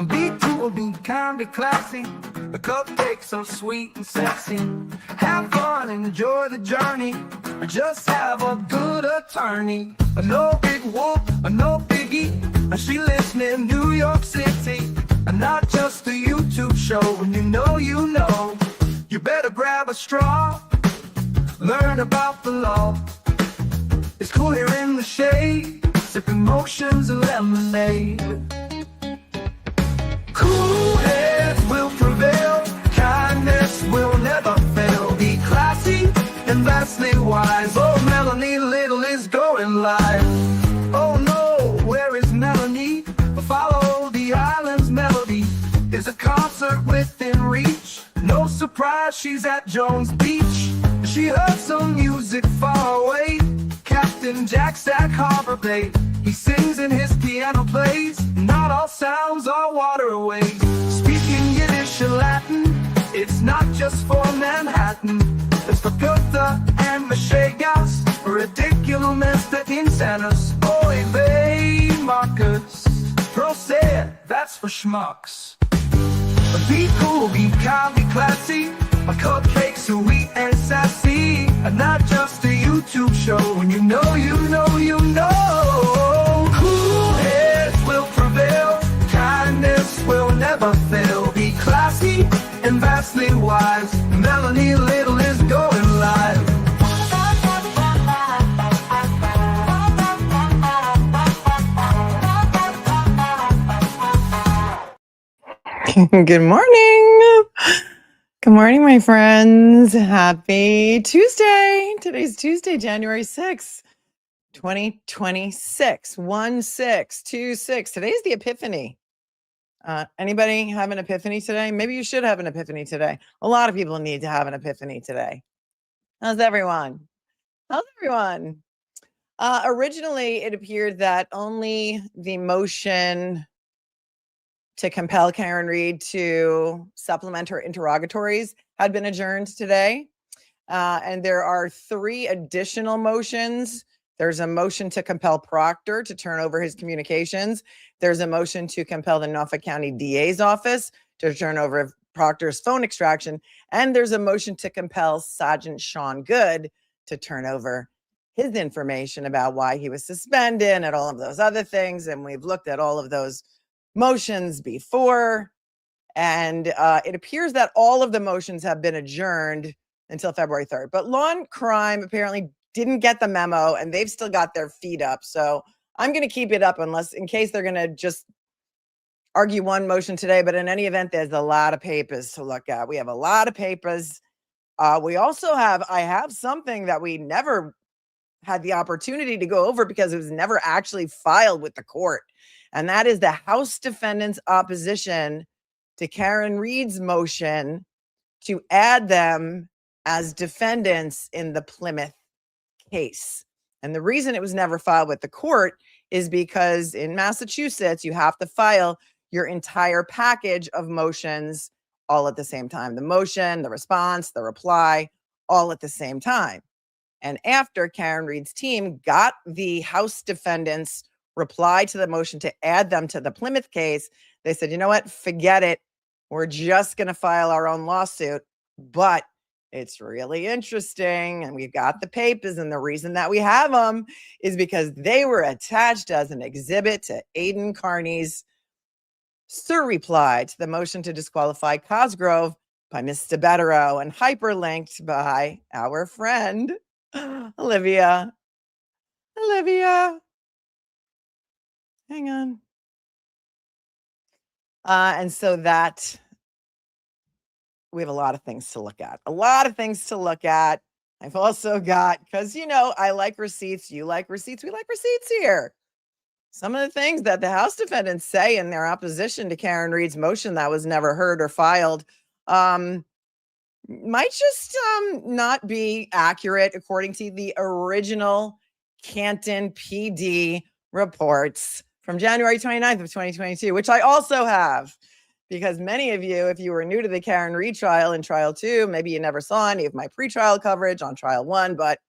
Be cool, be kind, be classy. A cupcake so sweet and sexy. Have fun and enjoy the journey. Or just have a good attorney. No big whoop, no biggie. She lives near New York City. And not just a YouTube show. When you know, you better grab a straw. Learn about the law. It's cool here in the shade, sipping motions of lemonade. Cool heads will prevail, kindness will never fail. Be classy and vastly wise. Oh, Melanie Little is going live. Oh no, where is Melanie? Follow the island's melody. Is a concert within reach. No surprise, she's at Jones Beach. She heard some music far away. Captain Jack Stack Harbor Bay. He sings and his piano plays. Not all sounds are waterways. Speaking Yiddish and Latin, it's not just for Manhattan. It's for Goethe and Meshegas. Ridiculous that insanus. Orig Marcus. Proset, that's for schmucks. Be cool, be kind, be classy. My cupcake's sweet and sassy. And not just a YouTube show. When you know. Cool heads will prevail. Kindness will never fail. Be classy and vastly wise. Melanie Little is going live. Good morning. Good morning, my friends. Happy Tuesday. Today's Tuesday, January 6th, 2026. 1626. Today's the Epiphany. Anybody have an epiphany today? Maybe you should have an epiphany today. A lot of people need to have an epiphany today. How's everyone? Originally, it appeared that only the motion to compel Karen Read to supplement her interrogatories had been adjourned today. And there are 3 additional motions. There's a motion to compel Proctor to turn over his communications. There's a motion to compel the Norfolk County DA's office to turn over Proctor's phone extraction. And there's a motion to compel Sergeant Sean Goode to turn over his information about why he was suspended and all of those other things. And we've looked at all of those motions before, and it appears that all of the motions have been adjourned until February 3rd. But Law and Crime apparently didn't get the memo, and they've still got their feet up. So I'm going to keep it up in case they're going to just argue one motion today. But in any event, there's a lot of papers to look at. We have a lot of papers. We also I have something that we never had the opportunity to go over because it was never actually filed with the court. And that is the House Defendants Opposition to Karen Read's motion to add them as defendants in the Plymouth case. And the reason it was never filed with the court is because in Massachusetts, you have to file your entire package of motions all at the same time. The motion, the response, the reply, all at the same time. And after Karen Read's team got the House defendants' reply to the motion to add them to the Plymouth case, they said, you know what, forget it. We're just going to file our own lawsuit. But it's really interesting, and we've got the papers, and the reason that we have them is because they were attached as an exhibit to Aidan Carney's reply to the motion to disqualify Cosgrove by Mr. Betterow and hyperlinked by our friend Olivia. Hang on. And so that we have a lot of things to look at. I've also got, because, I like receipts. You like receipts. We like receipts here. Some of the things that the House defendants say in their opposition to Karen Read's motion that was never heard or filed might just not be accurate according to the original Canton PD reports from January 29th of 2022, which I also have. Because many of you, if you were new to the Karen Read trial and trial 2, maybe you never saw any of my pretrial coverage on trial 1, but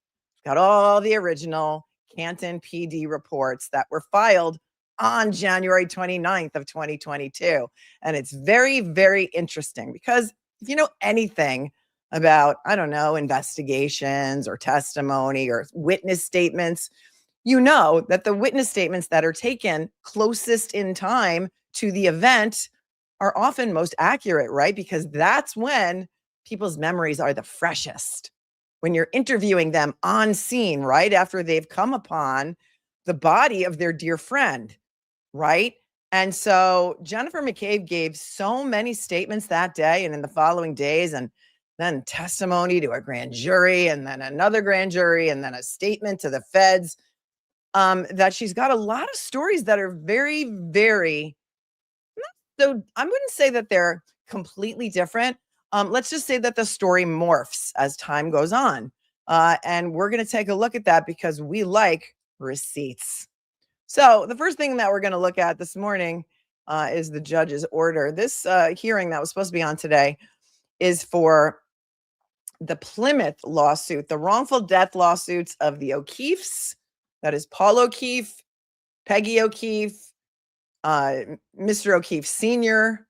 got all the original Canton PD reports that were filed on January 29th of 2022. And it's very, very interesting because if you know anything about, I don't know, investigations or testimony or witness statements, you know that the witness statements that are taken closest in time to the event are often most accurate, right? Because that's when people's memories are the freshest. When you're interviewing them on scene, right after they've come upon the body of their dear friend, right? And so Jennifer McCabe gave so many statements that day and in the following days, and then testimony to a grand jury, and then another grand jury, and then a statement to the feds, that she's got a lot of stories that are very, very, so I wouldn't say that they're completely different. Let's just say that the story morphs as time goes on. And we're going to take a look at that because we like receipts. So the first thing that we're going to look at this morning is the judge's order. This hearing that was supposed to be on today is for the Plymouth lawsuit, the wrongful death lawsuits of the O'Keefes. That is Paul O'Keefe, Peggy O'Keefe, Mr. O'Keefe Sr.,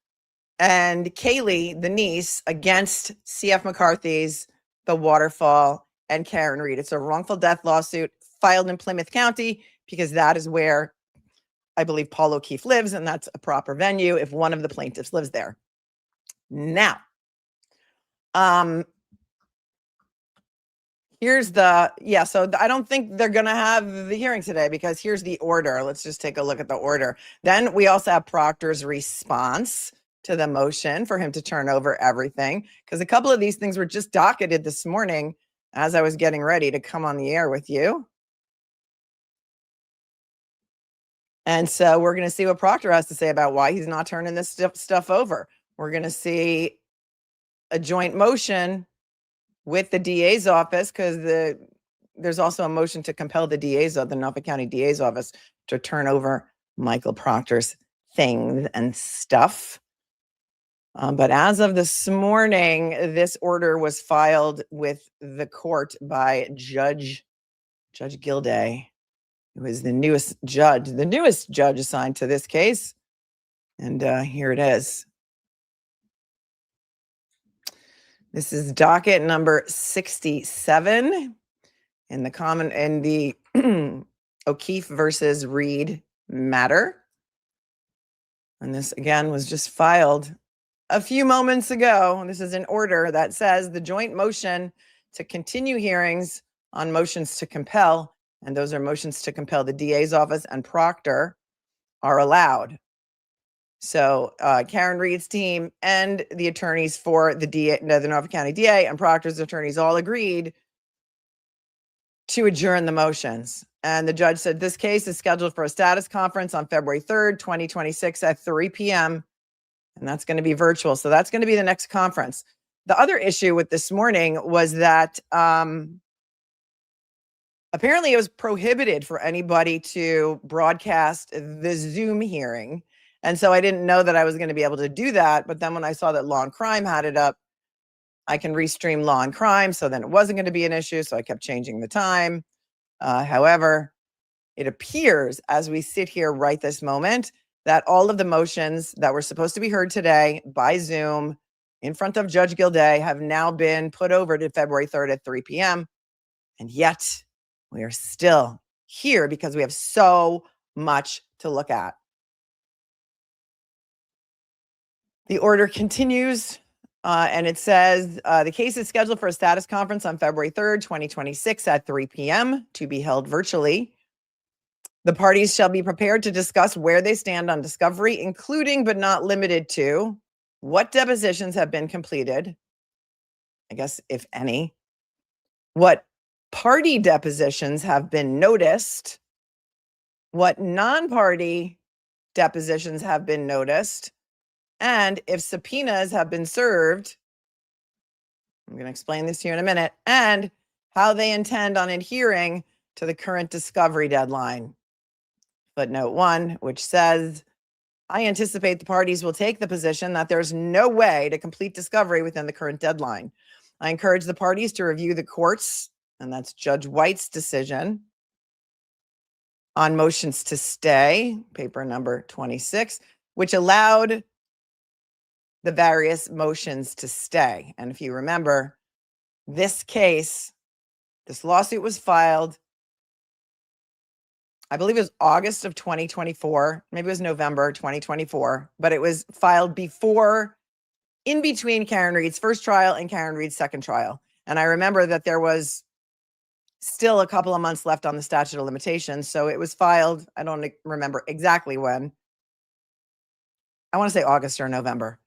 and Kaylee, the niece, against C.F. McCarthy's The Waterfall and Karen Reed. It's a wrongful death lawsuit filed in Plymouth County because that is where I believe Paul O'Keefe lives, and that's a proper venue if one of the plaintiffs lives there. Now, here's the, so I don't think they're going to have the hearing today because here's the order. Let's just take a look at the order. Then we also have Proctor's response to the motion for him to turn over everything, because a couple of these things were just docketed this morning as I was getting ready to come on the air with you. And so we're going to see what Proctor has to say about why he's not turning this stuff over. We're going to see a joint motion with the DA's office, because there's also a motion to compel the the Norfolk County DA's office to turn over Michael Proctor's things and stuff. But as of this morning, this order was filed with the court by Judge Gildea, who is the newest judge assigned to this case. And here it is. This is docket number 67 in the O'Keefe versus Reed matter. And this again was just filed a few moments ago. This is an order that says the joint motion to continue hearings on motions to compel, and those are motions to compel the DA's office and Proctor, are allowed. So Karen Reed's team and the attorneys for the Norfolk County DA and Proctor's attorneys all agreed to adjourn the motions. And the judge said this case is scheduled for a status conference on February 3rd, 2026 at 3 p.m. And that's going to be virtual. So that's going to be the next conference. The other issue with this morning was that apparently it was prohibited for anybody to broadcast the Zoom hearing. And so I didn't know that I was going to be able to do that. But then when I saw that Law and Crime had it up, I can restream Law and Crime. So then it wasn't going to be an issue. So I kept changing the time. However, it appears as we sit here right this moment that all of the motions that were supposed to be heard today by Zoom in front of Judge Gildea have now been put over to February 3rd at 3 p.m. And yet we are still here because we have so much to look at. The order continues, and it says the case is scheduled for a status conference on February 3rd, 2026 at 3 p.m. to be held virtually. The parties shall be prepared to discuss where they stand on discovery, including but not limited to what depositions have been completed, I guess, if any, what party depositions have been noticed, what non-party depositions have been noticed, and if subpoenas have been served. I'm going to explain this to you in a minute, and how they intend on adhering to the current discovery deadline. Footnote 1, which says, I anticipate the parties will take the position that there's no way to complete discovery within the current deadline. I encourage the parties to review the court's, and that's Judge White's decision, on motions to stay, paper number 26, which allowed the various motions to stay. And if you remember, this case, this lawsuit was filed, I believe it was August of 2024, maybe it was November 2024, but it was filed in between Karen Read's first trial and Karen Read's second trial. And I remember that there was still a couple of months left on the statute of limitations. So it was filed, I don't remember exactly when. I want to say August or November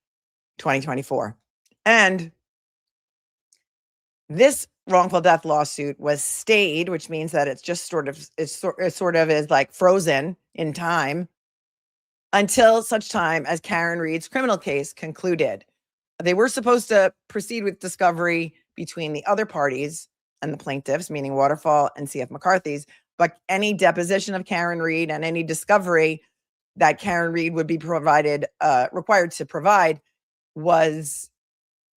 2024. And this wrongful death lawsuit was stayed, which means that it's just sort of is like frozen in time until such time as Karen Read's criminal case concluded. They were supposed to proceed with discovery between the other parties and the plaintiffs, meaning Waterfall and CF McCarthy's, but any deposition of Karen Read and any discovery that Karen Read would be required to provide was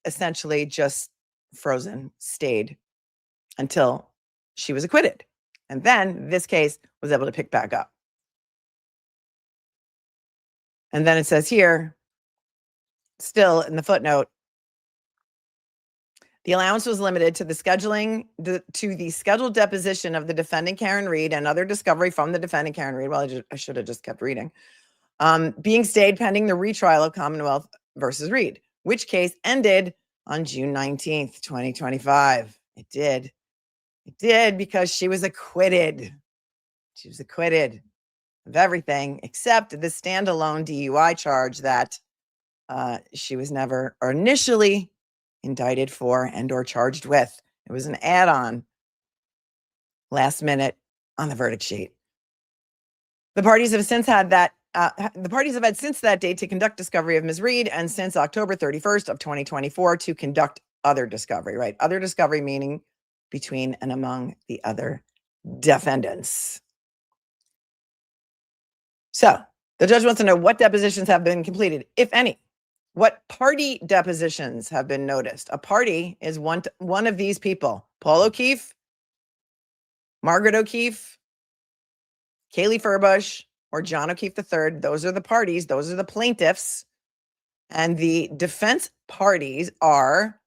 essentially just frozen, stayed until she was acquitted. And then this case was able to pick back up. And then it says here, still in the footnote, the allowance was limited to the scheduled deposition of the defendant Karen Read and other discovery from the defendant Karen Read. Well, I should have just kept reading. Being stayed pending the retrial of Commonwealth versus Read, which case ended on June 19th, 2025. It did. It did because she was acquitted. She was acquitted of everything except the standalone DUI charge that she was never initially indicted for and or charged with. It was an add-on last minute on the verdict sheet. The parties have since had that since that date to conduct discovery of Ms. Read, and since October 31st of 2024 to conduct other discovery, right? Other discovery meaning between and among the other defendants. So the judge wants to know what depositions have been completed, if any. What party depositions have been noticed? A party is one of these people: Paul O'Keefe, Margaret O'Keefe, Kaylee Furbush, or John O'Keefe III. Those are the parties. Those are the plaintiffs. And the defense parties are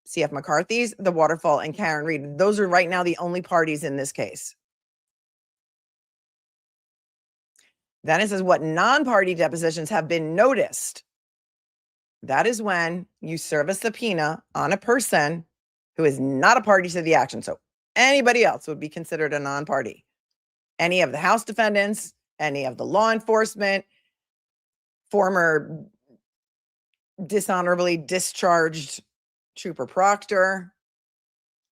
CF McCarthy's, the Waterfall, and Karen Read. Those are right now the only parties in this case. Then it says what non-party depositions have been noticed. That is when you serve a subpoena on a person who is not a party to the action. So anybody else would be considered a non-party. Any of the House defendants, any of the law enforcement, former dishonorably discharged Trooper Proctor,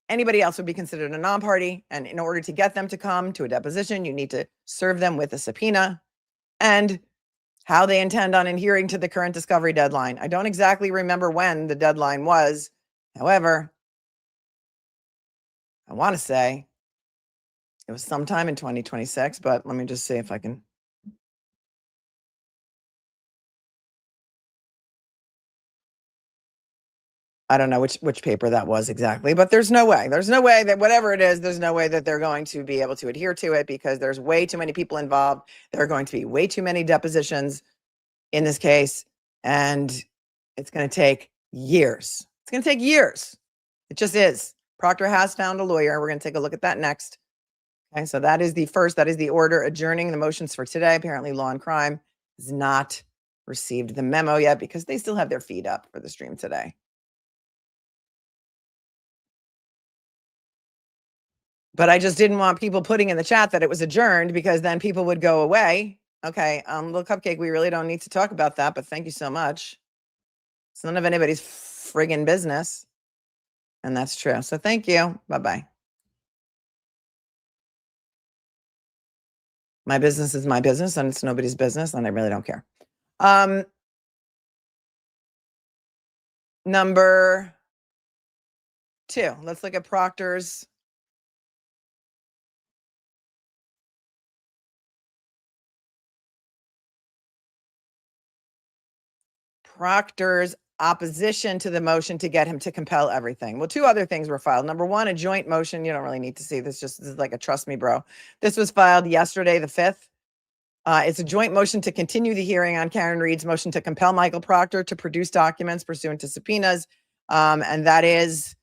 anybody else would be considered a non-party. And in order to get them to come to a deposition, you need to serve them with a subpoena and how they intend on adhering to the current discovery deadline. I don't exactly remember when the deadline was. However, I want to say it was sometime in 2026, but let me just see if I can. I don't know which paper that was exactly, but there's no way that whatever it is, there's no way that they're going to be able to adhere to it because there's way too many people involved. There are going to be way too many depositions in this case, and it's going to take years. It's going to take years. It just is. Proctor has found a lawyer. We're going to take a look at that next. Okay, so that is the order adjourning the motions for today. Apparently Law and Crime has not received the memo yet because they still have their feed up for the stream today. But I just didn't want people putting in the chat that it was adjourned because then people would go away. Okay, Little Cupcake, we really don't need to talk about that, but thank you so much. It's none of anybody's friggin' business. And that's true. So thank you. Bye-bye. My business is my business and it's nobody's business and I really don't care. Number 2, let's look at Proctor's opposition to the motion to get him to compel everything. Well, two other things were filed. Number one, a joint motion. You don't really need to see this. This is like a trust me, bro. This was filed yesterday, the 5th. It's a joint motion to continue the hearing on Karen Reed's motion to compel Michael Proctor to produce documents pursuant to subpoenas. And that is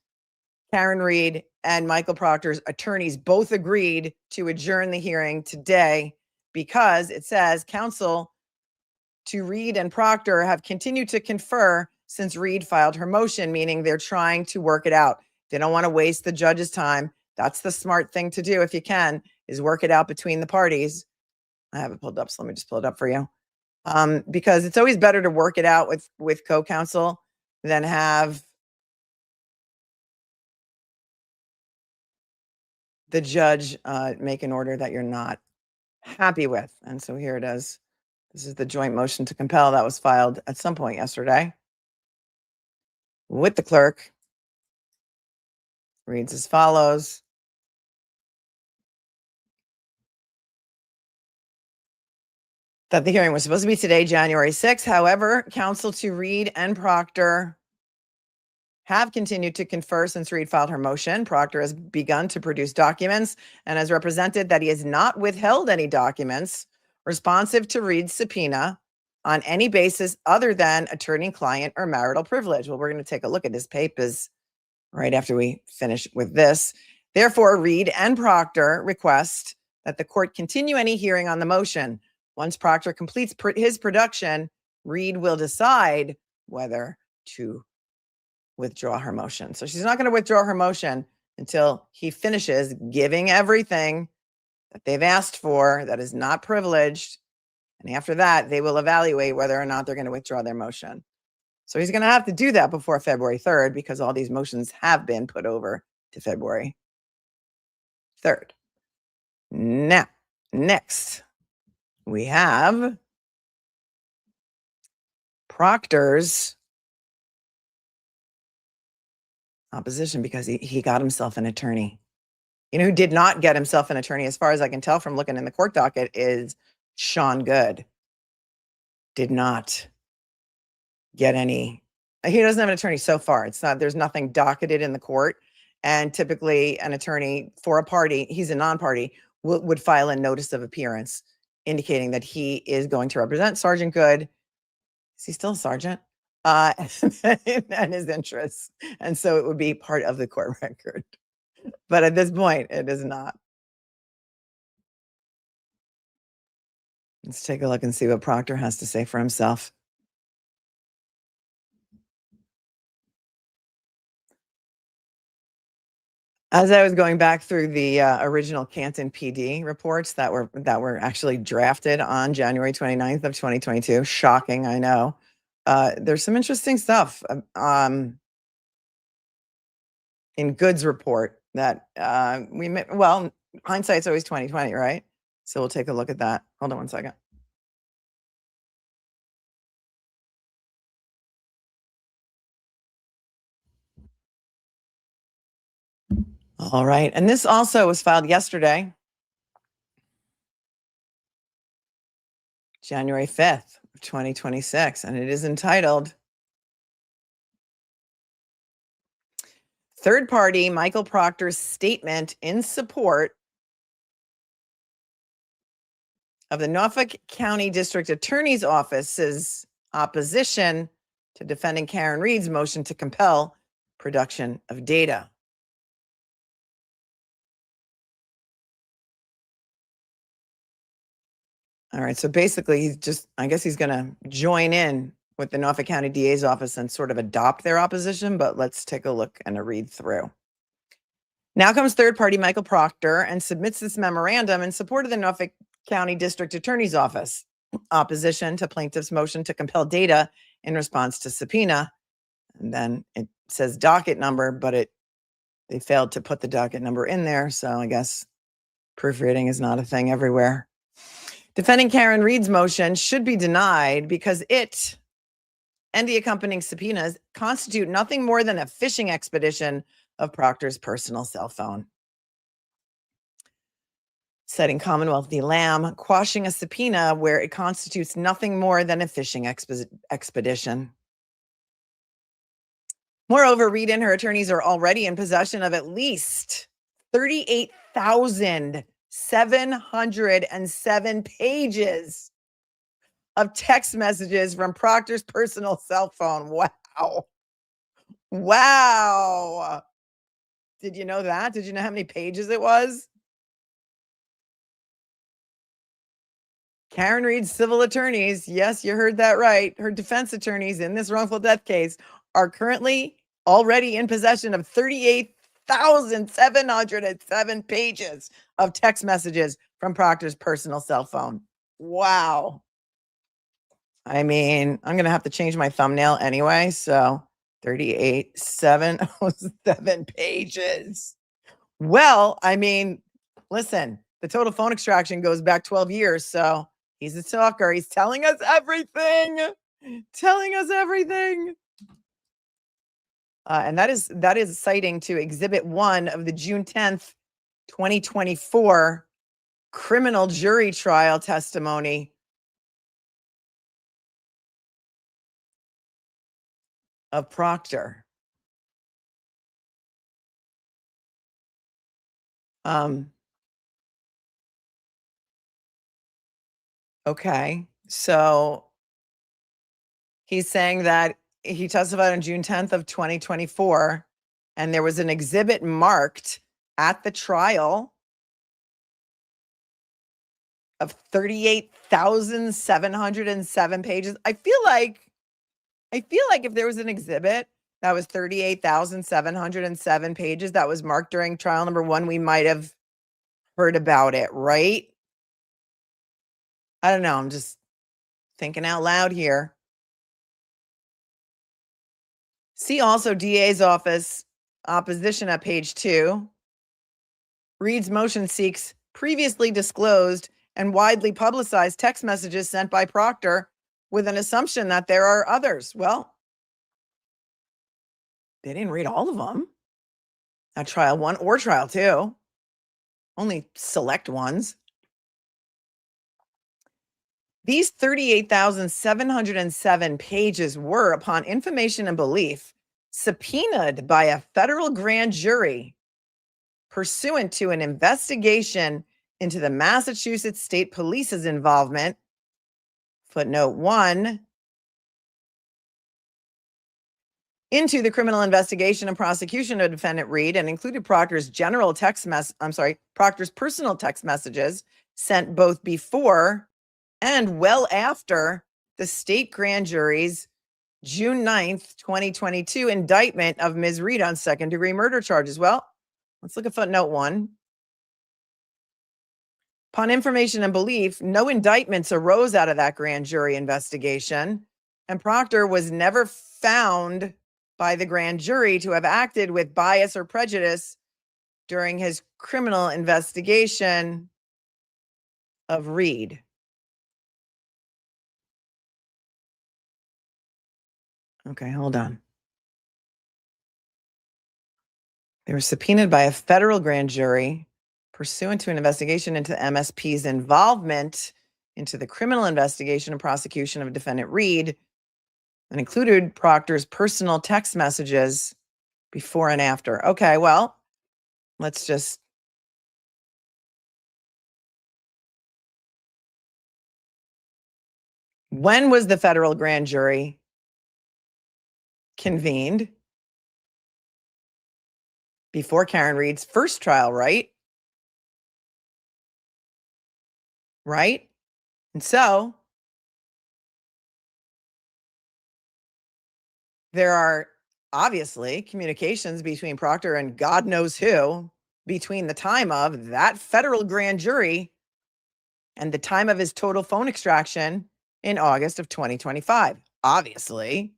Karen Reed and Michael Proctor's attorneys both agreed to adjourn the hearing today because it says counsel to Reed and Proctor have continued to confer since Reed filed her motion, meaning they're trying to work it out. They don't want to waste the judge's time. That's the smart thing to do if you can, is work it out between the parties. I have it pulled up, so let me just pull it up for you. Because it's always better to work it out with co-counsel than have the judge make an order that you're not happy with. And so here it is. This is the joint motion to compel that was filed at some point yesterday with the clerk. Reads as follows. That the hearing was supposed to be today, January 6th. However, counsel to Reed and Proctor have continued to confer since Reed filed her motion. Proctor has begun to produce documents and has represented that he has not withheld any documents responsive to Reed's subpoena on any basis other than attorney-client or marital privilege. Well, we're going to take a look at his papers right after we finish with this. Therefore, Reed and Proctor request that the court continue any hearing on the motion. Once Proctor completes his production, Reed will decide whether to withdraw her motion. So she's not going to withdraw her motion until he finishes giving everything that they've asked for that is not privileged. And after that, they will evaluate whether or not they're going to withdraw their motion. So he's going to have to do that before February 3rd because all these motions have been put over to February 3rd. Now, next, we have Proctor's opposition because he got himself an attorney. You know who did not get himself an attorney, as far as I can tell from looking in the court docket, is Sean Goode. Did not get any. He doesn't have an attorney so far. It's not, there's nothing docketed in the court. And typically an attorney for a party, he's a non-party, would file a notice of appearance indicating that he is going to represent Sergeant Goode. Is he still a sergeant? And his interests. And so it would be part of the court record. But at this point, it is not. Let's take a look and see what Proctor has to say for himself. As I was going back through the original Canton PD reports that were actually drafted on January 29th of 2022, shocking, I know. There's some interesting stuff in Goode's report that well, hindsight's always 20/20, right? So we'll take a look at that. Hold on one second. All right, and this also was filed yesterday, January 5th of 2026, and it is entitled Third Party Michael Proctor's Statement in Support of the Norfolk County District Attorney's Office's opposition to defending Karen Reed's motion to compel production of data. All right, so basically he's just, I guess he's going to join in with the Norfolk County DA's office and sort of adopt their opposition, but let's take a look and a read through. Now comes third party Michael Proctor and submits this memorandum in support of the Norfolk County District Attorney's Office opposition to plaintiff's motion to compel data in response to subpoena. And then it says docket number, but they failed to put the docket number in there. So I guess proofreading is not a thing everywhere. Defending Karen Reed's motion should be denied because it and the accompanying subpoenas constitute nothing more than a fishing expedition of Proctor's personal cell phone. Citing Commonwealth v. Lamb, quashing a subpoena where it constitutes nothing more than a fishing expedition. Moreover, Reed and her attorneys are already in possession of at least 38,707 pages of text messages from Proctor's personal cell phone. Wow. Wow. Did you know that? Did you know how many pages it was? Karen Reed's civil attorneys, yes, you heard that right. Her defense attorneys in this wrongful death case are currently already in possession of 38,707 pages of text messages from Proctor's personal cell phone. Wow. I mean, I'm going to have to change my thumbnail anyway. So 38,707 pages. Well, I mean, listen, the total phone extraction goes back 12 years. So he's a stalker. He's telling us everything. Telling us everything. And that is citing to Exhibit 1 of the June 10th, 2024 criminal jury trial testimony of Proctor. Okay, so he's saying that he testified on June 10th of 2024, and there was an exhibit marked at the trial of 38,707 pages. I feel like if there was an exhibit that was 38,707 pages that was marked during trial number 1, we might have heard about it, right? I don't know. I'm just thinking out loud here. See also DA's office opposition at page 2. Reed's motion seeks previously disclosed and widely publicized text messages sent by Proctor with an assumption that there are others. Well, they didn't read all of them at trial 1 or trial 2, only select ones. These 38,707 pages were, upon information and belief, subpoenaed by a federal grand jury pursuant to an investigation into the Massachusetts State Police's involvement, footnote 1, into the criminal investigation and prosecution of defendant Reed, and included Proctor's Proctor's personal text messages sent both before and well after the state grand jury's June 9th, 2022 indictment of Ms. Reed on second-degree murder charges. Well, let's look at footnote 1. Upon information and belief, no indictments arose out of that grand jury investigation, and Proctor was never found by the grand jury to have acted with bias or prejudice during his criminal investigation of Reed. Okay, hold on. They were subpoenaed by a federal grand jury pursuant to an investigation into MSP's involvement into the criminal investigation and prosecution of defendant Reed, and included Proctor's personal text messages before and after. Okay, well, let's just when was the federal grand jury convened? Before Karen Reed's first trial, right? Right? And so there are obviously communications between Proctor and God knows who between the time of that federal grand jury and the time of his total phone extraction in August of 2025, obviously.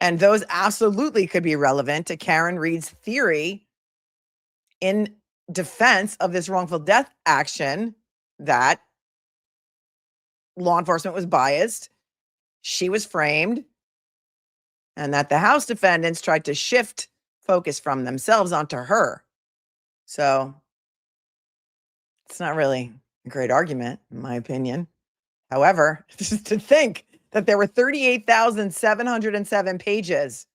And those absolutely could be relevant to Karen Reed's theory in defense of this wrongful death action that law enforcement was biased, she was framed, and that the House defendants tried to shift focus from themselves onto her. So it's not really a great argument, in my opinion. However, just to think that there were 38,707 pages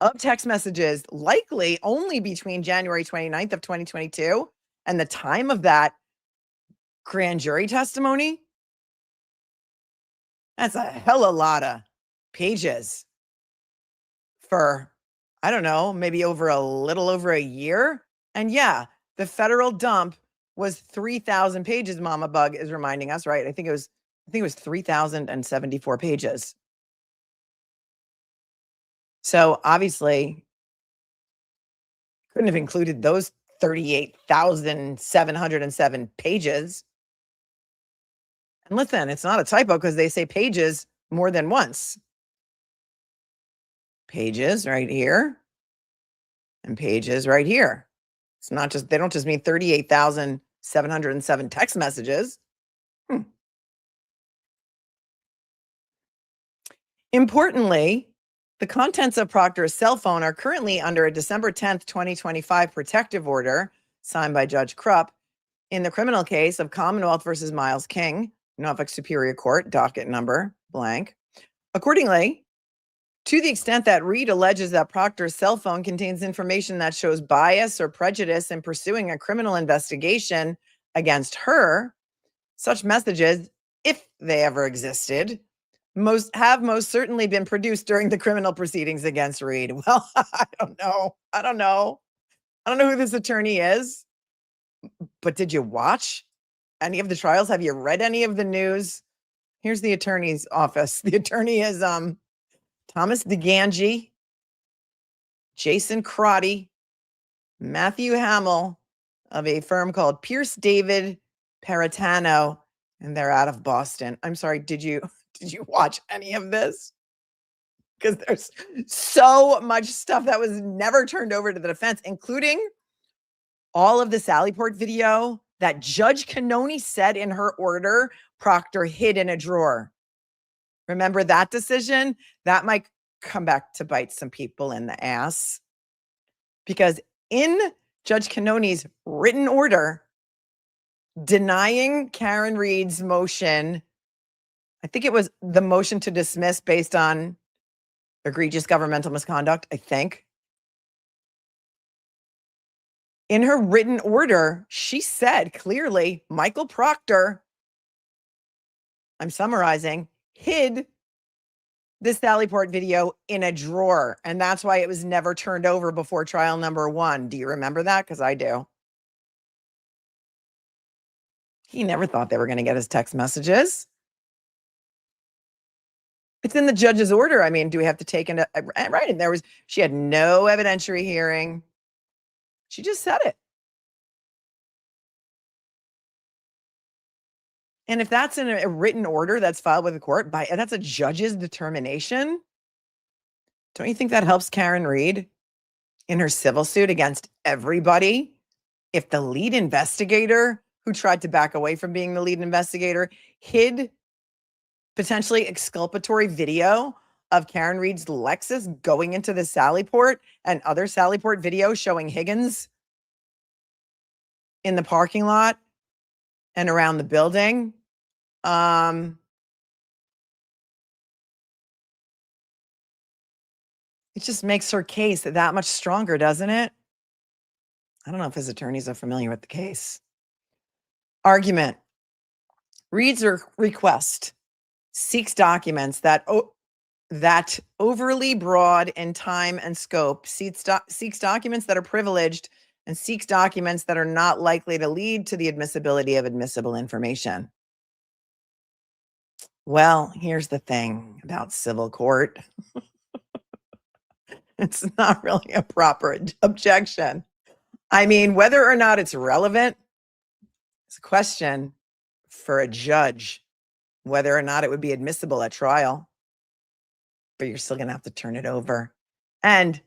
of text messages, likely only between January 29th of 2022 and the time of that grand jury testimony. That's a hell of a lot of pages for, I don't know, maybe over a little over a year. And yeah, the federal dump was 3,000 pages. Mama Bug is reminding us, right? I think it was 3,074 pages. So obviously couldn't have included those 38,707 pages. And listen, it's not a typo because they say pages more than once. Pages right here and pages right here. It's not just, they don't just mean 38,707 text messages. Importantly, the contents of Proctor's cell phone are currently under a December 10th, 2025 protective order signed by Judge Krupp in the criminal case of Commonwealth versus Miles King, Norfolk Superior Court, docket number blank. Accordingly, to the extent that Reed alleges that Proctor's cell phone contains information that shows bias or prejudice in pursuing a criminal investigation against her, such messages, if they ever existed, most certainly been produced during the criminal proceedings against Reed. Well, I don't know who this attorney is, but did you watch any of the trials? Have you read any of the news? Here's the attorney's office. The attorney is Thomas DeGangi, Jason Crotty, Matthew Hamill of a firm called Pierce David Paratano, and they're out of Boston. I'm sorry, did you watch any of this? Because there's so much stuff that was never turned over to the defense, including all of the Sallyport video that Judge Cannoni said in her order Proctor hid in a drawer. Remember that decision? That might come back to bite some people in the ass. Because in Judge Cannoni's written order denying Karen Reed's motion, I think it was the motion to dismiss based on egregious governmental misconduct, I think. In her written order, she said clearly, Michael Proctor, I'm summarizing, hid the Sallyport video in a drawer. And that's why it was never turned over before trial number 1. Do you remember that? Because I do. He never thought they were going to get his text messages. It's in the judge's order. I mean, do we have to take into, right? And she had no evidentiary hearing. She just said it. And if that's in a written order that's filed with the court, that's a judge's determination, don't you think that helps Karen Reed in her civil suit against everybody? If the lead investigator who tried to back away from being the lead investigator hid potentially exculpatory video of Karen Reed's Lexus going into the Sallyport and other Sallyport videos showing Higgins in the parking lot and around the building. It just makes her case that much stronger, doesn't it? I don't know if his attorneys are familiar with the case. Argument. Reed's request seeks documents that overly broad in time and scope, seeks documents that are privileged, and seeks documents that are not likely to lead to the admissibility of admissible information. Well, here's the thing about civil court. It's not really a proper objection. I mean, whether or not it's relevant is a question for a judge, whether or not it would be admissible at trial. But you're still going to have to turn it over. And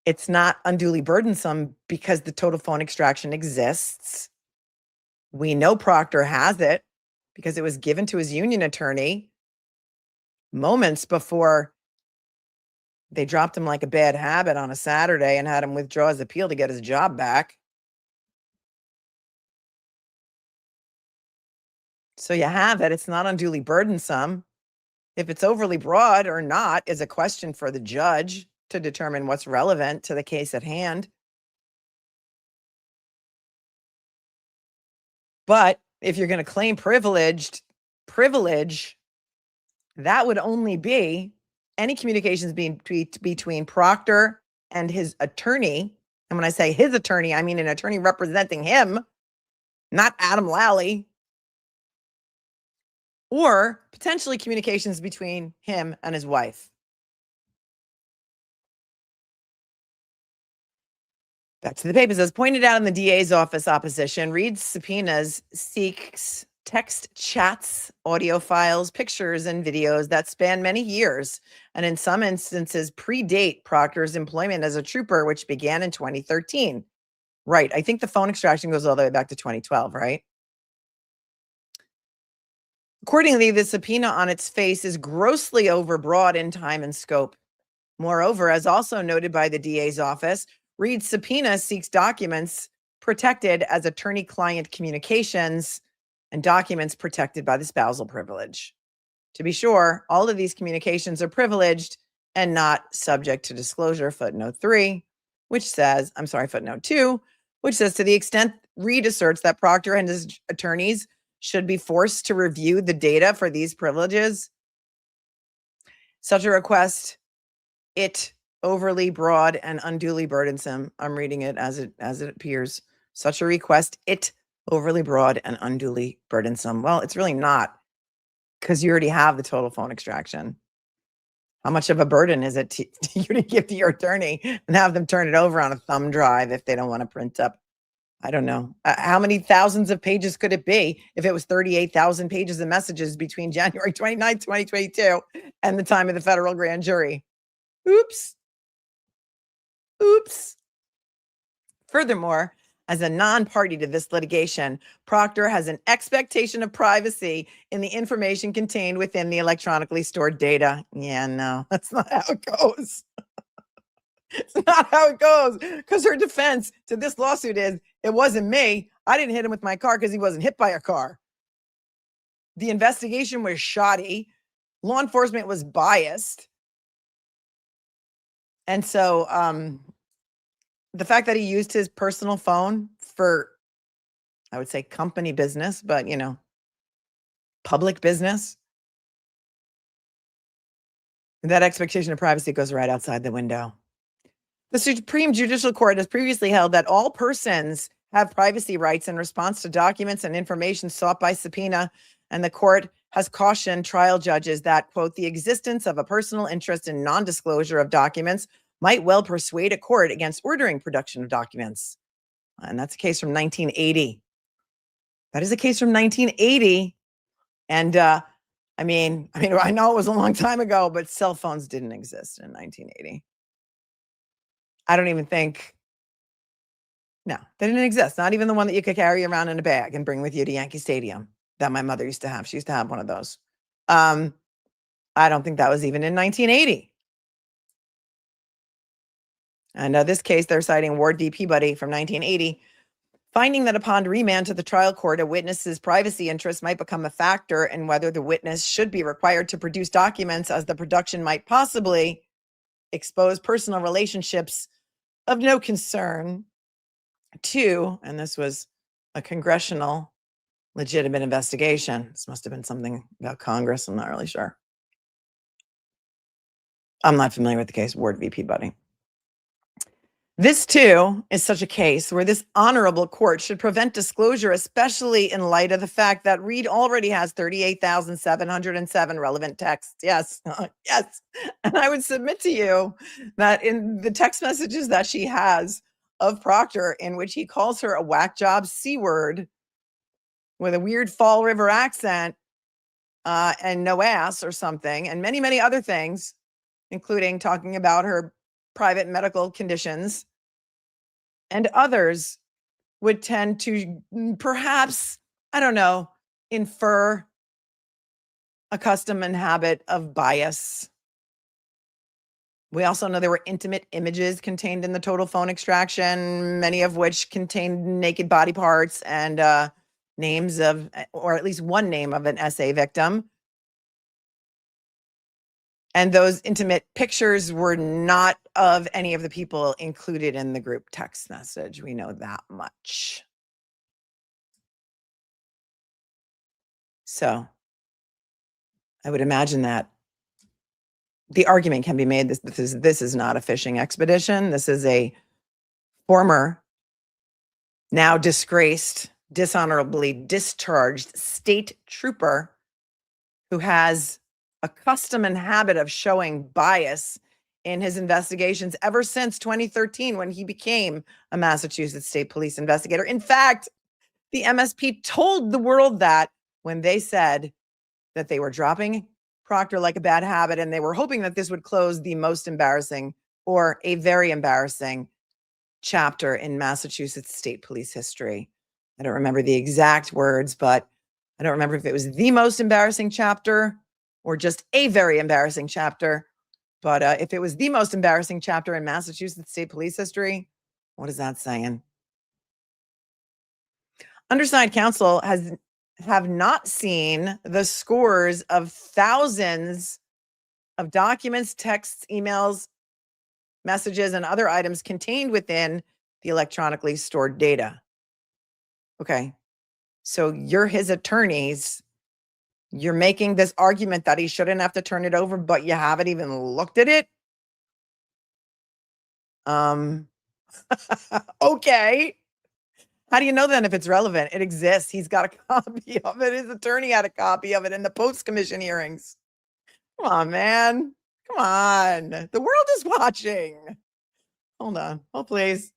it's not unduly burdensome because the total phone extraction exists. We know Proctor has it because it was given to his union attorney moments before they dropped him like a bad habit on a Saturday and had him withdraw his appeal to get his job back. So you have it. It's not unduly burdensome. If it's overly broad or not is a question for the judge to determine what's relevant to the case at hand. But if you're going to claim privilege, that would only be any communications between Proctor and his attorney. And when I say his attorney, I mean an attorney representing him, not Adam Lally, or potentially communications between him and his wife. Back to the papers. As pointed out in the DA's office opposition, Reed's subpoenas seeks text chats, audio files, pictures, and videos that span many years, and in some instances predate Proctor's employment as a trooper, which began in 2013. Right. I think the phone extraction goes all the way back to 2012, right? Accordingly, the subpoena on its face is grossly overbroad in time and scope. Moreover, as also noted by the DA's office, Reed's subpoena seeks documents protected as attorney-client communications and documents protected by the spousal privilege. To be sure, all of these communications are privileged and not subject to disclosure. Footnote 3, which says, footnote 2, which says, to the extent Reed asserts that Proctor and his attorneys should be forced to review the data for these privileges, such a request, it overly broad and unduly burdensome. I'm reading it as it appears. Such a request, it overly broad and unduly burdensome. Well, it's really not, because you already have the total phone extraction. How much of a burden is it to you to give to your attorney and have them turn it over on a thumb drive if they don't want to print up? I don't know. How many thousands of pages could it be if it was 38,000 pages of messages between January 29, 2022 and the time of the federal grand jury? Oops. Furthermore, as a non-party to this litigation, Proctor has an expectation of privacy in the information contained within the electronically stored data. Yeah, no, that's not how it goes. It's not how it goes, because her defense to this lawsuit is, it wasn't me. I didn't hit him with my car because he wasn't hit by a car. The investigation was shoddy. Law enforcement was biased. And so the fact that he used his personal phone for, I would say, company business, but, public business, that expectation of privacy goes right outside the window. The Supreme Judicial Court has previously held that all persons have privacy rights in response to documents and information sought by subpoena, and the court has cautioned trial judges that, quote, the existence of a personal interest in non-disclosure of documents might well persuade a court against ordering production of documents. And that's a case from 1980. That is a case from 1980. And I know it was a long time ago, but cell phones didn't exist in 1980. I don't even think, no, they didn't exist. Not even the one that you could carry around in a bag and bring with you to Yankee Stadium that my mother used to have. She used to have one of those. I don't think that was even in 1980. And this case, they're citing Ward v. Peabody from 1980, finding that upon remand to the trial court, a witness's privacy interests might become a factor in whether the witness should be required to produce documents, as the production might possibly expose personal relationships of no concern to, and this was a congressional legitimate investigation. This must have been something about Congress. I'm not really sure. I'm not familiar with the case Ward v. Peabody. This, too, is such a case where this honorable court should prevent disclosure, especially in light of the fact that Reed already has 38,707 relevant texts. Yes, yes. And I would submit to you that in the text messages that she has of Proctor, in which he calls her a whack job C-word with a weird Fall River accent and no ass or something, and many, many other things, including talking about her private medical conditions, and others would tend to perhaps, I don't know, infer a custom and habit of bias. We also know there were intimate images contained in the total phone extraction, many of which contained naked body parts and names of, or at least one name of an SA victim. And those intimate pictures were not of any of the people included in the group text message. We know that much. So I would imagine that the argument can be made this is not a fishing expedition. This is a former, now disgraced, dishonorably discharged state trooper who has a custom and habit of showing bias in his investigations ever since 2013 when he became a Massachusetts State Police investigator. In fact, the MSP told the world that when they said that they were dropping Proctor like a bad habit and they were hoping that this would close the most embarrassing or a very embarrassing chapter in Massachusetts State Police history. I don't remember the exact words, but I don't remember if it was the most embarrassing chapter or just a very embarrassing chapter. But if it was the most embarrassing chapter in Massachusetts State Police history, what is that saying? Undersigned counsel have not seen the scores of thousands of documents, texts, emails, messages, and other items contained within the electronically stored data. Okay. So you're his attorneys. You're making this argument that he shouldn't have to turn it over, but you haven't even looked at it. Okay. How do you know then if it's relevant? It exists. He's got a copy of it. His attorney had a copy of it in the post-commission hearings. Come on, man. Come on. The world is watching. Hold on. Oh, please.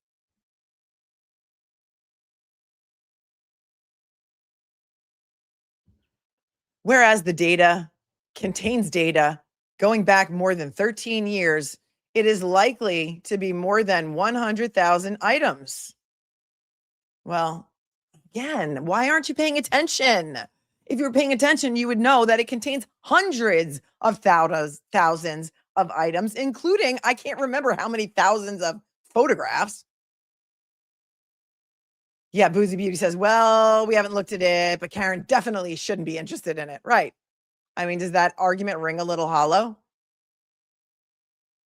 Whereas the data contains data going back more than 13 years, it is likely to be more than 100,000 items. Well, again, why aren't you paying attention? If you were paying attention, you would know that it contains hundreds of thousands of items, including, I can't remember how many thousands of photographs. Yeah, Boozy Beauty says, well, we haven't looked at it, but Karen definitely shouldn't be interested in it. Right. I mean, does that argument ring a little hollow?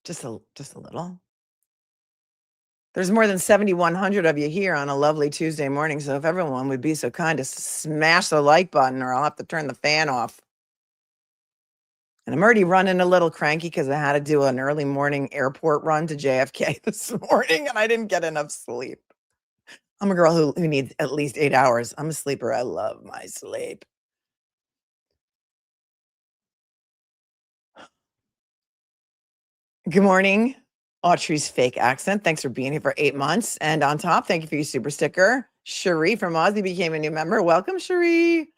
Just a little. There's more than 7,100 of you here on a lovely Tuesday morning. So if everyone would be so kind to smash the like button, or I'll have to turn the fan off. And I'm already running a little cranky because I had to do an early morning airport run to JFK this morning and I didn't get enough sleep. I'm a girl who needs at least 8 hours. I'm a sleeper. I love my sleep. Good morning, Autry's fake accent. Thanks for being here for 8 months. And on top, thank you for your super sticker. Cherie from Aussie became a new member. Welcome, Cherie.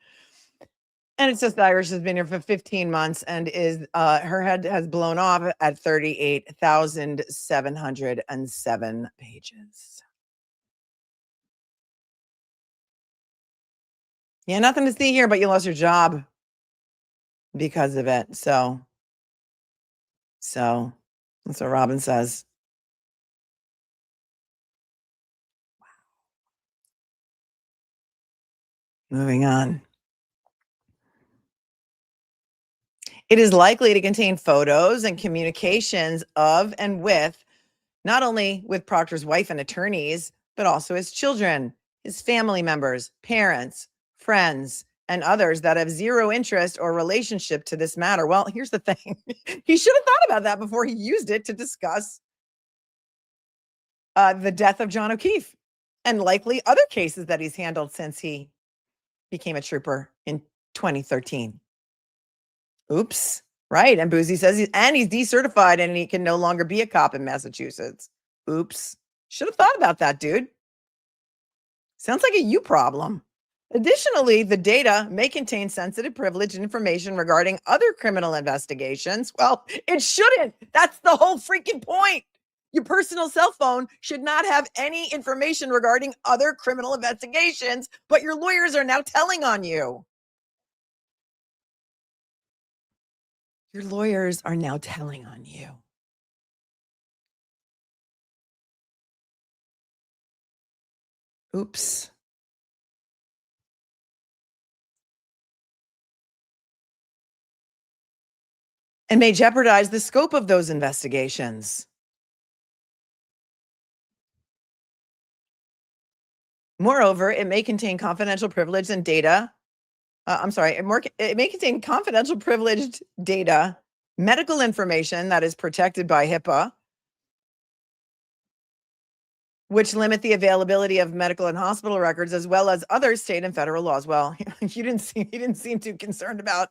And it says the Irish has been here for 15 months and is her head has blown off at 38,707 pages. Yeah, nothing to see here, but you lost your job because of it. So that's what Robin says. Moving on. It is likely to contain photos and communications of and with, not only with Proctor's wife and attorneys, but also his children, his family members, parents, friends, and others that have zero interest or relationship to this matter. Well, here's the thing. He should have thought about that before he used it to discuss the death of John O'Keefe and likely other cases that he's handled since he became a trooper in 2013. Oops. Right. And Boozy says he's decertified and he can no longer be a cop in Massachusetts. Oops. Should have thought about that, dude. Sounds like a you problem. Additionally, the data may contain sensitive privileged information regarding other criminal investigations. Well, it shouldn't. That's the whole freaking point. Your personal cell phone should not have any information regarding other criminal investigations, but your lawyers are now telling on you. Your lawyers are now telling on you. Oops. and may jeopardize the scope of those investigations. Moreover, it may contain confidential privileged and data. It may contain confidential privileged data, medical information that is protected by HIPAA, which limit the availability of medical and hospital records, as well as other state and federal laws. Well, he didn't seem too concerned about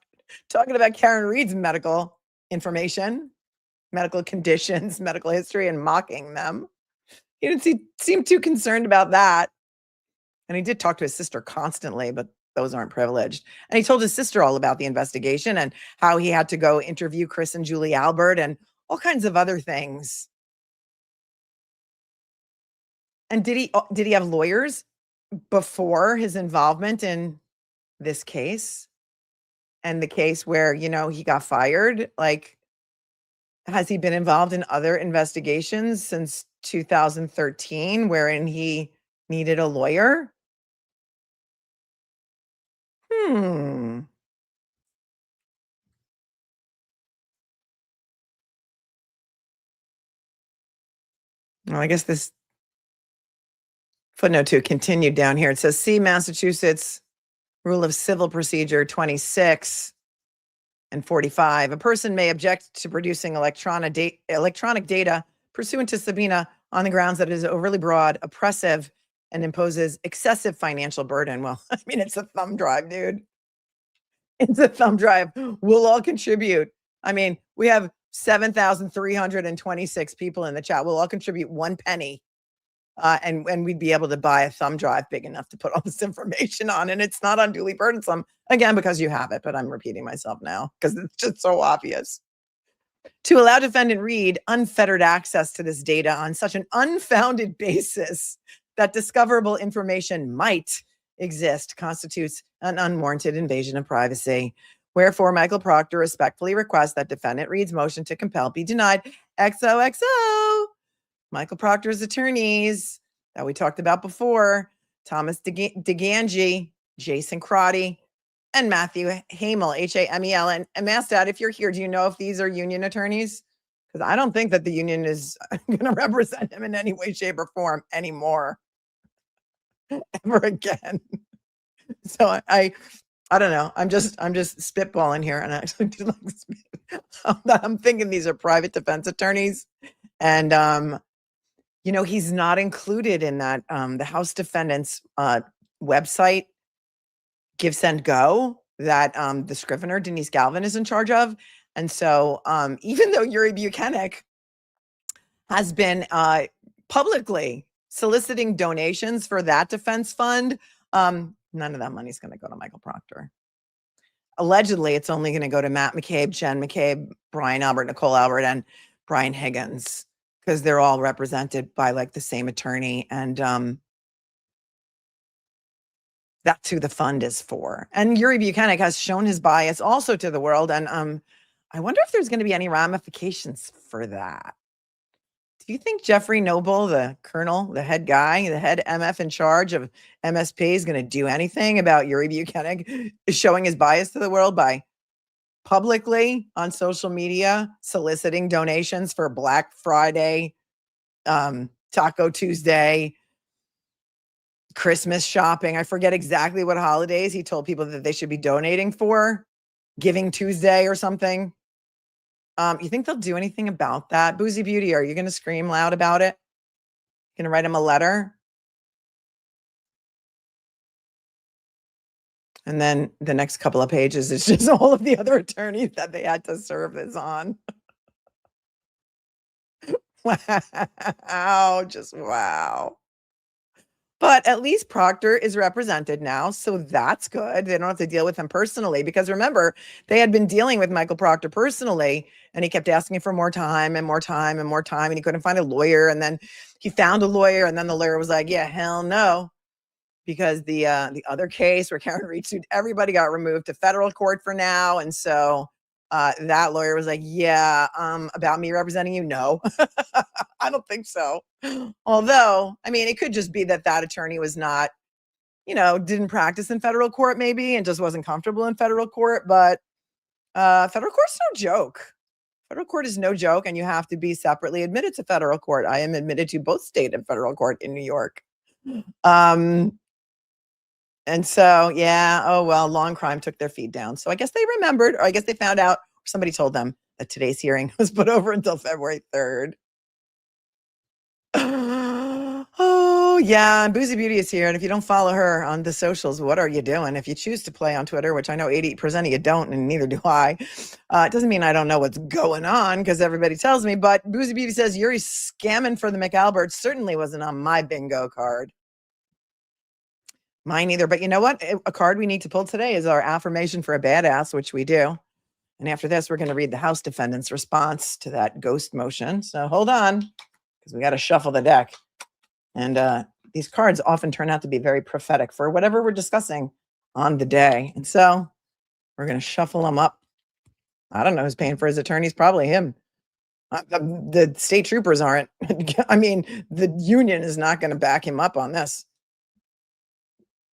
talking about Karen Read's medical information, medical conditions, medical history, and mocking them. He didn't seem too concerned about that. And he did talk to his sister constantly, but those aren't privileged. And he told his sister all about the investigation and how he had to go interview Chris and Julie Albert and all kinds of other things. And did he have lawyers before his involvement in this case and the case where, he got fired? Like, has he been involved in other investigations since 2013 wherein he needed a lawyer? Well, I guess this footnote 2 continued down here. It says, see Massachusetts Rule of Civil Procedure 26 and 45. A person may object to producing electronic data pursuant to subpoena on the grounds that it is overly broad, oppressive, and imposes excessive financial burden. Well, I mean, it's a thumb drive, dude. It's a thumb drive. We'll all contribute. I mean, we have 7,326 people in the chat. We'll all contribute 1 penny. And we'd be able to buy a thumb drive big enough to put all this information on. And it's not unduly burdensome, again, because you have it. But I'm repeating myself now because it's just so obvious. To allow defendant Read unfettered access to this data on such an unfounded basis that discoverable information might exist constitutes an unwarranted invasion of privacy. Wherefore, Michael Proctor respectfully requests that defendant Read's motion to compel be denied. XOXO. Michael Proctor's attorneys that we talked about before, Thomas DeGangi, Jason Crotty, and Matthew Hamel, Hamel. And Mastad, if you're here, do you know if these are union attorneys? Because I don't think that the union is going to represent him in any way, shape, or form anymore. Ever again. So I don't know. I'm just spitballing here, and I actually do like spit. I'm thinking these are private defense attorneys, and he's not included in that the House Defendants website, Give Send Go, that the Scrivener Denise Galvin is in charge of. And so even though Yuri Buchanan has been publicly soliciting donations for that defense fund, none of that money is going to go to Michael Proctor. Allegedly, it's only going to go to Matt McCabe, Jen McCabe, Brian Albert, Nicole Albert, and Brian Higgins, because they're all represented by like the same attorney. And that's who the fund is for. And Yuri Buchanan has shown his bias also to the world. And I wonder if there's going to be any ramifications for that. Do you think Jeffrey Noble, the colonel, the head guy, the head MF in charge of MSP, is going to do anything about Yuri Buchanan showing his bias to the world by publicly on social media soliciting donations for Black Friday, Taco Tuesday, Christmas shopping? I forget exactly what holidays he told people that they should be donating for, Giving Tuesday or something. You think they'll do anything about that? Boozy Beauty, are you going to scream loud about it? Going to write him a letter? And then the next couple of pages is just all of the other attorneys that they had to serve this on. Wow, just wow. But at least Proctor is represented now, so that's good. They don't have to deal with him personally, because remember, they had been dealing with Michael Proctor personally, and he kept asking for more time and more time and more time, and he couldn't find a lawyer. And then he found a lawyer, and then the lawyer was like, yeah, hell no, because the other case where Karen Read sued everybody got removed to federal court for now. And so that lawyer was like, yeah, about me representing you? No, I don't think so. Although, I mean, it could just be that that attorney was not, didn't practice in federal court maybe, and just wasn't comfortable in federal court. But federal court's no joke. Federal court is no joke, and you have to be separately admitted to federal court. I am admitted to both state and federal court in New York. And so, yeah, oh, well, long crime took their feed down. So I guess they remembered, or I guess they found out, or somebody told them that today's hearing was put over until February 3rd. Oh, yeah, and Boozy Beauty is here. And if you don't follow her on the socials, what are you doing? If you choose to play on Twitter, which I know 80% of you don't, and neither do I, it doesn't mean I don't know what's going on because everybody tells me. But Boozy Beauty says Yuri's scamming for the McAlbert certainly wasn't on my bingo card. Mine either. But you know what? A card we need to pull today is our affirmation for a badass, which we do. And after this, we're going to read the House defendant's response to that ghost motion. So hold on, because we got to shuffle the deck. And these cards often turn out to be very prophetic for whatever we're discussing on the day. And so we're going to shuffle them up. I don't know who's paying for his attorneys. Probably him. The state troopers aren't. I mean, the union is not going to back him up on this,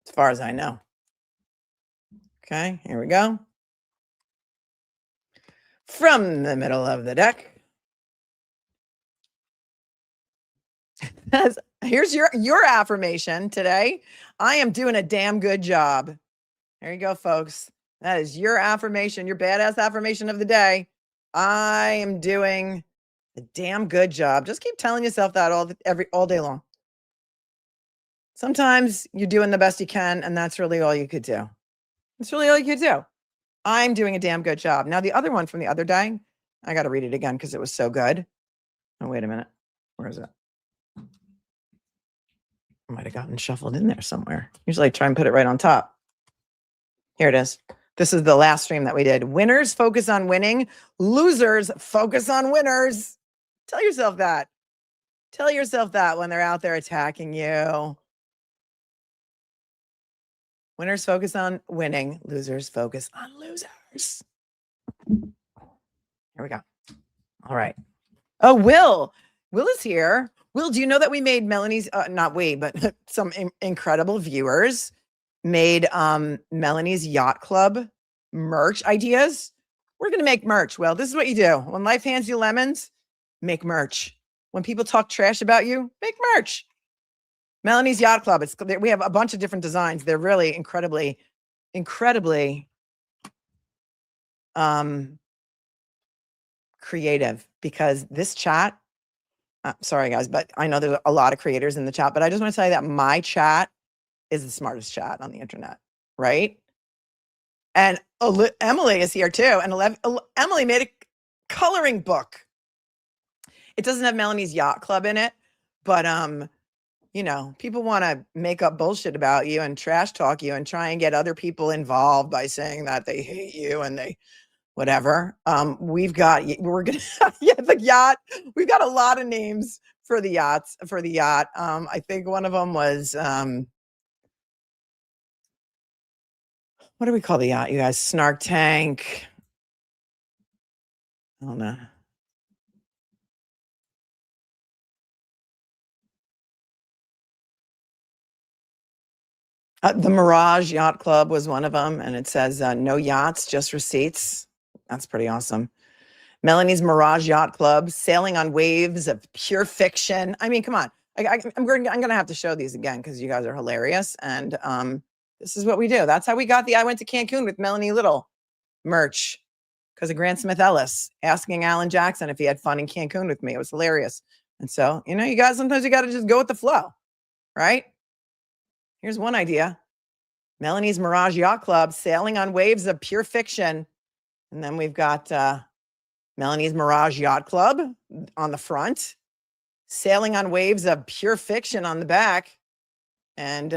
as far as I know. Okay, here we go. From the middle of the deck. Here's your affirmation today. I am doing a damn good job. There you go, folks. That is your affirmation, your badass affirmation of the day. I am doing a damn good job. Just keep telling yourself that all day long. Sometimes you're doing the best you can, and that's really all you could do. That's really all you could do. I'm doing a damn good job. Now, the other one from the other day, I got to read it again because it was so good. Oh, wait a minute. Where is it? I might have gotten shuffled in there somewhere. Usually I try and put it right on top. Here it is. This is the last stream that we did. Winners focus on winning. Losers focus on winners. Tell yourself that. Tell yourself that when they're out there attacking you. Winners focus on winning. Losers focus on losers. Here we go. All right. Oh, Will. Will is here. Will, do you know that we made Melanie's, not we, but some incredible viewers made Melanie's Yacht Club merch ideas? We're going to make merch. Well, this is what you do. When life hands you lemons, make merch. When people talk trash about you, make merch. Melanie's Yacht Club. We have a bunch of different designs. They're really incredibly creative, because this chat, sorry guys, but I know there's a lot of creators in the chat, but I just want to tell you that my chat is the smartest chat on the internet, right? And Emily is here too. And Emily made a coloring book. It doesn't have Melanie's Yacht Club in it, but you know, people want to make up bullshit about you and trash talk you and try and get other people involved by saying that they hate you and they whatever. We're gonna yeah, the yacht. We've got a lot of names for the yacht. I think one of them was what do we call the yacht, you guys? Snark Tank. I don't know. The Mirage Yacht Club was one of them, and it says no yachts, just receipts. That's pretty awesome. Melanie's Mirage Yacht Club, sailing on waves of pure fiction. I mean, come on. I'm going to have to show these again because you guys are hilarious. And this is what we do. That's how we got the I Went to Cancun with Melanie Little merch, because of Grant Smith Ellis asking Alan Jackson if he had fun in Cancun with me. It was hilarious. And so, you know, you guys, sometimes you got to just go with the flow, right? Here's one idea. Melanie's Mirage Yacht Club, sailing on waves of pure fiction. And then we've got Melanie's Mirage Yacht Club on the front, sailing on waves of pure fiction on the back, and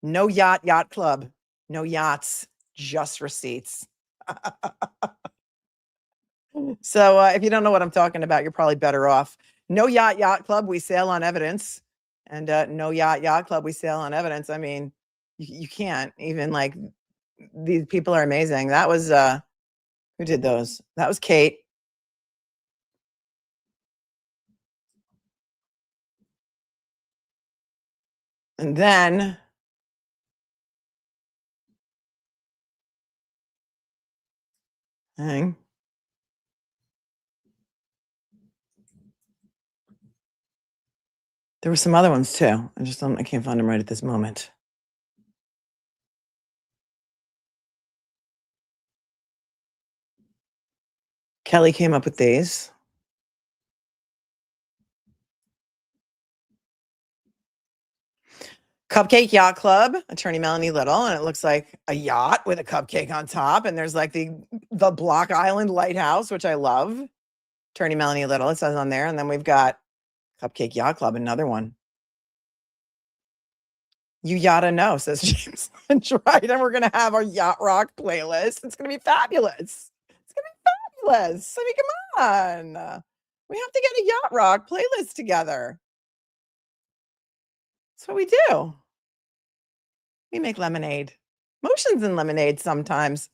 no yacht club, no yachts, just receipts. So if you don't know what I'm talking about, you're probably better off. No yacht club, we sail on evidence, and no yacht club, we sail on evidence. I mean, you can't even, like, these people are amazing. That was who did those? That was Kate. And then There were some other ones too. I can't find them right at this moment. Kelly came up with these. Cupcake Yacht Club, Attorney Melanie Little, and it looks like a yacht with a cupcake on top. And there's like the Block Island Lighthouse, which I love. Attorney Melanie Little, it says on there. And then we've got Cupcake Yacht Club, another one. You yatta know, says James Lynch, right? And we're gonna have our Yacht Rock playlist. It's gonna be fabulous. It's gonna be fabulous. I mean, come on. We have to get a Yacht Rock playlist together. That's what we do. We make lemonade. Motions and lemonade sometimes.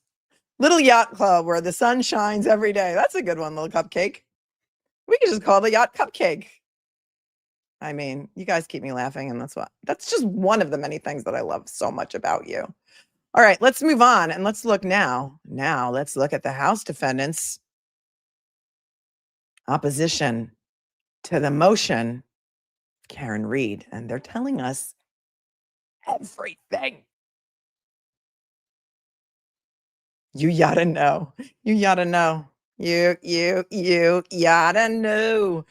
Little Yacht Club where the sun shines every day. That's a good one, little cupcake. We could just call the yacht cupcake. I mean, you guys keep me laughing, and that's just one of the many things that I love so much about you. All right, let's move on and let's look now. Now let's look at the House defendants' opposition to the motion of Karen Read, and they're telling us everything. You gotta know. You gotta know. You gotta know.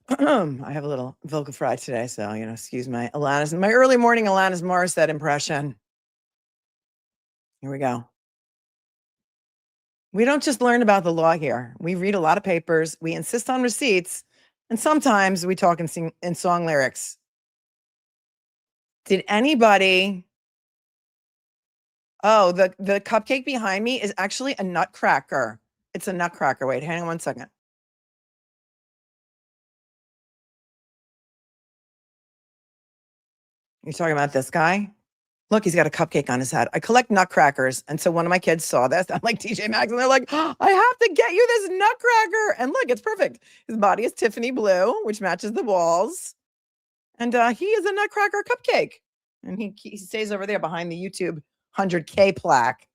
I have a little vocal fry today, so excuse my early morning Alanis Morissette impression. Here we go. We don't just learn about the law here. We read a lot of papers. We insist on receipts, and sometimes we talk in song lyrics. Did anybody? Oh, the cupcake behind me is actually a nutcracker. It's a nutcracker. Wait, hang on one second. You're talking about this guy? Look, he's got a cupcake on his head. I collect nutcrackers. And so one of my kids saw this. I'm like, TJ Maxx. And they're like, oh, I have to get you this nutcracker. And look, it's perfect. His body is Tiffany blue, which matches the walls. And he is a nutcracker cupcake. And he stays over there behind the YouTube 100K plaque.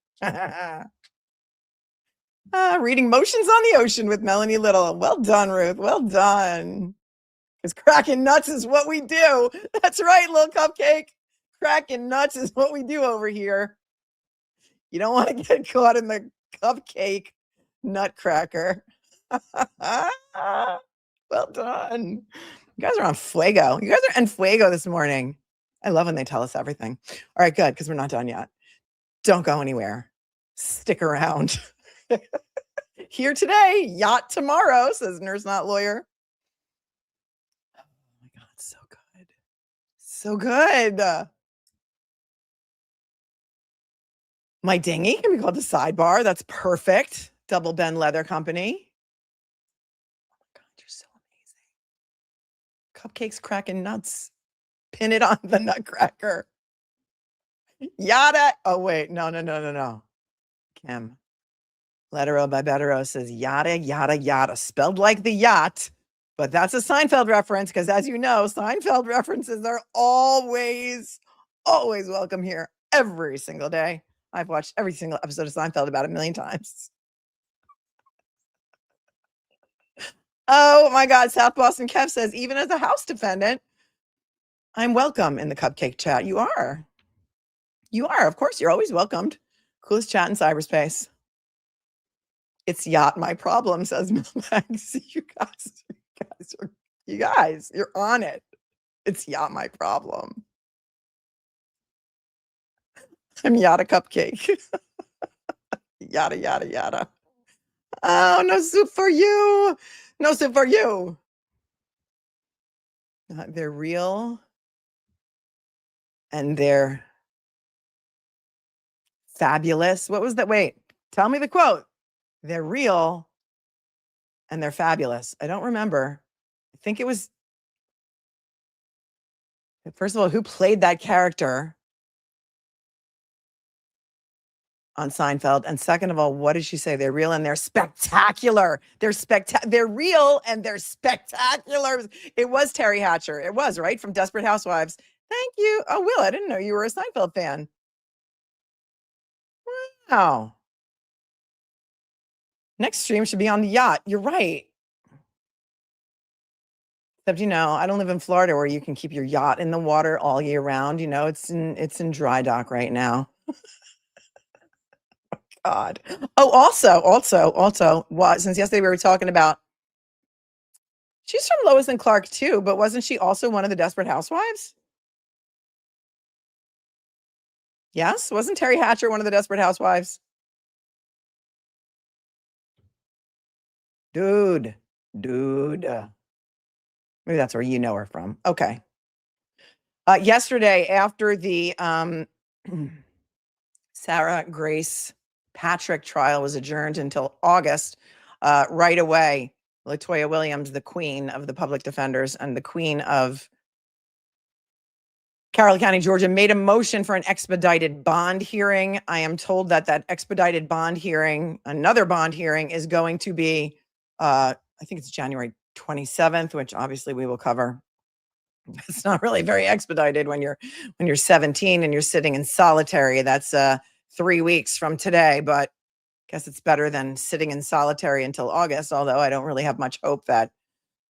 Reading Motions on the Ocean with Melanie Little. Well done, Ruth. Well done. Because cracking nuts is what we do. That's right, little cupcake. Cracking nuts is what we do over here. You don't want to get caught in the cupcake nutcracker. Well done. You guys are on fuego. You guys are en fuego this morning. I love when they tell us everything. All right, good, because we're not done yet. Don't go anywhere. Stick around. Here today, yacht tomorrow, says Nurse Not Lawyer. Oh my God, so good. So good. My dinghy can be called the sidebar. That's perfect. Double Bend Leather Company. Oh my God, you're so amazing. Cupcakes cracking nuts. Pin it on the nutcracker. Yada. Oh, wait. No. Kim. Lettero by Bettero says yada, yada, yada. Spelled like the yacht. But that's a Seinfeld reference because, as you know, Seinfeld references are always welcome here every single day. I've watched every single episode of Seinfeld about 1 million times. Oh my God. South Boston Kev says, even as a House defendant, I'm welcome in the cupcake chat. You are. You are. Of course, you're always welcomed. Coolest chat in cyberspace. It's yacht my problem, says Max. You guys, you're on it. It's yacht my problem. I'm yada cupcake. Yada, yada, yada. Oh, no soup for you. No soup for you. They're real. And they're fabulous. What was that? Wait, tell me the quote. They're real and they're fabulous. I don't remember. I think it was, first of all, who played that character on Seinfeld? And second of all, what did she say? They're real and they're spectacular. They're real and they're spectacular. It was Terry Hatcher. It was, right? From Desperate Housewives. Thank you. Oh, Will, I didn't know you were a Seinfeld fan. Wow. Next stream should be on the yacht. You're right. Except, I don't live in Florida where you can keep your yacht in the water all year round. It's in dry dock right now. God. Oh, also, since yesterday we were talking about, she's from Lois and Clark too, but wasn't she also one of the Desperate Housewives? Yes, wasn't Terry Hatcher one of the Desperate Housewives? Dude. Maybe that's where you know her from. Okay. Yesterday, after the Sarah Grace Patrick trial was adjourned until August, right away, Latoya Williams, the queen of the public defenders and the queen of Carroll County, Georgia, made a motion for an expedited bond hearing. I am told that expedited bond hearing, another bond hearing, is going to be, I think it's January 27th, which obviously we will cover. It's not really very expedited when you're 17 and you're sitting in solitary. That's 3 weeks from today, but I guess it's better than sitting in solitary until August, although I don't really have much hope that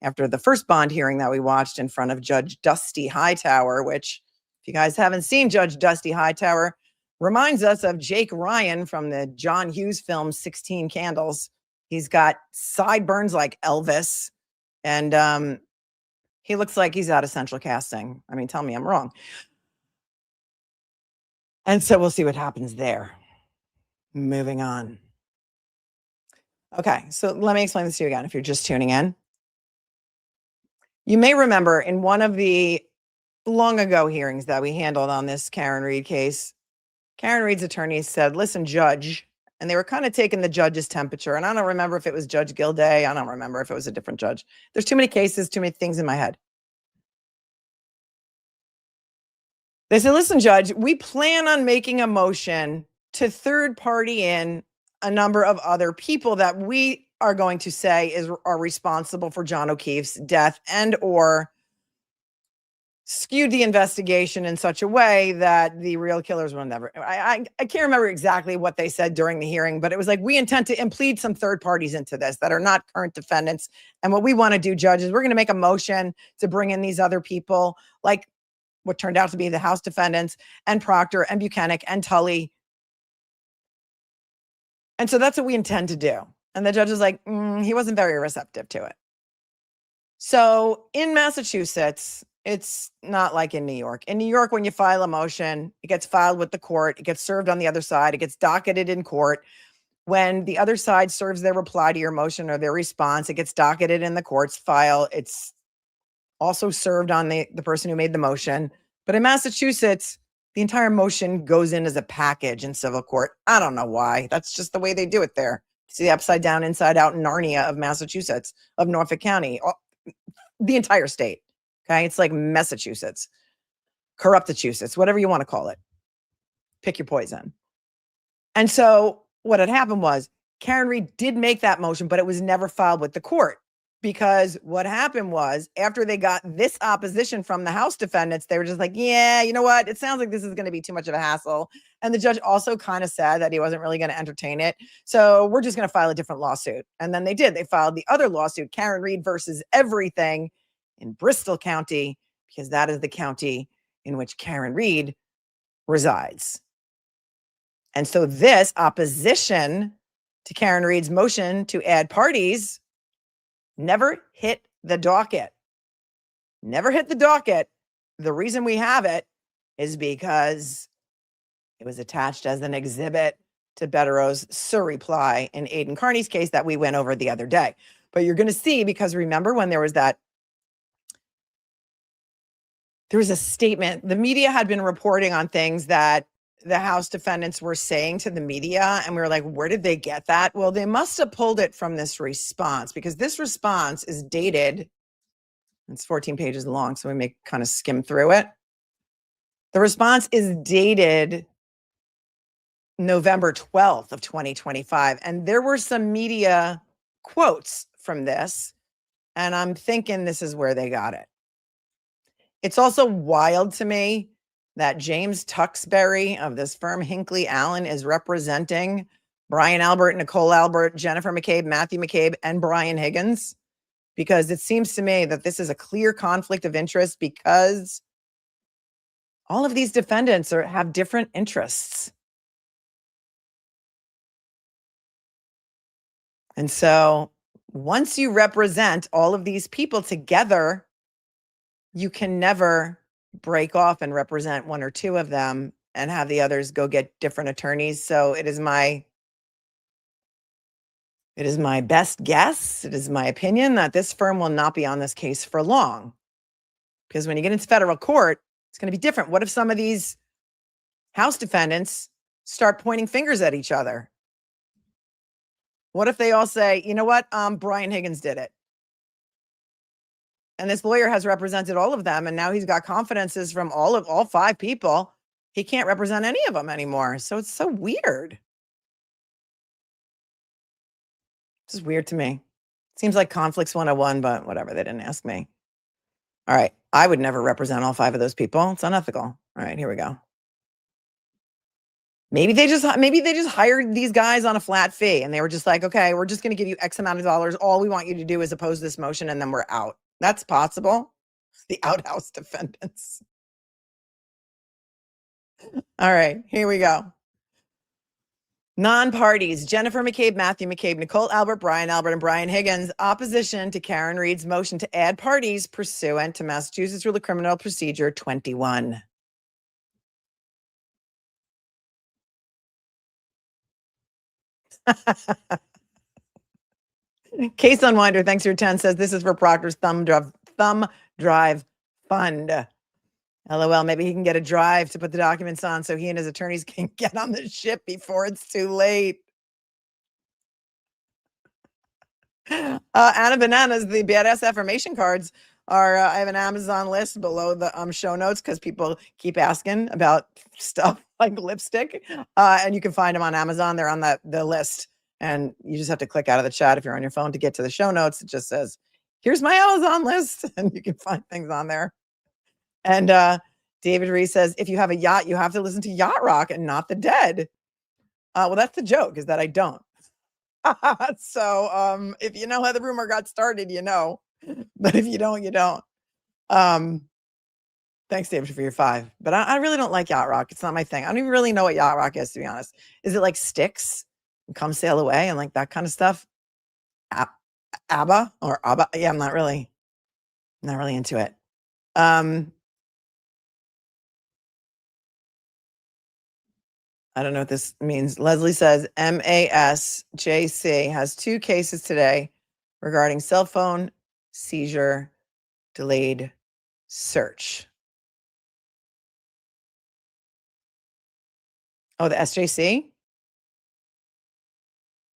after the first bond hearing that we watched in front of Judge Dusty Hightower, which, if you guys haven't seen Judge Dusty Hightower, reminds us of Jake Ryan from the John Hughes film 16 Candles. He's got sideburns like Elvis, and he looks like he's out of Central Casting. I mean, tell me I'm wrong. And so we'll see what happens there. Moving on. Okay, so let me explain this to you again if you're just tuning in. You may remember in one of the long ago hearings that we handled on this Karen Read case, Karen Read's attorney said, listen, judge, and they were kind of taking the judge's temperature. And I don't remember if it was Judge Gildea. I don't remember if it was a different judge. There's too many cases, too many things in my head. They said, listen, judge, we plan on making a motion to third party in a number of other people that we are going to say are responsible for John O'Keefe's death and or skewed the investigation in such a way that the real killers will never. I can't remember exactly what they said during the hearing, but it was like, we intend to implead some third parties into this that are not current defendants. And what we want to do, judge, is we're going to make a motion to bring in these other people, like what turned out to be the House defendants and Proctor and Buchanan and Tully. And so that's what we intend to do. And the judge was like, he wasn't very receptive to it. So in Massachusetts, it's not like in New York. In New York, when you file a motion, it gets filed with the court. It gets served on the other side. It gets docketed in court. When the other side serves their reply to your motion or their response, it gets docketed in the court's file. It's also served on the person who made the motion. But in Massachusetts, the entire motion goes in as a package in civil court. I don't know why. That's just the way they do it there. It's the upside down, inside out Narnia of Massachusetts, of Norfolk County, the entire state. Okay, it's like Massachusetts, Corruptachusetts, whatever you want to call it. Pick your poison. And so what had happened was Karen Read did make that motion, but it was never filed with the court. Because what happened was, after they got this opposition from the House defendants, they were just like, yeah, you know what? It sounds like this is going to be too much of a hassle. And the judge also kind of said that he wasn't really going to entertain it. So we're just going to file a different lawsuit. And then they did. They filed the other lawsuit, Karen Read versus everything, in Bristol County, because that is the county in which Karen Read resides. And so this opposition to Karen Read's motion to add parties never hit the docket. Never hit the docket. The reason we have it is because it was attached as an exhibit to Bettero's surreply in Aidan Carney's case that we went over the other day. But you're going to see, because remember when there was a statement, the media had been reporting on things that the House defendants were saying to the media, and we were like, where did they get that? Well, they must have pulled it from this response, because this response is dated, it's 14 pages long, so we may kind of skim through it. The response is dated November 12th of 2025, and there were some media quotes from this, and I'm thinking this is where they got it. It's also wild to me that James Tuxbury of this firm, Hinckley Allen, is representing Brian Albert, Nicole Albert, Jennifer McCabe, Matthew McCabe, and Brian Higgins. because it seems to me that this is a clear conflict of interest because all of these defendants have different interests. And so once you represent all of these people together, you can never break off and represent one or two of them and have the others go get different attorneys. So it is my best guess, it is my opinion that this firm will not be on this case for long. Because when you get into federal court, it's going to be different. What if some of these House defendants start pointing fingers at each other? What if they all say, you know what, Brian Higgins did it. And this lawyer has represented all of them, and now he's got confidences from all five people. He can't represent any of them anymore. So it's so weird. This is weird to me. Seems like conflicts 101, but whatever, they didn't ask me. All right, I would never represent all five of those people. It's unethical. All right, here we go. Maybe they just hired these guys on a flat fee, and they were just like, okay, we're just going to give you X amount of dollars. All we want you to do is oppose this motion, and then we're out. That's possible. The outhouse defendants. All right, here we go. Non-parties: Jennifer McCabe, Matthew McCabe, Nicole Albert, Brian Albert, and Brian Higgins. Opposition to Karen Reed's motion to add parties pursuant to Massachusetts Rule of Criminal Procedure 21. Case Unwinder, thanks for your 10, says this is for Proctor's thumb drive fund. LOL, maybe he can get a drive to put the documents on so he and his attorneys can get on the ship before it's too late. Anna Bananas, the badass affirmation cards are, I have an Amazon list below the show notes because people keep asking about stuff like lipstick. And you can find them on Amazon. They're on the list. And you just have to click out of the chat if you're on your phone to get to the show notes. It just says, here's my Amazon list. And you can find things on there. And David Reese says, if you have a yacht, you have to listen to Yacht Rock and not the Dead. Well, that's the joke, is that I don't. So if you know how the rumor got started, you know. But if you don't, you don't. Thanks, David, for your 5. But I really don't like Yacht Rock. It's not my thing. I don't even really know what Yacht Rock is, to be honest. Is it like Styx? Come Sail Away and like that kind of stuff? ABBA or ABBA? Yeah, I'm not really into it. I don't know what this means. Leslie says MASJC has 2 cases today regarding cell phone seizure delayed search. Oh, the SJC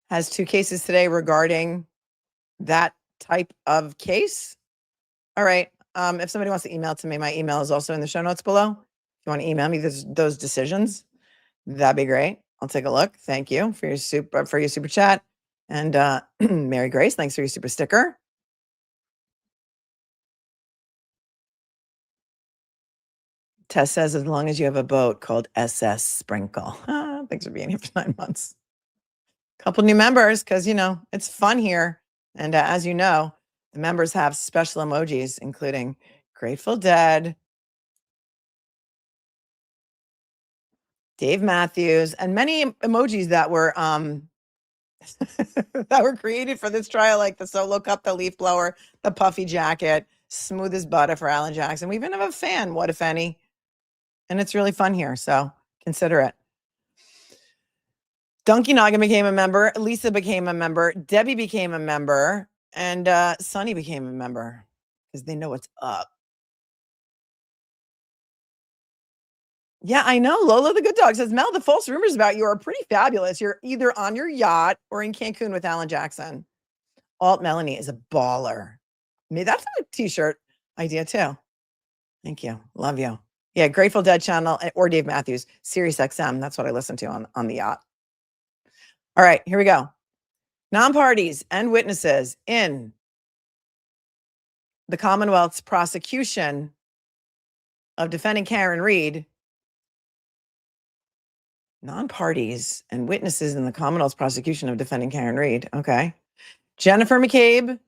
has 2 cases today regarding that type of case. All right. If somebody wants to email to me, my email is also in the show notes below. If you want to email me those decisions, that'd be great. I'll take a look. Thank you for your super chat. And Mary Grace, thanks for your super sticker. Tess says, as long as you have a boat called SS Sprinkle. Thanks for being here for 9 months. Couple new members, because, you know, it's fun here. And as you know, the members have special emojis, including Grateful Dead, Dave Matthews, and many emojis that were that were created for this trial, like the solo cup, the leaf blower, the puffy jacket, smooth as butter for Alan Jackson. We even have a fan, what if any? And it's really fun here, so consider it. Donkey Noggin became a member, Lisa became a member, Debbie became a member, and Sunny became a member because they know what's up. Yeah, I know. Lola the Good Dog says, Mel, the false rumors about you are pretty fabulous. You're either on your yacht or in Cancun with Alan Jackson. Alt Melanie is a baller. Maybe that's a t-shirt idea too. Thank you. Love you. Yeah, Grateful Dead channel or Dave Matthews, Sirius XM. That's what I listen to on the yacht. All right, here we go. Non-parties and witnesses in the Commonwealth's prosecution of defending Karen Reed. Non-parties and witnesses in the Commonwealth's prosecution of defending Karen Reed. Okay. Jennifer McCabe,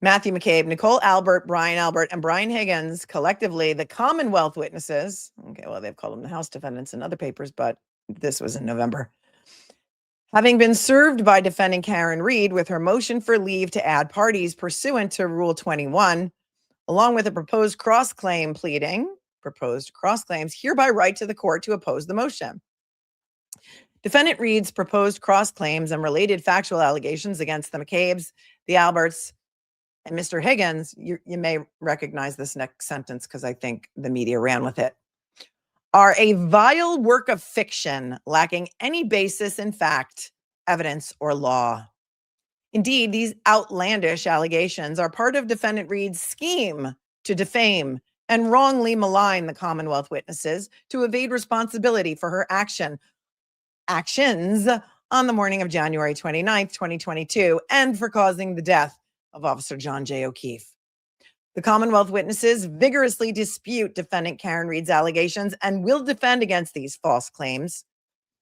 Matthew McCabe, Nicole Albert, Brian Albert, and Brian Higgins, collectively the Commonwealth witnesses. Okay, well, they've called them the House defendants in other papers, but this was in November. Having been served by defendant Karen Read with her motion for leave to add parties pursuant to Rule 21, along with a proposed cross-claim pleading, proposed cross-claims hereby write to the court to oppose the motion. Defendant Read's proposed cross-claims and related factual allegations against the McCabes, the Alberts, and Mr. Higgins, you may recognize this next sentence because I think the media ran with it, are a vile work of fiction lacking any basis in fact, evidence, or law. Indeed, these outlandish allegations are part of defendant Read's scheme to defame and wrongly malign the Commonwealth witnesses to evade responsibility for her actions on the morning of January 29th, 2022, and for causing the death of Officer John J. O'Keefe. The Commonwealth witnesses vigorously dispute defendant Karen Read's allegations and will defend against these false claims.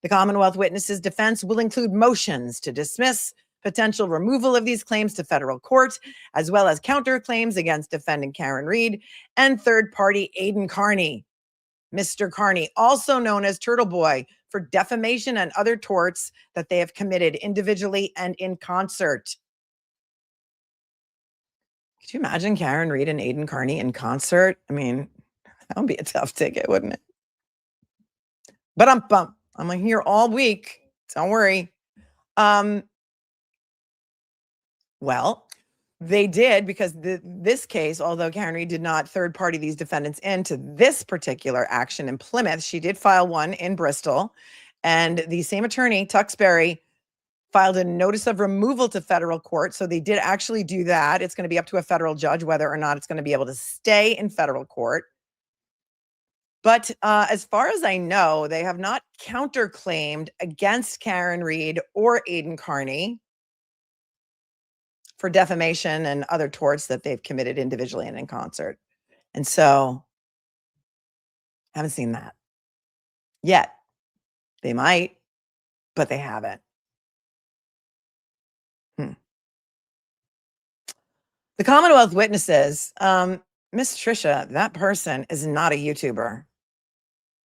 The Commonwealth witnesses' defense will include motions to dismiss potential removal of these claims to federal court, as well as counterclaims against defendant Karen Read and third-party Aidan Carney, Mr. Carney, also known as Turtle Boy, for defamation and other torts that they have committed individually and in concert. Could you imagine Karen Read and Aidan Carney in concert? I mean, that would be a tough ticket, wouldn't it? But I'm here all week. Don't worry. Well, they did because this case, although Karen Read did not third party these defendants into this particular action in Plymouth, she did file one in Bristol. And the same attorney, Tuxbury, filed a notice of removal to federal court. So they did actually do that. It's going to be up to a federal judge whether or not it's going to be able to stay in federal court. But as far as I know, they have not counterclaimed against Karen Read or Aidan Carney for defamation and other torts that they've committed individually and in concert. And so I haven't seen that yet. They might, but they haven't. The Commonwealth witnesses, Miss Trisha, that person is not a YouTuber.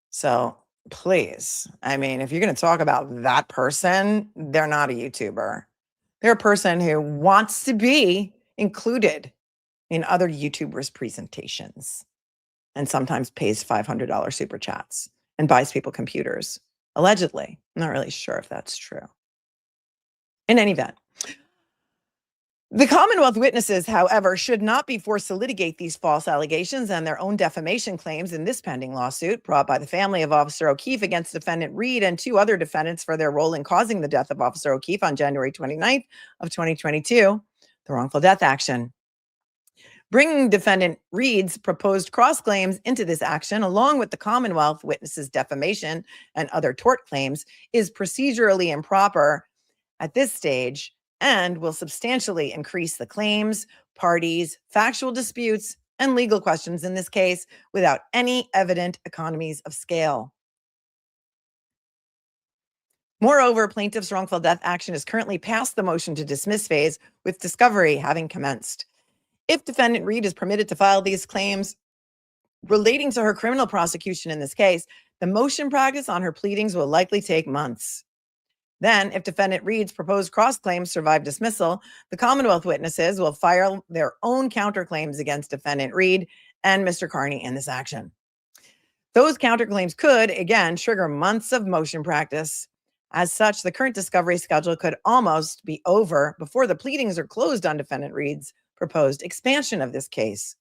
So please, I mean, if you're going to talk about that person, they're not a YouTuber. They're a person who wants to be included in other YouTubers' presentations and sometimes pays $500 super chats and buys people computers, allegedly. I'm not really sure if that's true. In any event, the Commonwealth witnesses, however, should not be forced to litigate these false allegations and their own defamation claims in this pending lawsuit brought by the family of Officer O'Keefe against defendant Read and two other defendants for their role in causing the death of Officer O'Keefe on January 29th of 2022, the wrongful death action. Bringing defendant Read's proposed cross-claims into this action, along with the Commonwealth witnesses' defamation and other tort claims, is procedurally improper at this stage and will substantially increase the claims, parties, factual disputes, and legal questions in this case without any evident economies of scale. Moreover, plaintiff's wrongful death action is currently past the motion to dismiss phase, with discovery having commenced. If defendant Read is permitted to file these claims relating to her criminal prosecution in this case, the motion practice on her pleadings will likely take months. Then, if defendant Read's proposed cross-claims survive dismissal, the Commonwealth witnesses will file their own counterclaims against defendant Read and Mr. Carney in this action. Those counterclaims could, again, trigger months of motion practice. As such, the current discovery schedule could almost be over before the pleadings are closed on defendant Read's proposed expansion of this case.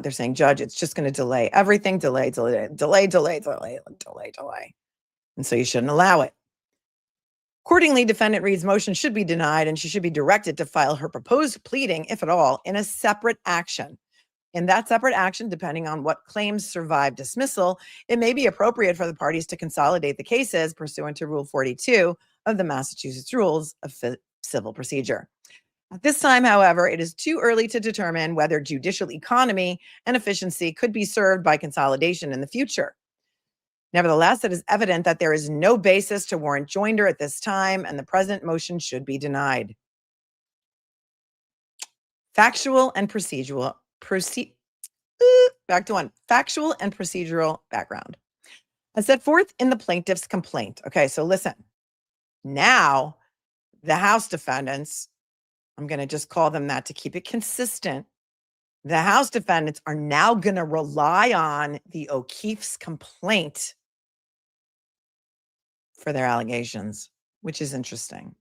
They're saying, Judge, it's just going to delay everything, delay. And so you shouldn't allow it. Accordingly, defendant Read's motion should be denied and she should be directed to file her proposed pleading, if at all, in a separate action. In that separate action, depending on what claims survive dismissal, it may be appropriate for the parties to consolidate the cases pursuant to Rule 42 of the Massachusetts Rules of Civil Procedure. At this time, however, it is too early to determine whether judicial economy and efficiency could be served by consolidation in the future. Nevertheless, it is evident that there is no basis to warrant joinder at this time, and the present motion should be denied. Factual and procedural factual and procedural background. As set forth in the plaintiff's complaint. Okay, so listen. Now, the House defendants, I'm going to just call them that to keep it consistent. The House defendants are now going to rely on the O'Keefe's complaint for their allegations, which is interesting.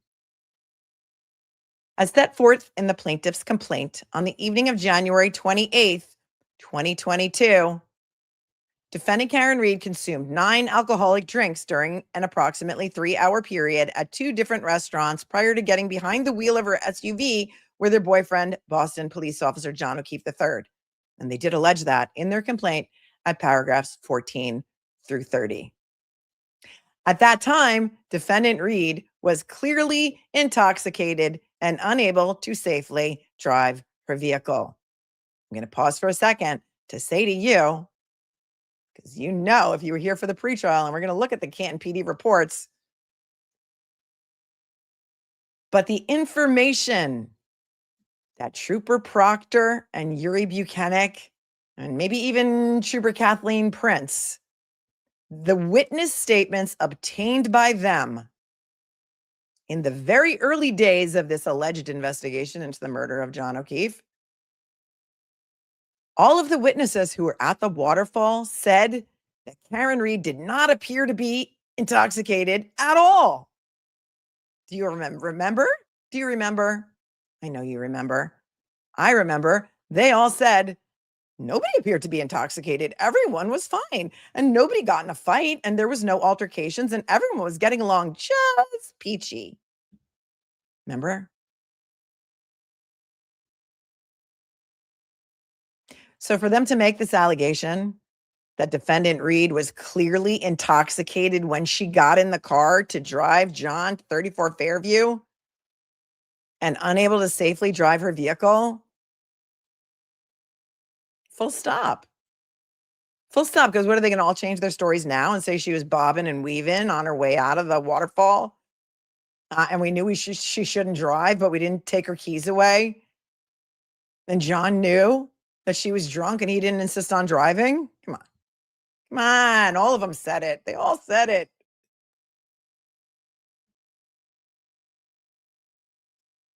As set forth in the plaintiff's complaint on the evening of January 28th, 2022, defendant Karen Read consumed 9 alcoholic drinks during an approximately 3-hour period at 2 different restaurants prior to getting behind the wheel of her SUV with her boyfriend, Boston Police Officer John O'Keefe III. And they did allege that in their complaint at paragraphs 14 through 30. At that time, defendant Read was clearly intoxicated and unable to safely drive her vehicle. I'm going to pause for a second to say to you, because you know, if you were here for the pretrial, and we're going to look at the Canton PD reports, but the information that Trooper Proctor and Yuri Buchanan, and maybe even Trooper Kathleen Prince, the witness statements obtained by them in the very early days of this alleged investigation into the murder of John O'Keefe, all of the witnesses who were at the Waterfall said that Karen Read did not appear to be intoxicated at all. Do you remember? Do you remember? I know you remember. I remember. They all said nobody appeared to be intoxicated. Everyone was fine. And nobody got in a fight. And there was no altercations. And everyone was getting along just peachy. Remember? So for them to make this allegation that defendant Read was clearly intoxicated when she got in the car to drive John to 34 Fairview and unable to safely drive her vehicle, full stop. Full stop, because what are they going to all change their stories now and say she was bobbing and weaving on her way out of the Waterfall? And we knew she shouldn't drive, but we didn't take her keys away. And John knew that she was drunk and he didn't insist on driving. Come on. Come on. All of them said it. They all said it.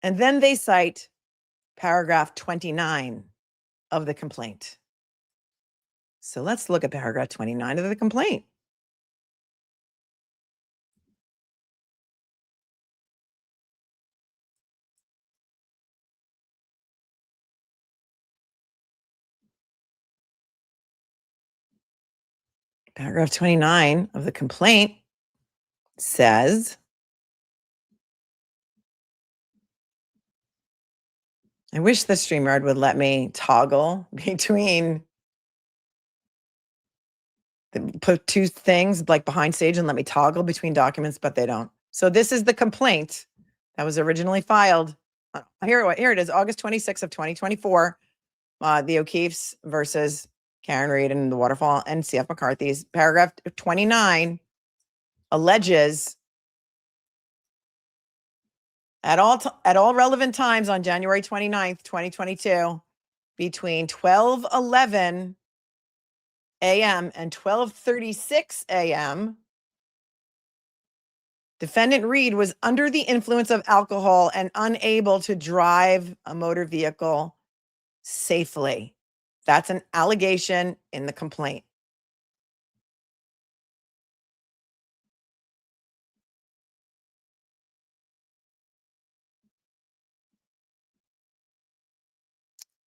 And then they cite paragraph 29 of the complaint. So let's look at paragraph 29 of the complaint. Paragraph 29 of the complaint says, I wish the StreamYard would let me toggle between, put 2 things like behind stage and let me toggle between documents, but they don't. So this is the complaint that was originally filed. Here it is, August 26th of 2024. The O'Keefe's versus Karen Read and the Waterfall and CF McCarthy's. Paragraph 29 alleges at all relevant times on January 29th, 2022, between 12:11 a.m. and 12:36 a.m., defendant Read was under the influence of alcohol and unable to drive a motor vehicle safely. That's an allegation in the complaint.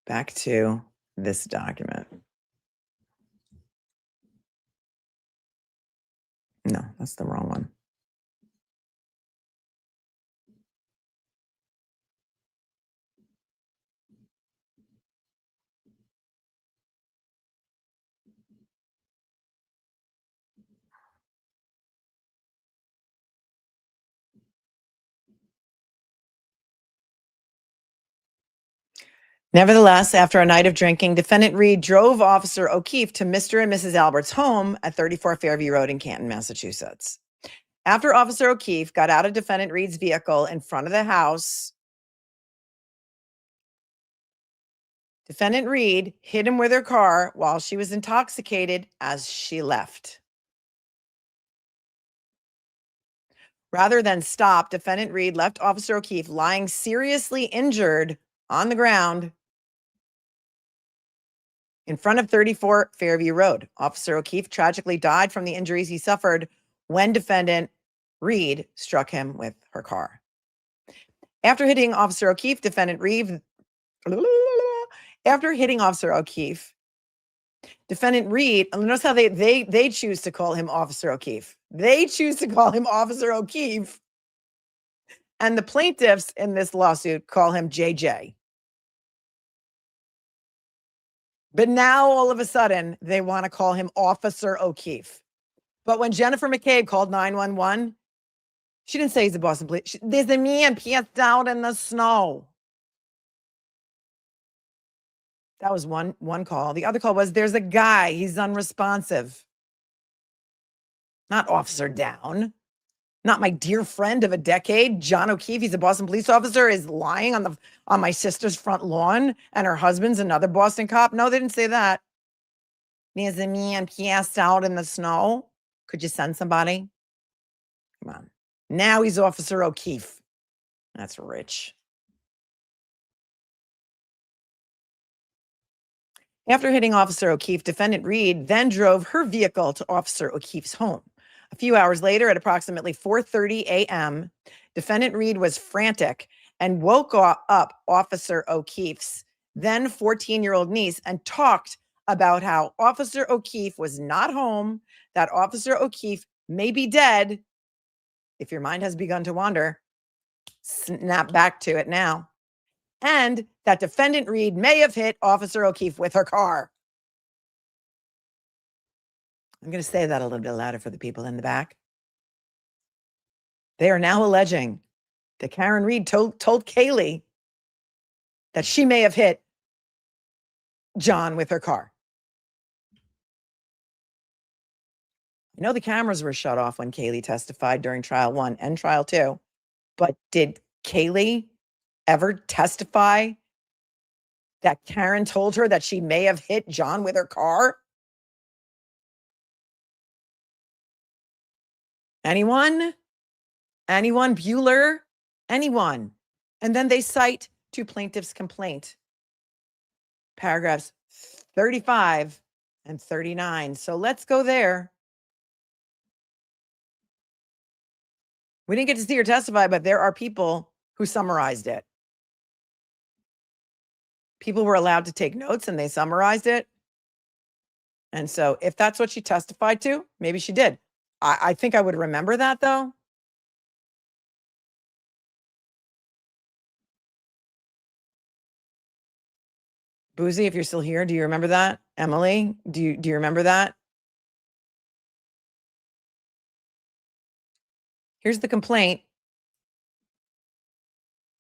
Back to this document. No, that's the wrong one. Nevertheless, after a night of drinking, defendant Read drove Officer O'Keefe to Mr. and Mrs. Albert's home at 34 Fairview Road in Canton, Massachusetts. After Officer O'Keefe got out of defendant Read's vehicle in front of the house, Defendant Reed hit him with her car while she was intoxicated as she left. Rather than stop, Defendant Reed left Officer O'Keefe lying seriously injured on the ground in front of 34 Fairview Road. Officer O'Keefe tragically died from the injuries he suffered when Defendant Reed struck him with her car. After hitting Officer O'Keefe, Defendant Reed notice how they choose to call him Officer O'Keefe. They choose to call him Officer O'Keefe. And the plaintiffs in this lawsuit call him JJ. But now all of a sudden they want to call him Officer O'Keefe. But when Jennifer McCabe called 911, she didn't say he's a Boston police. There's a man passed out in the snow. That was one call. The other call was, there's a guy, he's unresponsive. Not officer down. Not my dear friend of a decade, John O'Keefe, he's a Boston police officer, is lying on my sister's front lawn, and her husband's another Boston cop. No, they didn't say that. There's a man passed out in the snow. Could you send somebody? Come on. Now he's Officer O'Keefe. That's rich. After hitting Officer O'Keefe, Defendant Reed then drove her vehicle to Officer O'Keefe's home. A few hours later, at approximately 4:30 a.m., Defendant Reed was frantic and woke up Officer O'Keefe's then 14-year-old niece and talked about how Officer O'Keefe was not home, that Officer O'Keefe may be dead. If your mind has begun to wander, snap back to it now. And that Defendant Reed may have hit Officer O'Keefe with her car. I'm going to say that a little bit louder for the people in the back. They are now alleging that Karen Reed told Kaylee that she may have hit John with her car. I know the cameras were shut off when Kaylee testified during trial 1 and trial 2, but did Kaylee ever testify that Karen told her that she may have hit John with her car? Anyone? Bueller? Anyone? And then they cite to plaintiff's complaint, paragraphs 35 and 39. So let's go there. We didn't get to see her testify, but there are people who summarized it. People were allowed to take notes and they summarized it. And so if that's what she testified to, maybe she did. I think I would remember that, though. Boozy, if you're still here, do you remember that? Emily, do you remember that? Here's the complaint.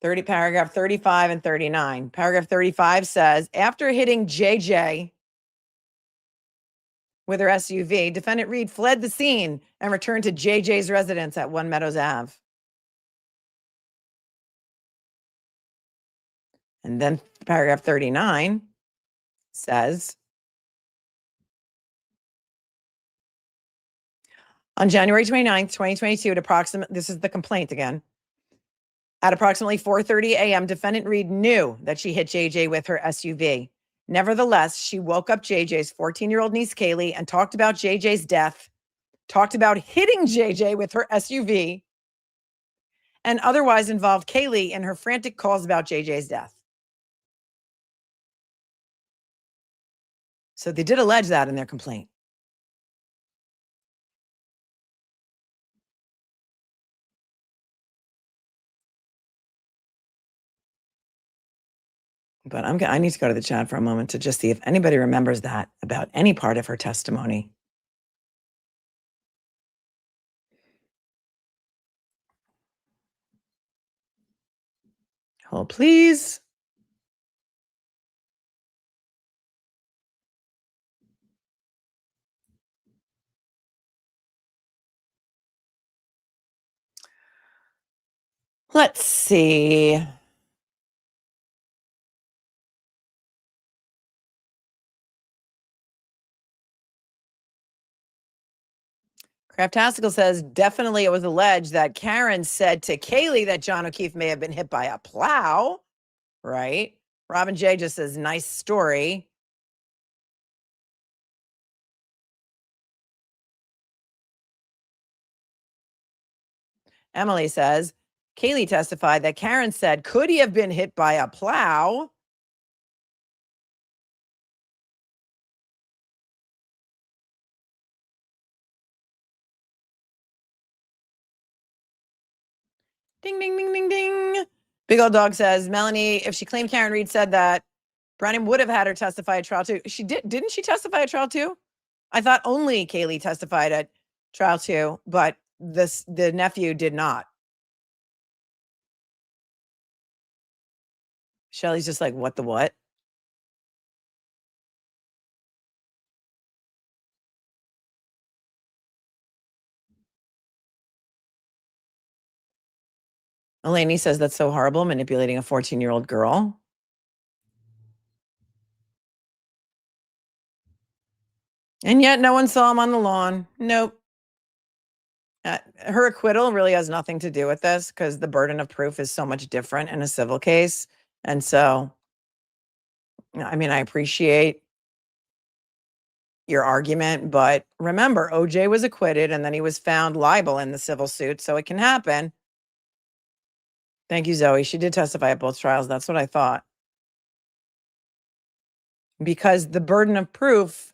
Paragraph 35 and 39. Paragraph 35 says, after hitting JJ with her SUV, Defendant Reed fled the scene and returned to JJ's residence at 1 Meadows Ave. And then paragraph 39 says, on January 29th, 2022, this is the complaint again. At approximately 4:30 a.m., Defendant Reed knew that she hit JJ with her SUV. Nevertheless, she woke up JJ's 14-year-old niece, Kaylee, and talked about JJ's death, talked about hitting JJ with her SUV, and otherwise involved Kaylee in her frantic calls about JJ's death. So they did allege that in their complaint. But I need to go to the chat for a moment to just see if anybody remembers that about any part of her testimony. Hold, please. Let's see. Craftastical says, definitely it was alleged that Karen said to Kaylee that John O'Keefe may have been hit by a plow, right? Robin J just says, nice story. Emily says, Kaylee testified that Karen said, could he have been hit by a plow? Ding, ding, ding, ding, ding. Big old dog says, Melanie, if she claimed Karen Reed said that, Brennan would have had her testify at trial too. She didn't she testify at trial too? I thought only Kaylee testified at trial too, but the nephew did not. Shelly's just like, what the what? Eleni says that's so horrible, manipulating a 14-year-old girl. And yet no one saw him on the lawn. Nope. Her acquittal really has nothing to do with this because the burden of proof is so much different in a civil case. And so, I mean, I appreciate your argument, but remember, OJ was acquitted and then he was found liable in the civil suit, so it can happen. Thank you, Zoe. She did testify at both trials. That's what I thought. Because the burden of proof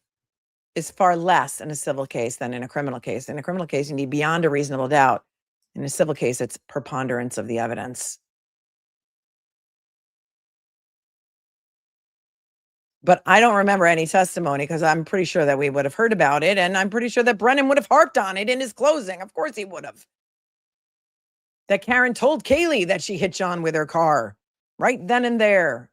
is far less in a civil case than in a criminal case. In a criminal case, you need beyond a reasonable doubt. In a civil case, it's preponderance of the evidence. But I don't remember any testimony because I'm pretty sure that we would have heard about it. And I'm pretty sure that Brennan would have harped on it in his closing. Of course he would have. That Karen told Kaylee that she hit John with her car right then and there.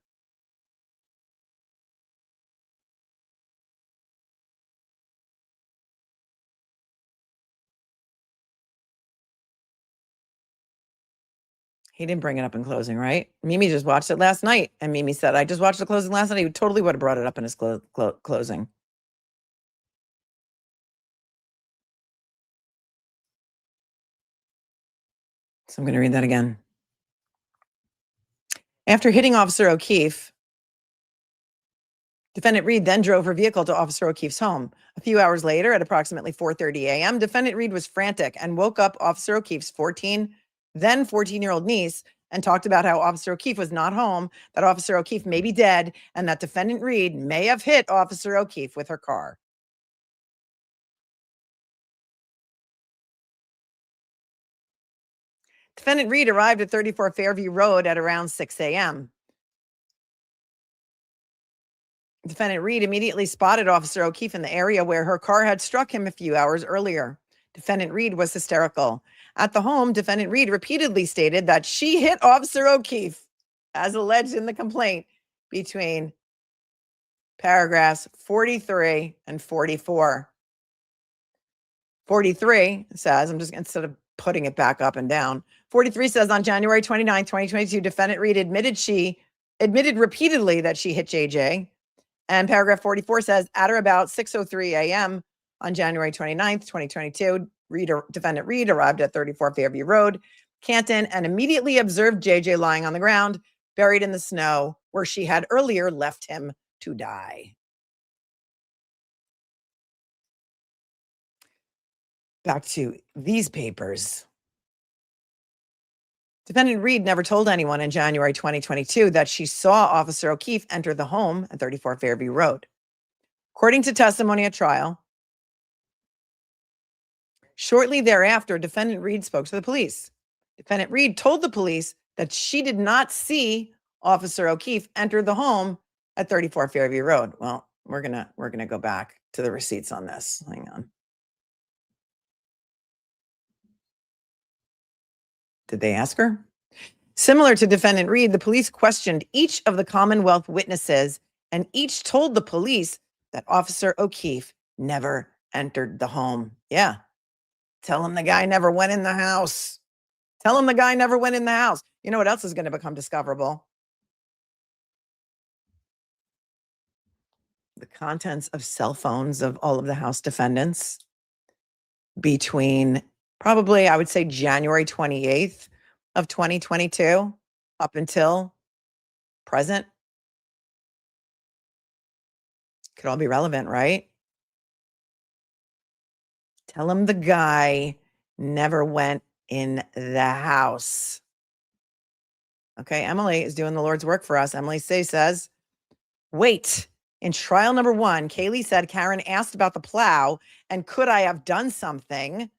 He didn't bring it up in closing, right? Mimi just watched it last night. And Mimi said, I just watched the closing last night. He totally would have brought it up in his closing. So I'm going to read that again. After hitting Officer O'Keefe, Defendant Reed then drove her vehicle to Officer O'Keefe's home. A few hours later, at approximately 4:30 a.m., Defendant Reed was frantic and woke up Officer O'Keefe's 14-year-old niece and talked about how Officer O'Keefe was not home, that Officer O'Keefe may be dead, and that Defendant Reed may have hit Officer O'Keefe with her car. Defendant Reed arrived at 34 Fairview Road at around 6 a.m. Defendant Reed immediately spotted Officer O'Keefe in the area where her car had struck him a few hours earlier. Defendant Reed was hysterical. At the home, Defendant Reed repeatedly stated that she hit Officer O'Keefe, as alleged in the complaint, between paragraphs 43 and 44. 43 says, I'm just, instead of putting it back up and down, 43 says, on January 29, 2022, Defendant Reed admitted repeatedly that she hit JJ. And paragraph 44 says, at or about 6:03 a.m. on January 29th, 2022, Defendant Reed arrived at 34 Fairview Road, Canton, and immediately observed JJ lying on the ground, buried in the snow, where she had earlier left him to die. Back to these papers. Defendant Reed never told anyone in January 2022 that she saw Officer O'Keefe enter the home at 34 Fairview Road. According to testimony at trial, shortly thereafter, Defendant Reed spoke to the police. Defendant Reed told the police that she did not see Officer O'Keefe enter the home at 34 Fairview Road. Well, we're gonna go back to the receipts on this. Hang on. Did they ask her? Similar to Defendant Reed, the police questioned each of the Commonwealth witnesses, and each told the police that Officer O'Keefe never entered the home. Yeah. Tell him the guy never went in the house. Tell him the guy never went in the house. You know what else is going to become discoverable? The contents of cell phones of all of the House defendants. between probably, I would say, January 28th of 2022 up until present. Could all be relevant, right? Tell him the guy never went in the house. Okay, Emily is doing the Lord's work for us. Emily says, wait, in trial number 1, Kaylee said Karen asked about the plow and could I have done something?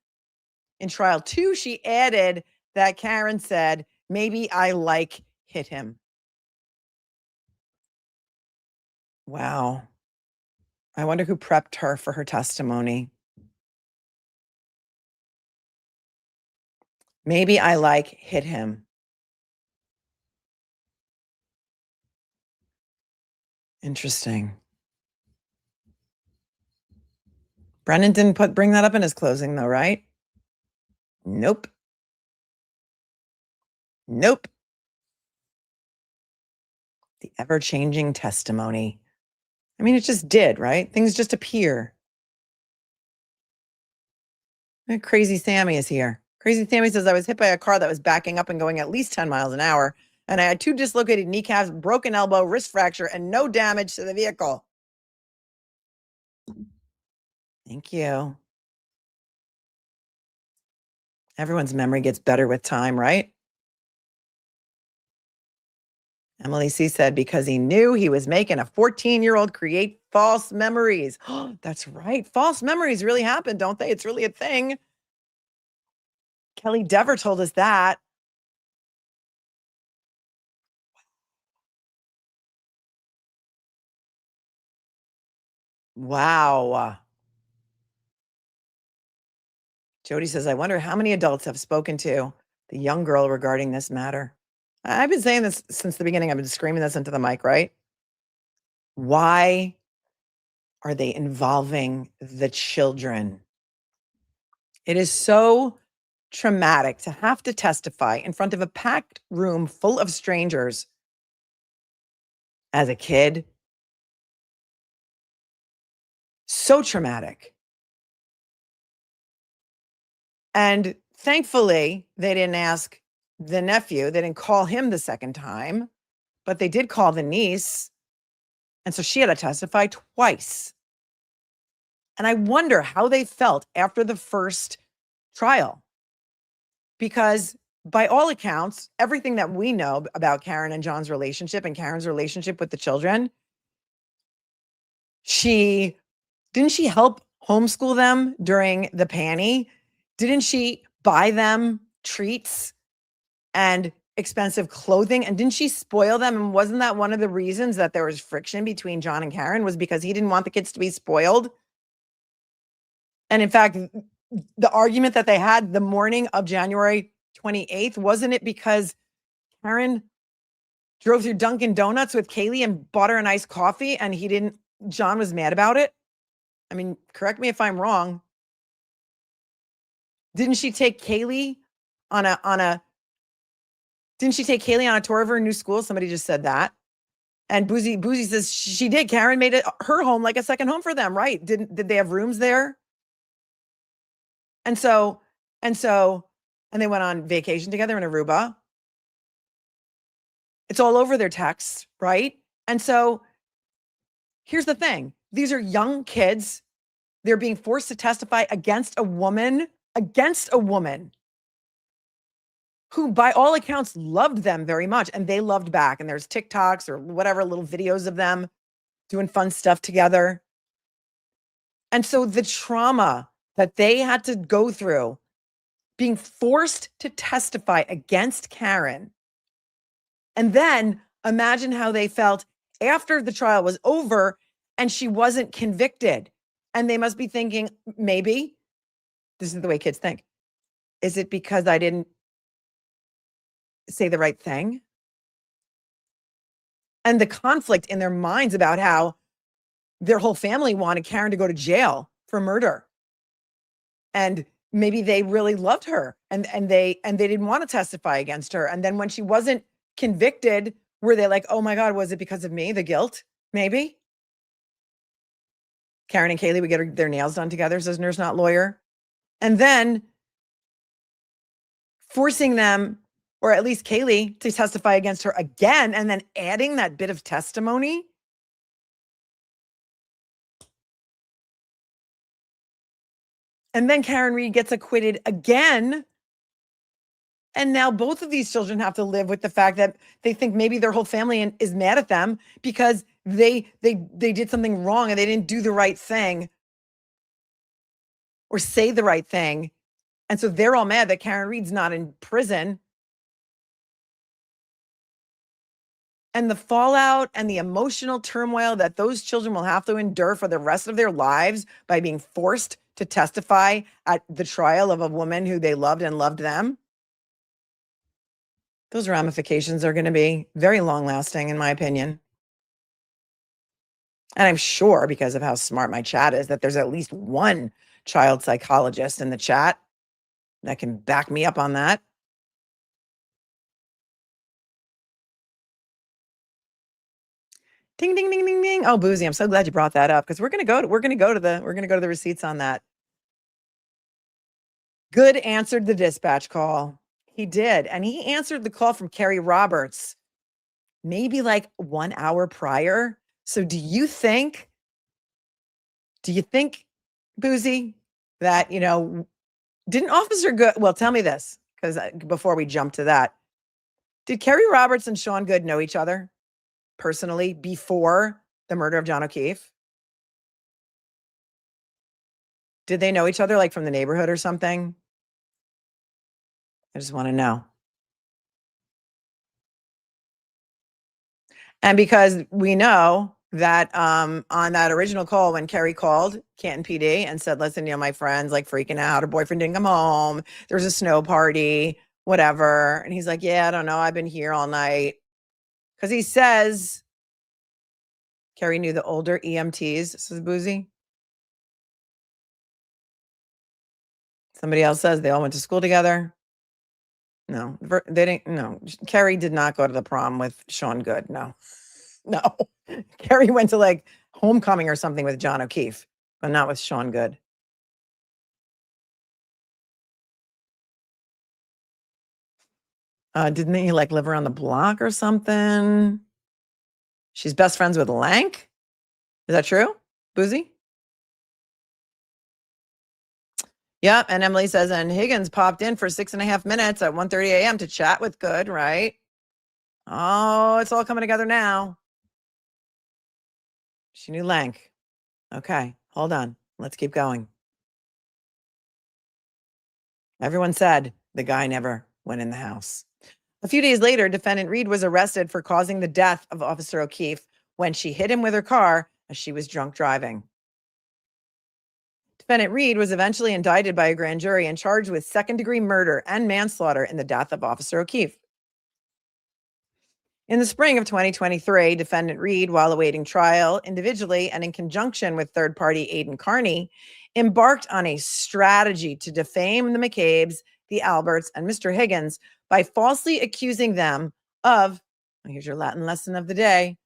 In trial 2, she added that Karen said, maybe I hit him. Wow. I wonder who prepped her for her testimony. Maybe I hit him. Interesting. Brennan didn't bring that up in his closing though, right? Nope. Nope. The ever-changing testimony. I mean, it just did, right? Things just appear. Crazy Sammy is here. Crazy Sammy says, I was hit by a car that was backing up and going at least 10 miles an hour, and I had 2 dislocated kneecaps, broken elbow, wrist fracture, and no damage to the vehicle. Thank you. Everyone's memory gets better with time, right? Emily C. said, because he knew he was making a 14-year-old create false memories. That's right. False memories really happen, don't they? It's really a thing. Kelly Dever told us that. Wow. Jody says, I wonder how many adults have spoken to the young girl regarding this matter. I've been saying this since the beginning. I've been screaming this into the mic, right? Why are they involving the children? It is so traumatic to have to testify in front of a packed room full of strangers as a kid. So traumatic. And thankfully, they didn't ask the nephew. They didn't call him the second time, but they did call the niece. And so she had to testify twice. And I wonder how they felt after the first trial. Because by all accounts, everything that we know about Karen and John's relationship and Karen's relationship with the children, didn't she help homeschool them during the panty? Didn't she buy them treats and expensive clothing? And didn't she spoil them? And wasn't that one of the reasons that there was friction between John and Karen, was because he didn't want the kids to be spoiled? And in fact, the argument that they had the morning of January 28th, wasn't it because Karen drove through Dunkin' Donuts with Kaylee and bought her an iced coffee and John was mad about it? I mean, correct me if I'm wrong. Didn't she take Kaylee on a tour of her new school? Somebody just said that. And Boozy says she did. Karen made it her home like a second home for them, right? Did they have rooms there? And they went on vacation together in Aruba. It's all over their texts, right? And so here's the thing. These are young kids. They're being forced to testify against a woman who by all accounts loved them very much, and they loved back. And there's TikToks or whatever, little videos of them doing fun stuff together. And so the trauma that they had to go through, being forced to testify against Karen, and then imagine how they felt after the trial was over and she wasn't convicted. And they must be thinking, maybe this is the way kids think. Is it because I didn't say the right thing? And the conflict in their minds about how their whole family wanted Karen to go to jail for murder. And maybe they really loved her and they didn't want to testify against her. And then when she wasn't convicted, were they like, oh my God, was it because of me? The guilt? Maybe. Karen and Kaylee would get their nails done together, says Nurse Not Lawyer. and then forcing them, or at least Kaylee, to testify against her again, and then adding that bit of testimony. And then Karen Read gets acquitted again. And now both of these children have to live with the fact that they think maybe their whole family is mad at them because they did something wrong and they didn't do the right thing or say the right thing. And so they're all mad that Karen Read's not in prison. And the fallout and the emotional turmoil that those children will have to endure for the rest of their lives by being forced to testify at the trial of a woman who they loved and loved them. Those ramifications are going to be very long lasting, in my opinion. And I'm sure, because of how smart my chat is, that there's at least one child psychologist in the chat that can back me up on that. Ding, ding, ding, ding, ding. Oh, Boozy, I'm so glad you brought that up, because we're gonna go to the receipts on that. Goode answered the dispatch call. He did, and he answered the call from Carrie Roberts maybe like 1 hour prior. So do you think, Boozy, that, didn't Officer Goode, well, tell me this, because before we jump to that, did Carrie Roberts and Sean Goode know each other personally before the murder of John O'Keefe? Did they know each other like from the neighborhood or something? I just want to know. And because we know that on that original call, when Carrie called Canton PD and said, listen, my friend's like freaking out, her boyfriend didn't come home, there's a snow party, whatever. And he's like, yeah, I don't know, I've been here all night. Because he says Carrie knew the older EMTs, says Boozy. Somebody else says they all went to school together. No, they didn't. No, Carrie did not go to the prom with Sean Goode. No. Carrie went to like homecoming or something with John O'Keefe, but not with Sean Goode. Didn't he like live around the block or something? She's best friends with Lank. Is that true, Boozy? Yep. And Emily says, and Higgins popped in for 6.5 minutes at 1:30 a.m. to chat with Goode, right? Oh, it's all coming together now. She knew Lank. Okay, hold on. Let's keep going. Everyone said the guy never went in the house. A few days later, Defendant Read was arrested for causing the death of Officer O'Keefe when she hit him with her car as she was drunk driving. Defendant Read was eventually indicted by a grand jury and charged with second-degree murder and manslaughter in the death of Officer O'Keefe. In the spring of 2023, Defendant Read, while awaiting trial individually and in conjunction with third-party Aidan Carney, embarked on a strategy to defame the McCabe's, the Alberts, and Mr. Higgins by falsely accusing them of, here's your Latin lesson of the day,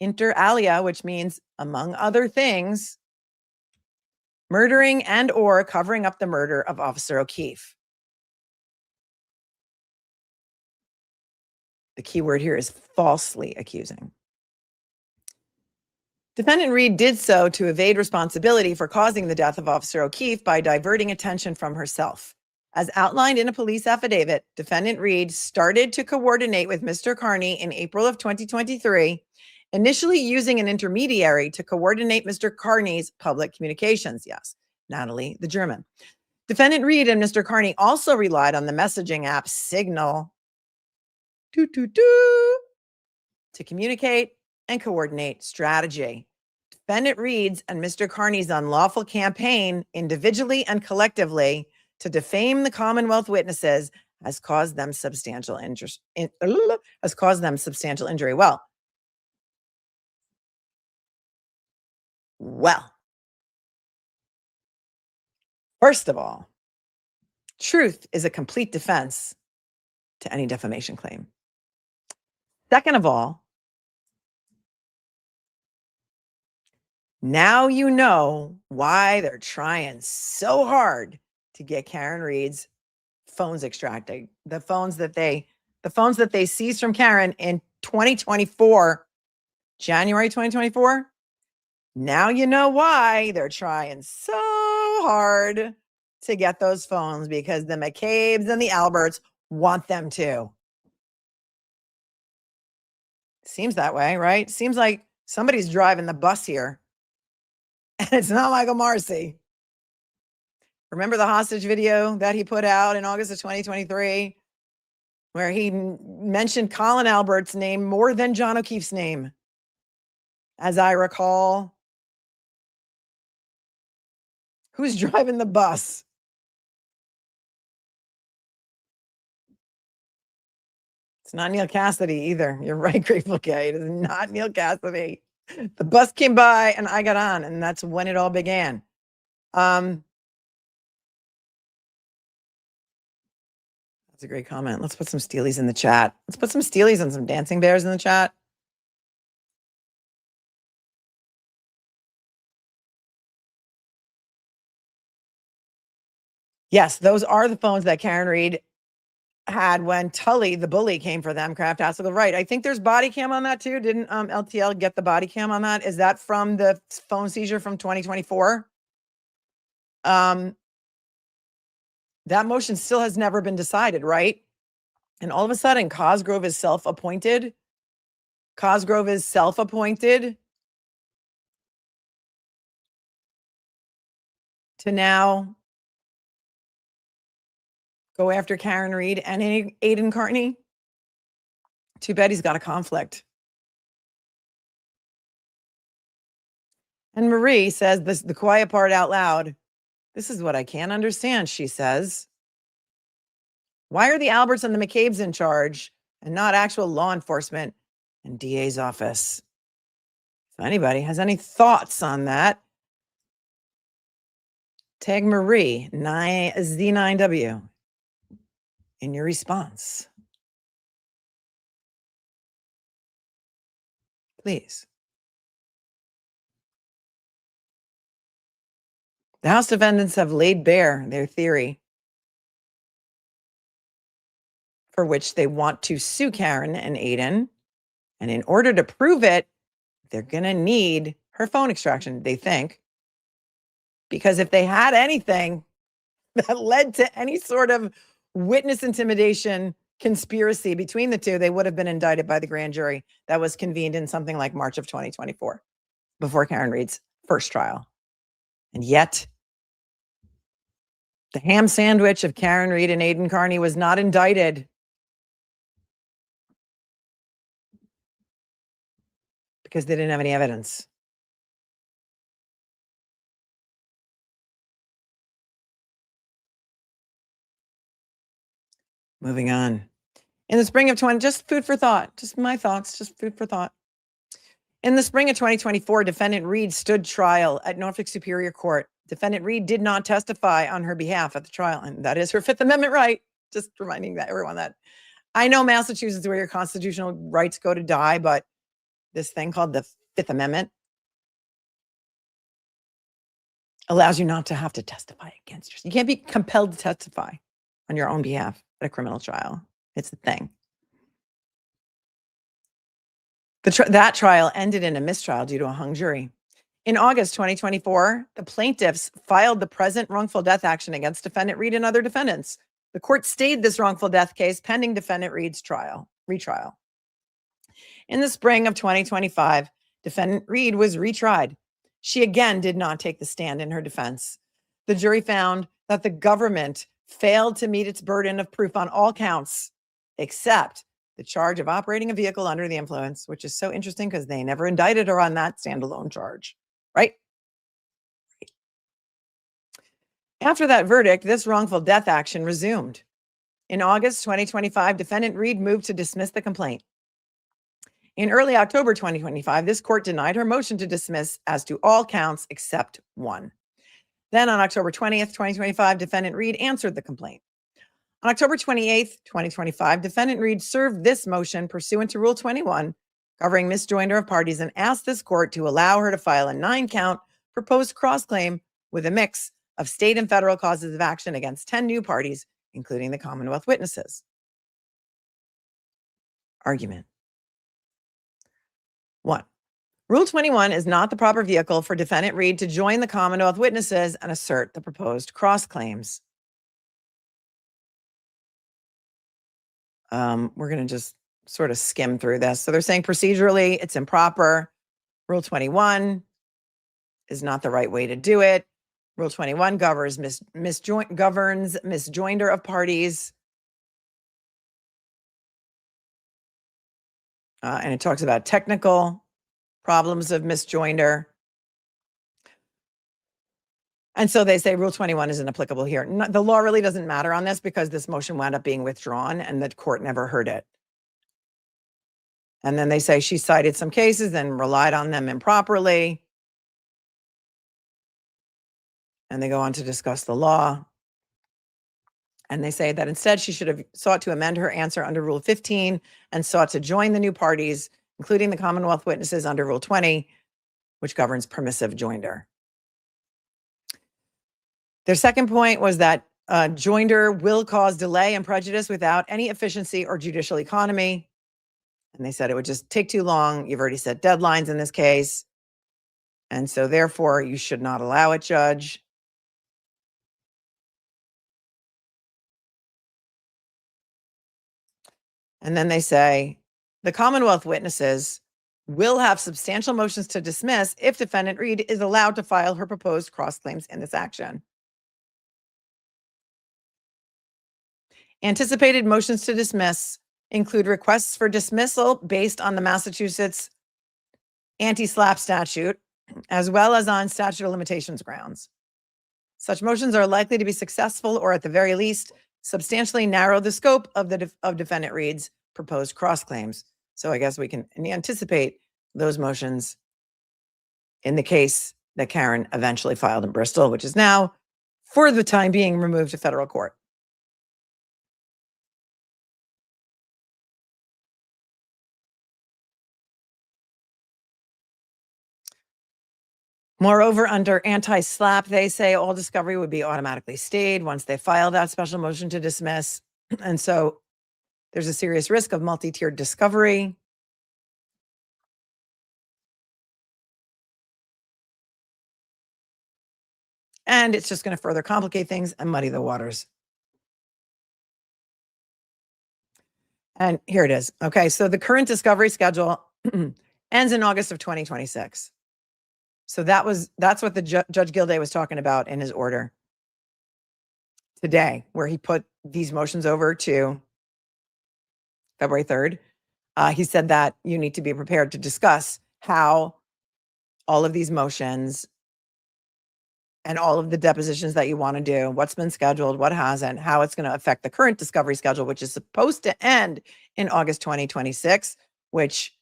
inter alia, which means, among other things, murdering and or covering up the murder of Officer O'Keefe. The key word here is falsely accusing. Defendant Read did so to evade responsibility for causing the death of Officer O'Keefe by diverting attention from herself. As outlined in a police affidavit, Defendant Read started to coordinate with Mr. Carney in April of 2023, initially using an intermediary to coordinate Mr. Carney's public communications. Yes, Natalie, the German. Defendant Read and Mr. Carney also relied on the messaging app Signal to communicate and coordinate strategy. Defendant Read's and Mr. Carney's unlawful campaign, individually and collectively, to defame the Commonwealth witnesses has caused them substantial injury. Well, first of all, truth is a complete defense to any defamation claim. Second of all, now you know why they're trying so hard to get Karen Read's phones extracted. The phones that they seized from Karen in 2024, January 2024. Now you know why they're trying so hard to get those phones, because the McCabe's and the Alberts want them to. Seems that way, right? Seems like somebody's driving the bus here. And it's not Michael Marcy. Remember the hostage video that he put out in August of 2023, where he mentioned Colin Albert's name more than John O'Keefe's name, as I recall. Who's driving the bus? It's not Neil Cassidy either. You're right, Grateful K. It is not Neil Cassidy. The bus came by and I got on, and that's when it all began. That's a great comment. Let's put some Steelies in the chat. Let's put some Steelies and some dancing bears in the chat. Yes, those are the phones that Karen Read had when Tully, the bully, came for them. Kraft Haskell, right. I think there's body cam on that too. Didn't LTL get the body cam on that? Is that from the phone seizure from 2024? That motion still has never been decided, right? And all of a sudden, Cosgrove is self-appointed. Cosgrove is self-appointed to now go after Karen Read and Aidan Carney. Too bad he's got a conflict. And Marie says this, the quiet part out loud. This is what I can't understand, she says. Why are the Alberts and the McCabe's in charge and not actual law enforcement and DA's office? If anybody has any thoughts on that, tag Marie, Z9W, in your response. Please. The House defendants have laid bare their theory for which they want to sue Karen and Aidan. And in order to prove it, they're going to need her phone extraction, they think. Because if they had anything that led to any sort of witness intimidation conspiracy between the two, they would have been indicted by the grand jury that was convened in something like March of 2024, before Karen Read's first trial. And yet, the ham sandwich of Karen Read and Aidan Carney was not indicted because they didn't have any evidence. Moving on. In the spring of just food for thought, just my thoughts, just food for thought. In the spring of 2024, Defendant Read stood trial at Norfolk Superior Court. Defendant Read did not testify on her behalf at the trial, and that is her Fifth Amendment right. Just reminding everyone that. I know Massachusetts is where your constitutional rights go to die, but this thing called the Fifth Amendment allows you not to have to testify against yourself. You can't be compelled to testify on your own behalf at a criminal trial. It's the thing. That trial ended in a mistrial due to a hung jury. In August 2024, the plaintiffs filed the present wrongful death action against Defendant Read and other defendants. The court stayed this wrongful death case pending Defendant Read's retrial. In the spring of 2025, Defendant Read was retried. She again did not take the stand in her defense. The jury found that the government failed to meet its burden of proof on all counts, except the charge of operating a vehicle under the influence, which is so interesting because they never indicted her on that standalone charge, right? After that verdict, this wrongful death action resumed. In August 2025, Defendant Read moved to dismiss the complaint. In early October 2025, this court denied her motion to dismiss as to all counts except one. Then on October 20th, 2025, Defendant Read answered the complaint. On October 28th, 2025, Defendant Read served this motion pursuant to Rule 21, covering misjoinder of parties, and asked this court to allow her to file a 9-count proposed cross-claim with a mix of state and federal causes of action against 10 new parties, including the Commonwealth witnesses. Argument. 1. Rule 21 is not the proper vehicle for Defendant Reed to join the Commonwealth witnesses and assert the proposed cross-claims. We're going to just sort of skim through this. So they're saying procedurally, it's improper. Rule 21 is not the right way to do it. Rule 21 governs misjoinder of parties. And it talks about technical problems of misjoinder. And so they say Rule 21 isn't applicable here. The law really doesn't matter on this because this motion wound up being withdrawn and the court never heard it. And then they say she cited some cases and relied on them improperly. And they go on to discuss the law. And they say that instead she should have sought to amend her answer under Rule 15 and sought to join the new parties, including the Commonwealth witnesses under Rule 20, which governs permissive joinder. Their second point was that joinder will cause delay and prejudice without any efficiency or judicial economy. And they said it would just take too long. You've already set deadlines in this case. And so therefore you should not allow it, Judge. And then they say the Commonwealth witnesses will have substantial motions to dismiss if Defendant Reed is allowed to file her proposed cross-claims in this action. Anticipated motions to dismiss include requests for dismissal based on the Massachusetts anti-SLAPP statute, as well as on statute of limitations grounds. Such motions are likely to be successful or at the very least substantially narrow the scope of Defendant Reed's proposed cross-claims. So I guess we can anticipate those motions in the case that Karen eventually filed in Bristol, which is now, for the time being, removed to federal court. Moreover, under anti-SLAPP, they say all discovery would be automatically stayed once they file that special motion to dismiss. And so there's a serious risk of multi-tiered discovery. And it's just going to further complicate things and muddy the waters. And here it is. Okay, so the current discovery schedule ends in August of 2026. So that's what the Judge Gildea was talking about in his order today, where he put these motions over to February 3rd. He said that you need to be prepared to discuss how all of these motions and all of the depositions that you want to do, what's been scheduled, what hasn't, how it's going to affect the current discovery schedule, which is supposed to end in August 2026, which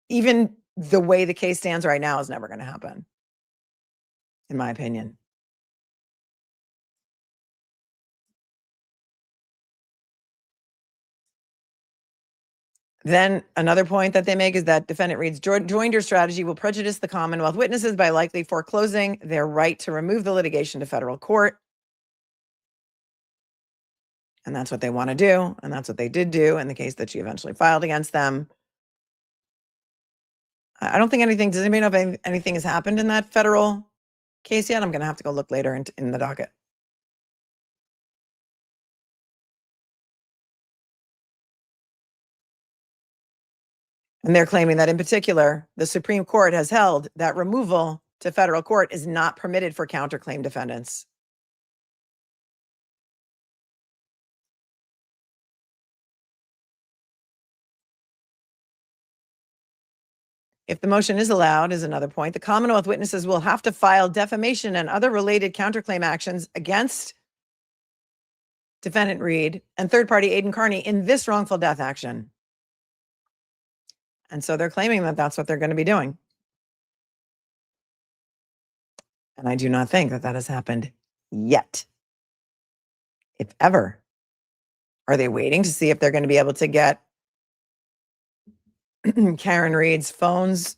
even the way the case stands right now is never going to happen, in my opinion. Then another point that they make is that Defendant Reed's joinder strategy will prejudice the Commonwealth witnesses by likely foreclosing their right to remove the litigation to federal court. And that's what they want to do. And that's what they did do in the case that she eventually filed against them. I don't think anything, does anybody know if anything has happened in that federal case yet? I'm going to have to go look later in the docket. And they're claiming that in particular, the Supreme Court has held that removal to federal court is not permitted for counterclaim defendants. If the motion is allowed, is another point, the Commonwealth witnesses will have to file defamation and other related counterclaim actions against Defendant Reed and third-party Aidan Carney in this wrongful death action. And so they're claiming that that's what they're going to be doing. And I do not think that that has happened yet, if ever. Are they waiting to see if they're going to be able to get Karen Reed's phones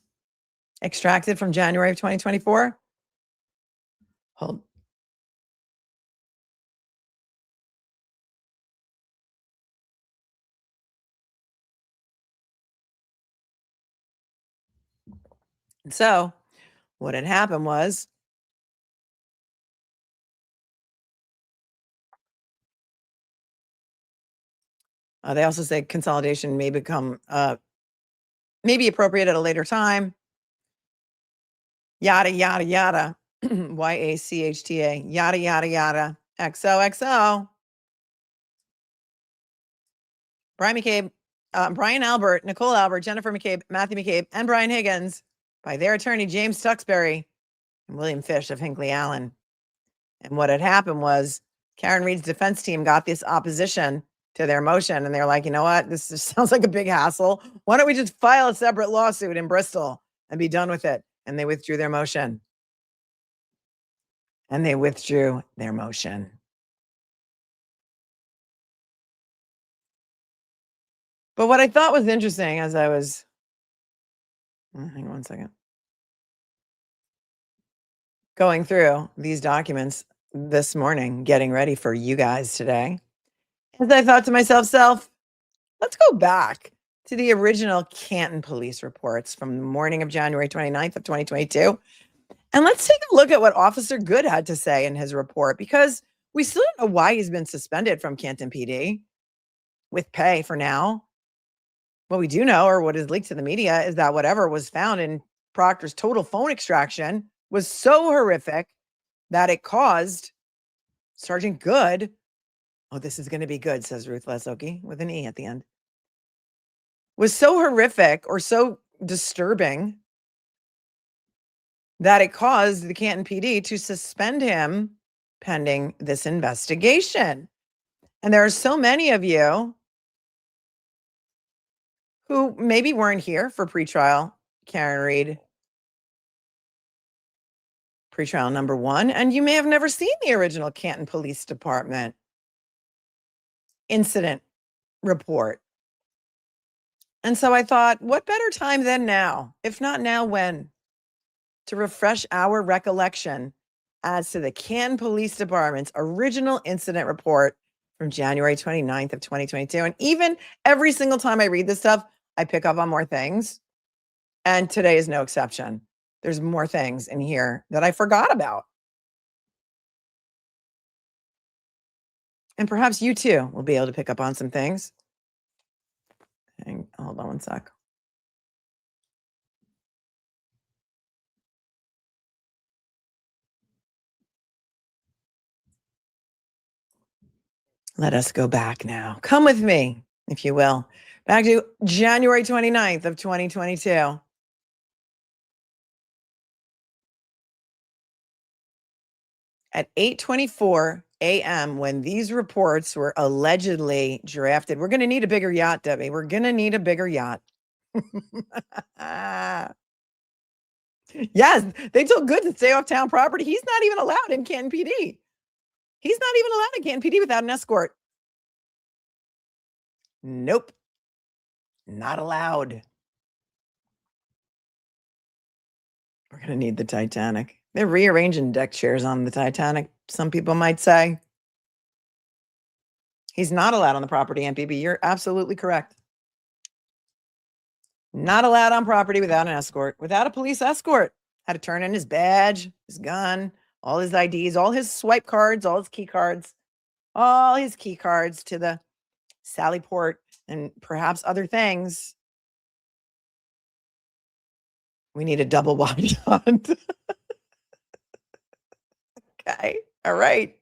extracted from January of 2024? Hold And so what had happened was they also say consolidation may become may be appropriate at a later time. Yada yada yada. YACHTA. Yada yada yada. XOXO. Brian McCabe, Brian Albert, Nicole Albert, Jennifer McCabe, Matthew McCabe, and Brian Higgins by their attorney James Tuxbury and William Fish of Hinckley Allen. And what had happened was Karen Read's defense team got this opposition to their motion, and they're like, you know what? This just sounds like a big hassle. Why don't we just file a separate lawsuit in Bristol and be done with it? And they withdrew their motion. And they withdrew their motion. But what I thought was interesting as I was, hang on one second, going through these documents this morning, getting ready for you guys today, is I thought to myself, let's go back to the original Canton police reports from the morning of January 29th of 2022. And let's take a look at what Officer Goode had to say in his report, because we still don't know why he's been suspended from Canton PD with pay for now. What we do know, or what is leaked to the media, is that whatever was found in Proctor's total phone extraction was so horrific that it caused Sergeant Goode, oh, this is going to be good, says Ruth Lesoki with an E at the end, was so horrific or so disturbing that it caused the Canton PD to suspend him pending this investigation. And there are so many of you who maybe weren't here for pretrial Karen Read, pretrial number 1, and you may have never seen the original Canton Police Department incident report. And so I thought, what better time than now? If not now, when? To refresh our recollection as to the Canton Police Department's original incident report from January 29th of 2022. And even every single time I read this stuff, I pick up on more things. And today is no exception. There's more things in here that I forgot about. And perhaps you too will be able to pick up on some things. Hold on one sec. Let us go back now. Come with me, if you will, back to January 29th of 2022. At 8:24 a.m., when these reports were allegedly drafted, we're going to need a bigger yacht, Debbie. We're going to need a bigger yacht. Yes, they told Goode to stay off town property. He's not even allowed in Canton PD. He's not even allowed in Canton PD without an escort. Nope. Not allowed. We're going to need the Titanic. They're rearranging deck chairs on the Titanic, some people might say. He's not allowed on the property, MPB. You're absolutely correct. Not allowed on property without an escort, without a police escort. Had to turn in his badge, his gun, all his IDs, all his swipe cards, all his key cards to the Sally Port and perhaps other things. We need a double wide yacht. Okay. All right.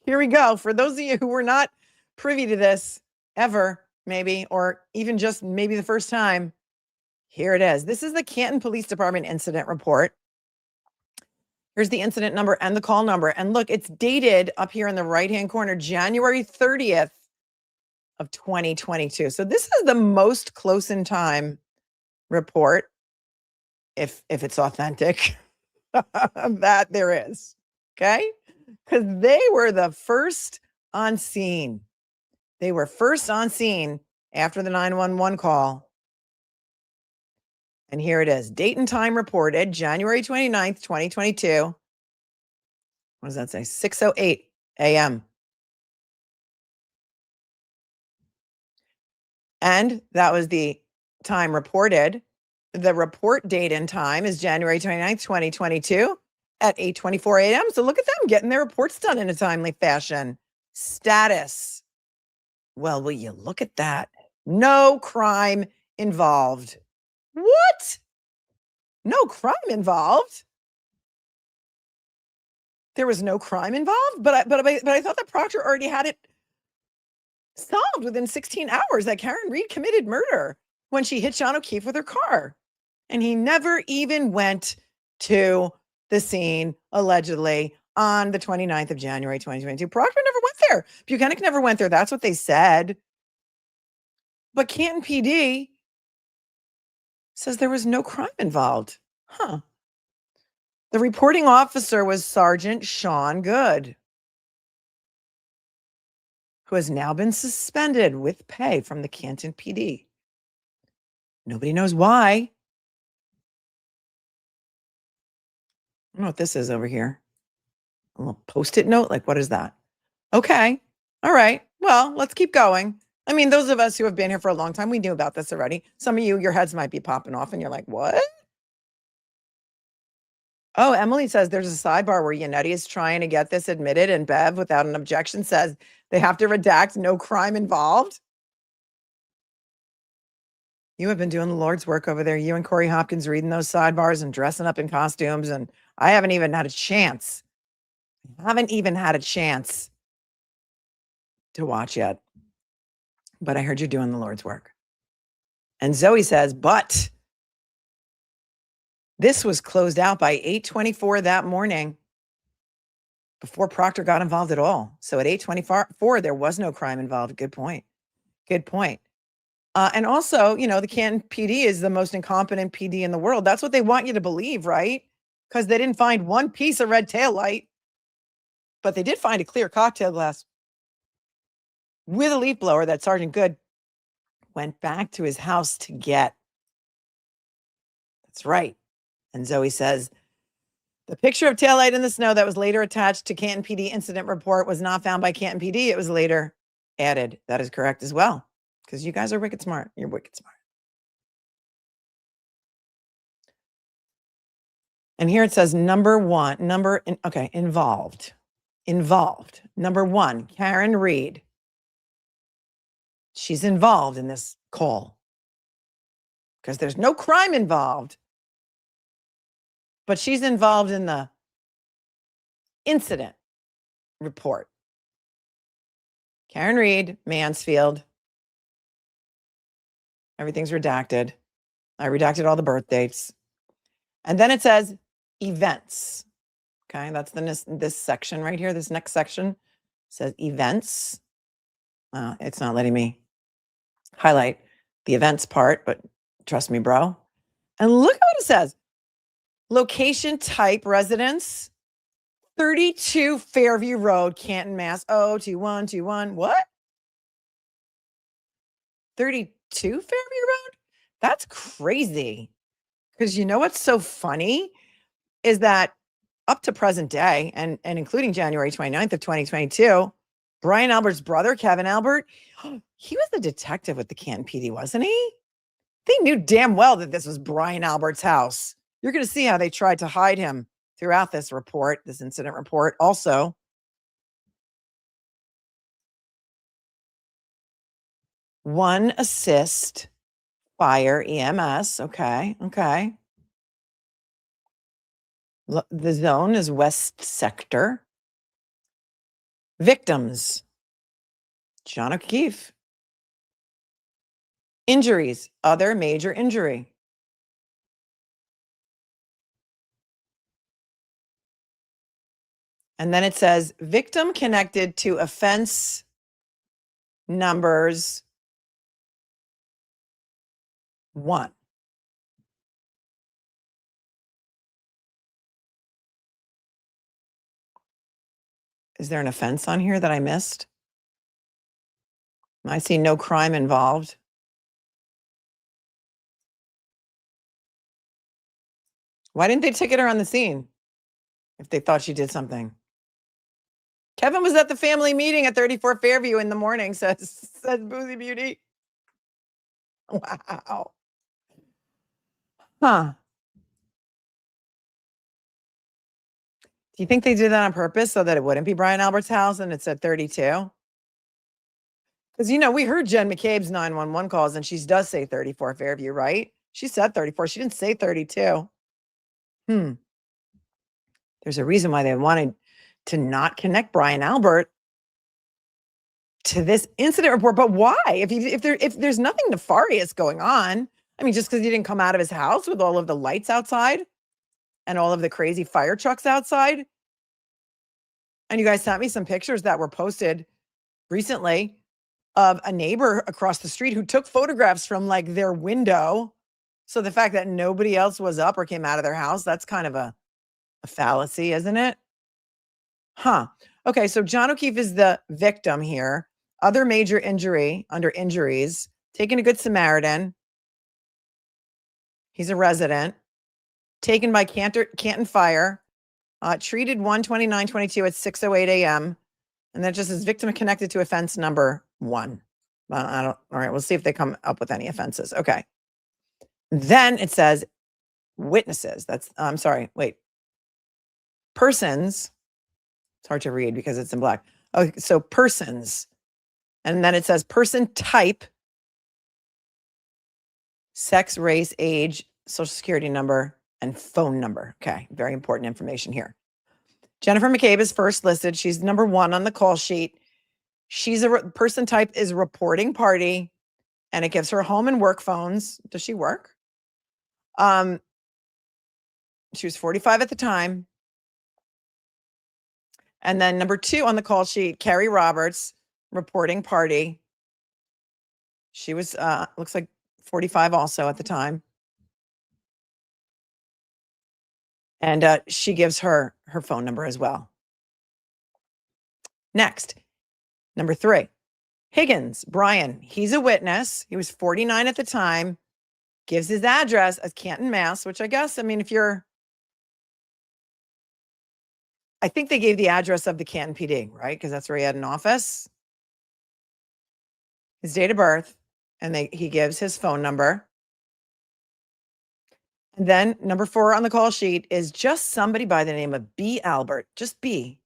Here we go. For those of you who were not privy to this ever, maybe, or even just maybe the first time, here it is. This is the Canton Police Department incident report. Here's the incident number and the call number. And look, it's dated up here in the right-hand corner, January 30th of 2022. So this is the most close in time report, if it's authentic, that there is. Okay? Because they were the first on scene. They were first on scene after the 911 call. And here it is. Date and time reported, January 29th, 2022. What does that say? 6:08 a.m. And that was the time reported The report date and time is January 29th, 2022 at 8:24 a.m. So look at them getting their reports done in a timely fashion. Status. Well, will you look at that? No crime involved. What? No crime involved? There was no crime involved, but I thought that Proctor already had it solved within 16 hours that Karen Read committed murder when she hit John O'Keefe with her car. And he never even went to the scene, allegedly, on the 29th of January, 2022. Proctor never went there. Buchanan never went there. That's what they said. But Canton PD says there was no crime involved. Huh. The reporting officer was Sergeant Sean Goode, who has now been suspended with pay from the Canton PD. Nobody knows why. I don't know what this is over here. A little Post-it note? Like, what is that? Okay. All right. Well, let's keep going. I mean, those of us who have been here for a long time, we knew about this already. Some of you, your heads might be popping off and you're like, what? Oh, Emily says there's a sidebar where Yannetti is trying to get this admitted and Bev, without an objection, says they have to redact no crime involved. You have been doing the Lord's work over there. You and Corey Hopkins reading those sidebars and dressing up in costumes. And I haven't even had a chance. To watch yet. But I heard you're doing the Lord's work. And Zoe says, but this was closed out by 8:24 that morning before Proctor got involved at all. So at 8:24, there was no crime involved. Good point. And also, you know, the Canton PD is the most incompetent PD in the world. That's what they want you to believe, right? Because they didn't find one piece of red tail light, but they did find a clear cocktail glass with a leaf blower that Sergeant Goode went back to his house to get. That's right. And Zoe says, the picture of taillight in the snow that was later attached to Canton PD incident report was not found by Canton PD. It was later added. That is correct as well. Because you guys are wicked smart. You're wicked smart. And here it says involved. Number one, Karen Read. She's involved in this call because there's no crime involved, but she's involved in the incident report. Karen Read, Mansfield. Everything's redacted. I redacted all the birth dates. And then it says events. Okay, that's this section right here. This next section says events. It's not letting me highlight the events part, but trust me, bro. And look at what it says. Location type residence, 32 Fairview Road, Canton, Mass. 02121. What? 32 Fairview Road? That's crazy. Because you know what's so funny is that up to present day, and including January 29th of 2022, Brian Albert's brother, Kevin Albert, he was the detective with the Canton PD, wasn't he? They knew damn well that this was Brian Albert's house. You're going to see how they tried to hide him throughout this report, this incident report. Also, one assist, fire, EMS. Okay. The zone is West Sector. Victims, John O'Keefe. Injuries, other major injury. And then it says victim connected to offense numbers 1. Is there an offense on here that I missed? I see no crime involved. Why didn't they ticket her on the scene if they thought she did something? Kevin was at the family meeting at 34 Fairview in the morning, says Boozy Beauty. Wow. Huh. Do you think they did that on purpose so that it wouldn't be Brian Albert's house and it said 32? Because, you know, we heard Jen McCabe's 911 calls and she does say 34 Fairview, right? She said 34. She didn't say 32. There's a reason why they wanted to not connect Brian Albert to this incident report. But why? If there's nothing nefarious going on, I mean, just because he didn't come out of his house with all of the lights outside and all of the crazy fire trucks outside. And you guys sent me some pictures that were posted recently of a neighbor across the street who took photographs from like their window. So the fact that nobody else was up or came out of their house, that's kind of a fallacy, isn't it? Huh. Okay, so John O'Keefe is the victim here. Other major injury under injuries, taken to Good Samaritan. He's a resident. Taken by Canton Fire. Treated 1/29/22 at 6:08 a.m. And that just says victim connected to offense number 1. All right, we'll see if they come up with any offenses. Okay. Then it says witnesses. I'm sorry, wait. Persons. It's hard to read because it's in black. Oh, so persons. And then it says person type, sex, race, age, social security number, and phone number. Okay, very important information here. Jennifer McCabe is first listed. She's number 1 on the call sheet. She's a person type is reporting party, and it gives her home and work phones. Does she work? She was 45 at the time. And then number 2 on the call sheet, Carrie Roberts, reporting party. She was, looks like 45 also at the time. And she gives her phone number as well. Next, number 3, Higgins, Brian. He's a witness. He was 49 at the time. Gives his address as Canton, Mass, which I guess, I mean, I think they gave the address of the Canton PD, right? Because that's where he had an office. His date of birth, and he gives his phone number. And then number 4 on the call sheet is just somebody by the name of B. Albert. Just B.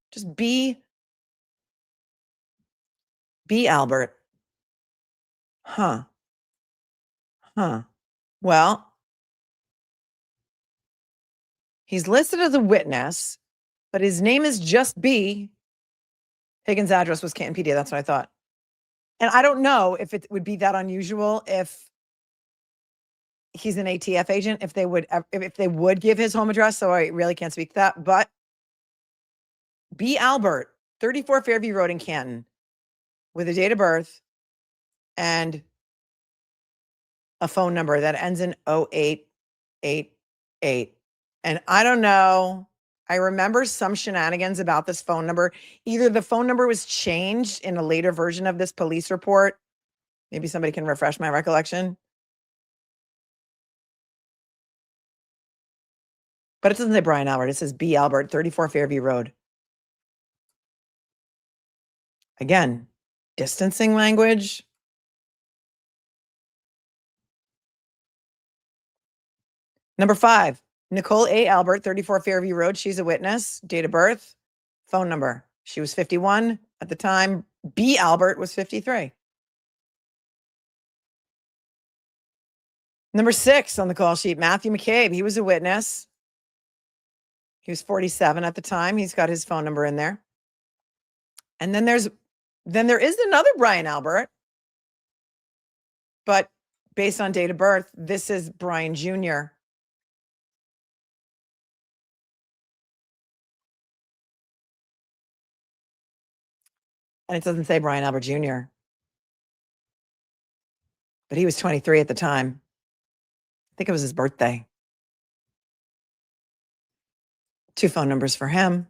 B. Albert. Huh. Well, he's listed as a witness, but his name is just B. Higgins' address was Canton PD. That's what I thought. And I don't know if it would be that unusual if he's an ATF agent, if they would give his home address. So I really can't speak to that. But B. Albert, 34 Fairview Road in Canton, with a date of birth and a phone number that ends in 0888. And I don't know. I remember some shenanigans about this phone number. Either the phone number was changed in a later version of this police report. Maybe somebody can refresh my recollection. But it doesn't say Brian Albert. It says B. Albert, 34 Fairview Road. Again, distancing language. Number 5, Nicole A. Albert, 34 Fairview Road. She's a witness. Date of birth, phone number. She was 51 at the time. B. Albert was 53. Number 6 on the call sheet, Matthew McCabe. He was a witness. He was 47 at the time. He's got his phone number in there. And then there is another Brian Albert. But based on date of birth, this is Brian Jr. And it doesn't say Brian Albert Jr. But he was 23 at the time. I think it was his birthday. 2 phone numbers for him.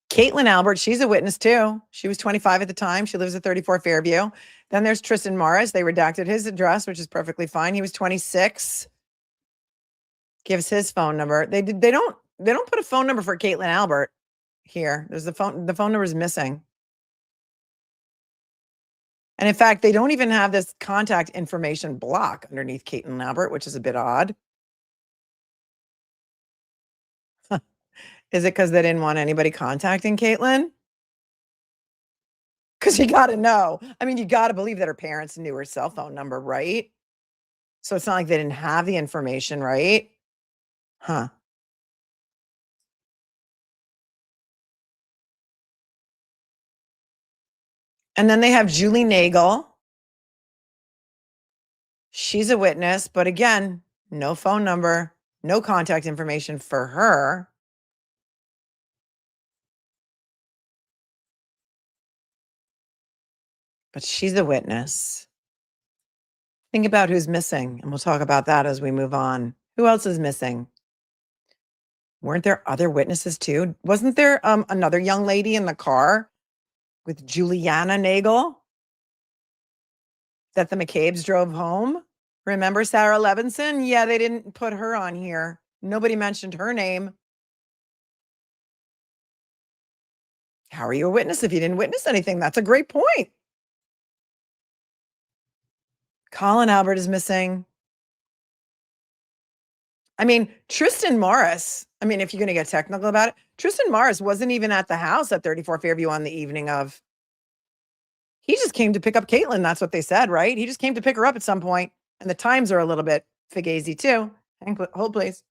Caitlin Albert, she's a witness too. She was 25 at the time. She lives at 34 Fairview. Then there's Tristan Morris. They redacted his address, which is perfectly fine. He was 26. Gives his phone number. They don't put a phone number for Caitlin Albert here. There's the phone number is missing. And in fact, they don't even have this contact information block underneath Kate and Albert, which is a bit odd. Is it because they didn't want anybody contacting Caitlin? Because you got to know. I mean, you got to believe that her parents knew her cell phone number, right? So it's not like they didn't have the information, right? Huh. And then they have Julie Nagel. She's a witness, but again, no phone number, no contact information for her. But she's a witness. Think about who's missing, and we'll talk about that as we move on. Who else is missing? Weren't there other witnesses too? Wasn't there another young lady in the car with Juliana Nagel that the McCabe's drove home? Remember Sarah Levinson? Yeah, they didn't put her on here. Nobody mentioned her name. How are you a witness if you didn't witness anything? That's a great point. Colin Albert is missing. I mean, Tristan Morris, I mean, if you're going to get technical about it, Tristan Morris wasn't even at the house at 34 Fairview on the evening of. He just came to pick up Caitlin. That's what they said, right? He just came to pick her up at some point. And the times are a little bit fugazi too. Hold, please.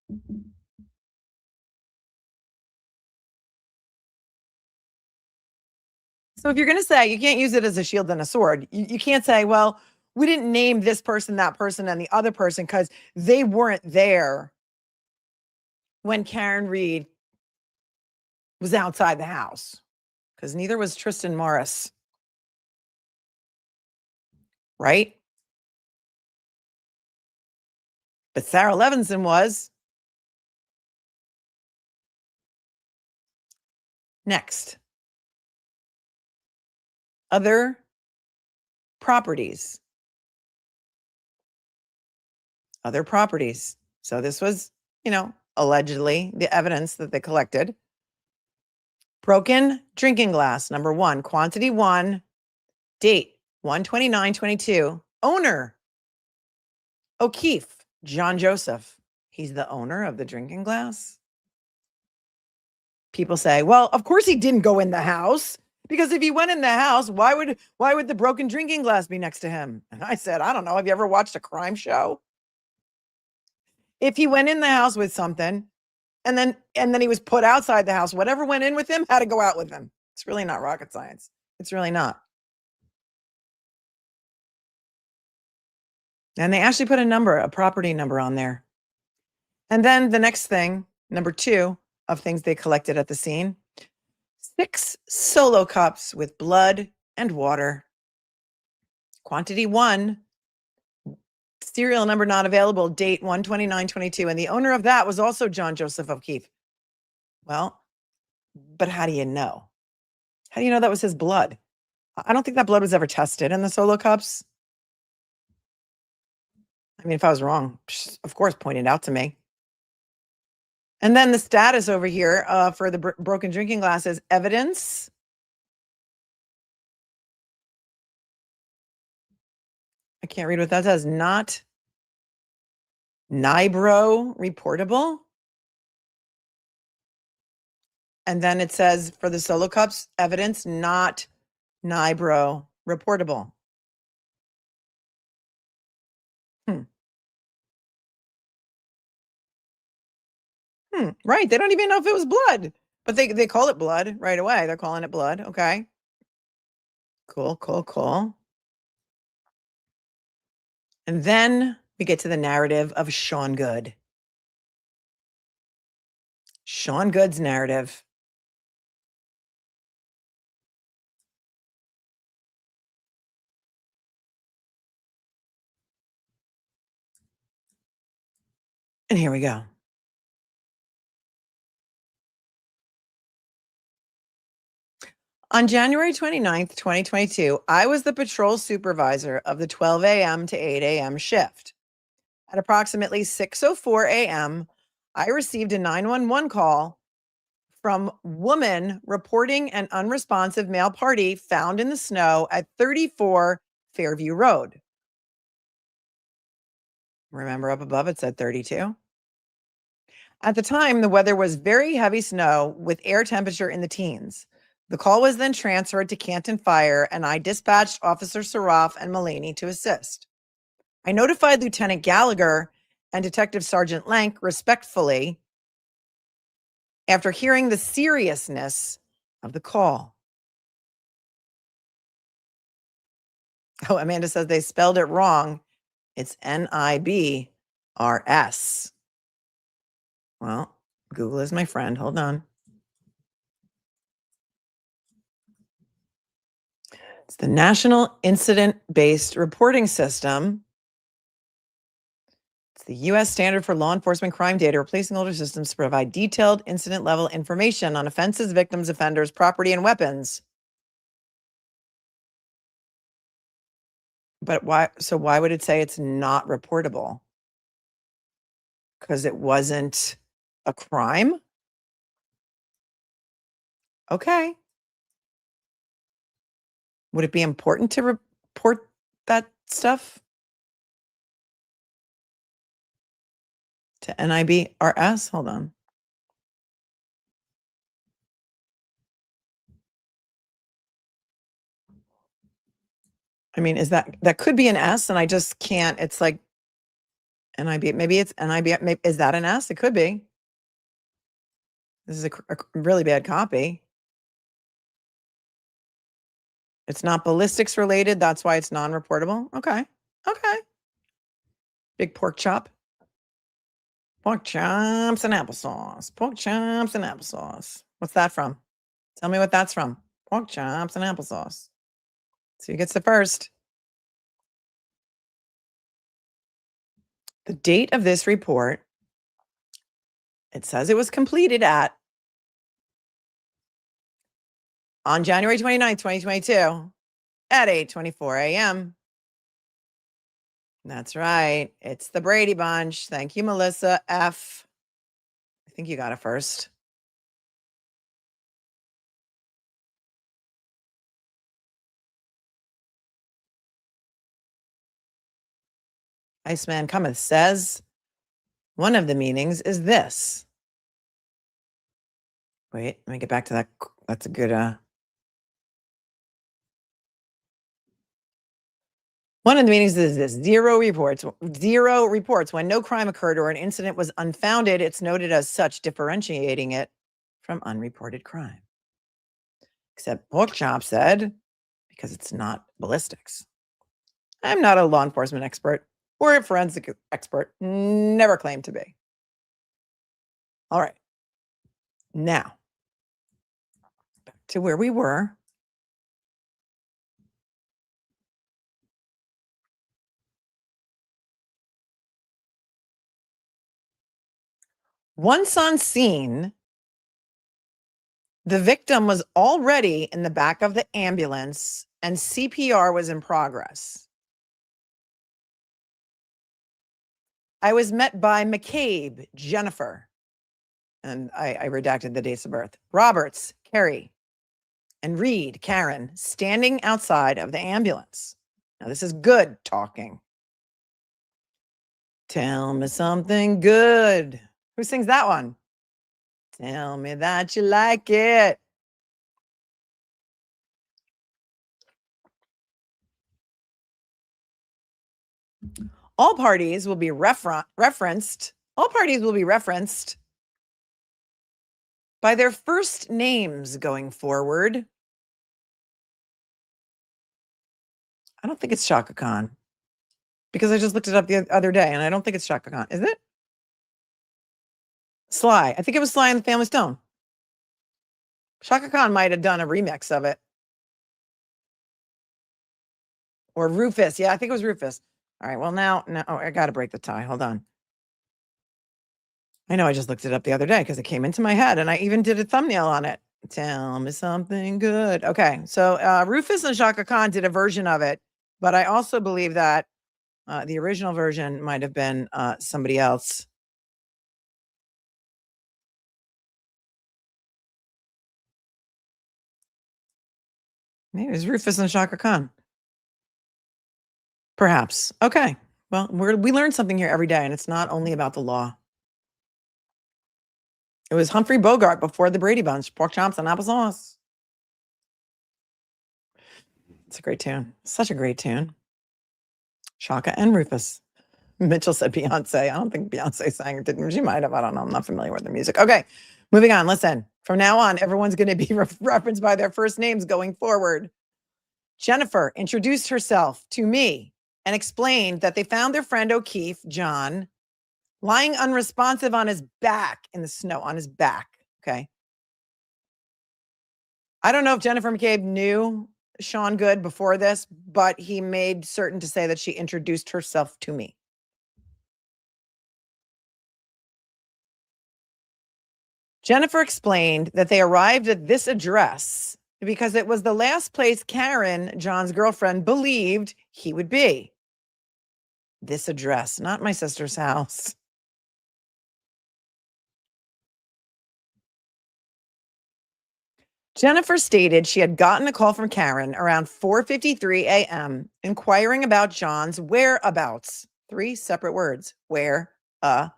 So if you're going to say, you can't use it as a shield and a sword. You can't say, well, we didn't name this person, that person, and the other person because they weren't there when Karen Read was outside the house, because neither was Tristan Morris. Right? But Sarah Levinson was. Next. Other properties. Other properties. So this was, allegedly the evidence that they collected. Broken drinking glass, number 1, quantity 1, date 1/29/22. Owner, O'Keefe, John Joseph. He's the owner of the drinking glass. People say, well, of course he didn't go in the house, because if he went in the house, why would the broken drinking glass be next to him? And I said, I don't know. Have you ever watched a crime show? If he went in the house with something and then he was put outside the house, whatever went in with him had to go out with him. It's really not rocket science. It's really not. And they actually put a property number on there. And then the next thing, number 2 of things they collected at the scene, 6 solo cups with blood and water. Quantity 1, serial number not available, date 1/29/22. And the owner of that was also John Joseph O'Keefe. Well, but how do you know? How do you know that was his blood? I don't think that blood was ever tested in the solo cups. I mean, if I was wrong, of course, point it out to me. And then the status over here for the broken drinking glass is evidence. I can't read what that says. Not NIBRO reportable. And then it says for the solo cups, evidence not NIBRO reportable. Right. They don't even know if it was blood, but they call it blood right away. They're calling it blood. Okay. Cool. And then we get to the narrative of Sean Goode. Sean Goode's narrative. And here we go. On January 29th, 2022, I was the patrol supervisor of the 12 a.m. to 8 a.m. shift. At approximately 6:04 a.m., I received a 911 call from woman reporting an unresponsive male party found in the snow at 34 Fairview Road. Remember up above it said 32. At the time, the weather was very heavy snow with air temperature in the teens. The call was then transferred to Canton Fire, and I dispatched Officer SARAF and MULLANEY to assist. I notified Lieutenant Gallagher and Detective Sergeant LANK respectfully after hearing the seriousness of the call. Oh, Amanda says they spelled it wrong. It's NIBRS. Well, Google is my friend. Hold on. It's the National Incident-Based Reporting System. It's the U.S. standard for law enforcement crime data, replacing older systems to provide detailed incident-level information on offenses, victims, offenders, property, and weapons. But why? So why would it say it's not reportable? Because it wasn't a crime? Okay. Would it be important to report that stuff to NIBRS? Hold on. I mean, is that could be an S and I just can't, it's like NIB, maybe it's NIB, maybe, is that an S? It could be. This is a really bad copy. It's not ballistics related. That's why it's non-reportable. Okay. Okay. Big pork chop. Pork chops and applesauce. Pork chops and applesauce. What's that from? Tell me what that's from. Pork chops and applesauce. So who gets the first? The date of this report, it says it was completed on January 29th, 2022 at 8:24 a.m. That's right. It's the Brady Bunch. Thank you, Melissa F. I think you got it first. Iceman Cometh says one of the meanings is this. Wait, let me get back to that. That's a good one of the meanings is this: zero reports. Zero reports. When no crime occurred or an incident was unfounded, it's noted as such, differentiating it from unreported crime. Except Pork Chop said, because it's not ballistics. I'm not a law enforcement expert or a forensic expert. Never claimed to be. All right. Now, back to where we were. Once on scene, the victim was already in the back of the ambulance and CPR was in progress. I was met by McCabe, Jennifer, and I redacted the dates of birth, Roberts, Carrie, and Reed, Karen, standing outside of the ambulance. Now, this is good talking. Tell me something good. Who sings that one? Tell me that you like it. All parties will be referenced. All parties will be referenced by their first names going forward. I don't think it's Shaka Khan because I just looked it up the other day and I don't think it's Shaka Khan. Is it? Sly. I think it was Sly and the Family Stone. Shaka Khan might have done a remix of it. Or Rufus. Yeah, I think it was Rufus. All right. Well, now I got to break the tie. Hold on. I know I just looked it up the other day because it came into my head and I even did a thumbnail on it. Tell me something good. Okay. So Rufus and Shaka Khan did a version of it, but I also believe that the original version might have been somebody else. Maybe it was Rufus and Shaka Khan. Perhaps. Okay. Well, we learn something here every day, and it's not only about the law. It was Humphrey Bogart before the Brady Bunch, pork chops and applesauce. It's a great tune. Such a great tune. Shaka and Rufus. Mitchell said Beyonce. I don't think Beyonce sang it, didn't she? Might have. I don't know. I'm not familiar with the music. Okay, moving on. Listen, from now on, everyone's going to be referenced by their first names going forward. Jennifer introduced herself to me and explained that they found their friend O'Keefe, John, lying unresponsive on his back in the snow, on his back. Okay. I don't know if Jennifer McCabe knew Sean Goode before this, but he made certain to say that she introduced herself to me. Jennifer explained that they arrived at this address because it was the last place Karen, John's girlfriend, believed he would be. This address, not my sister's house. Jennifer stated she had gotten a call from Karen around 4:53 a.m. inquiring about John's whereabouts. 3 separate words. Whereabouts.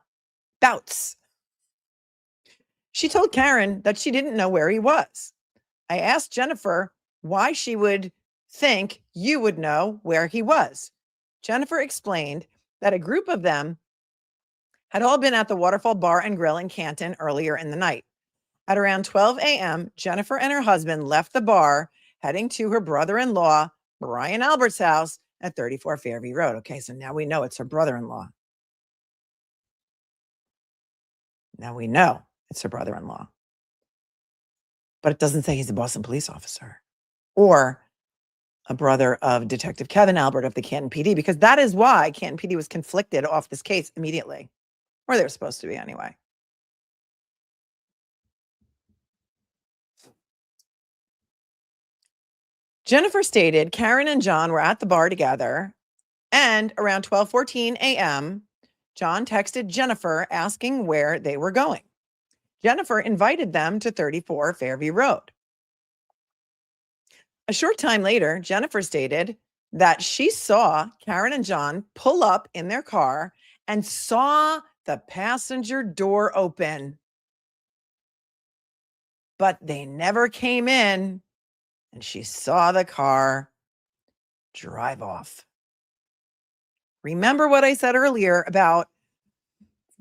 She told Karen that she didn't know where he was. I asked Jennifer why she would think you would know where he was. Jennifer explained that a group of them had all been at the Waterfall Bar and Grill in Canton earlier in the night. At around 12 a.m., Jennifer and her husband left the bar, heading to her brother-in-law, Brian Albert's house at 34 Fairview Road. Okay, so now we know it's her brother-in-law. Now we know it's her brother-in-law. But it doesn't say he's a Boston police officer or a brother of Detective Kevin Albert of the Canton PD, because that is why Canton PD was conflicted off this case immediately, or they were supposed to be anyway. Jennifer stated Karen and John were at the bar together, and around 12:14 a.m., John texted Jennifer asking where they were going. Jennifer invited them to 34 Fairview Road. A short time later, Jennifer stated that she saw Karen and John pull up in their car and saw the passenger door open. But they never came in, and she saw the car drive off. Remember what I said earlier about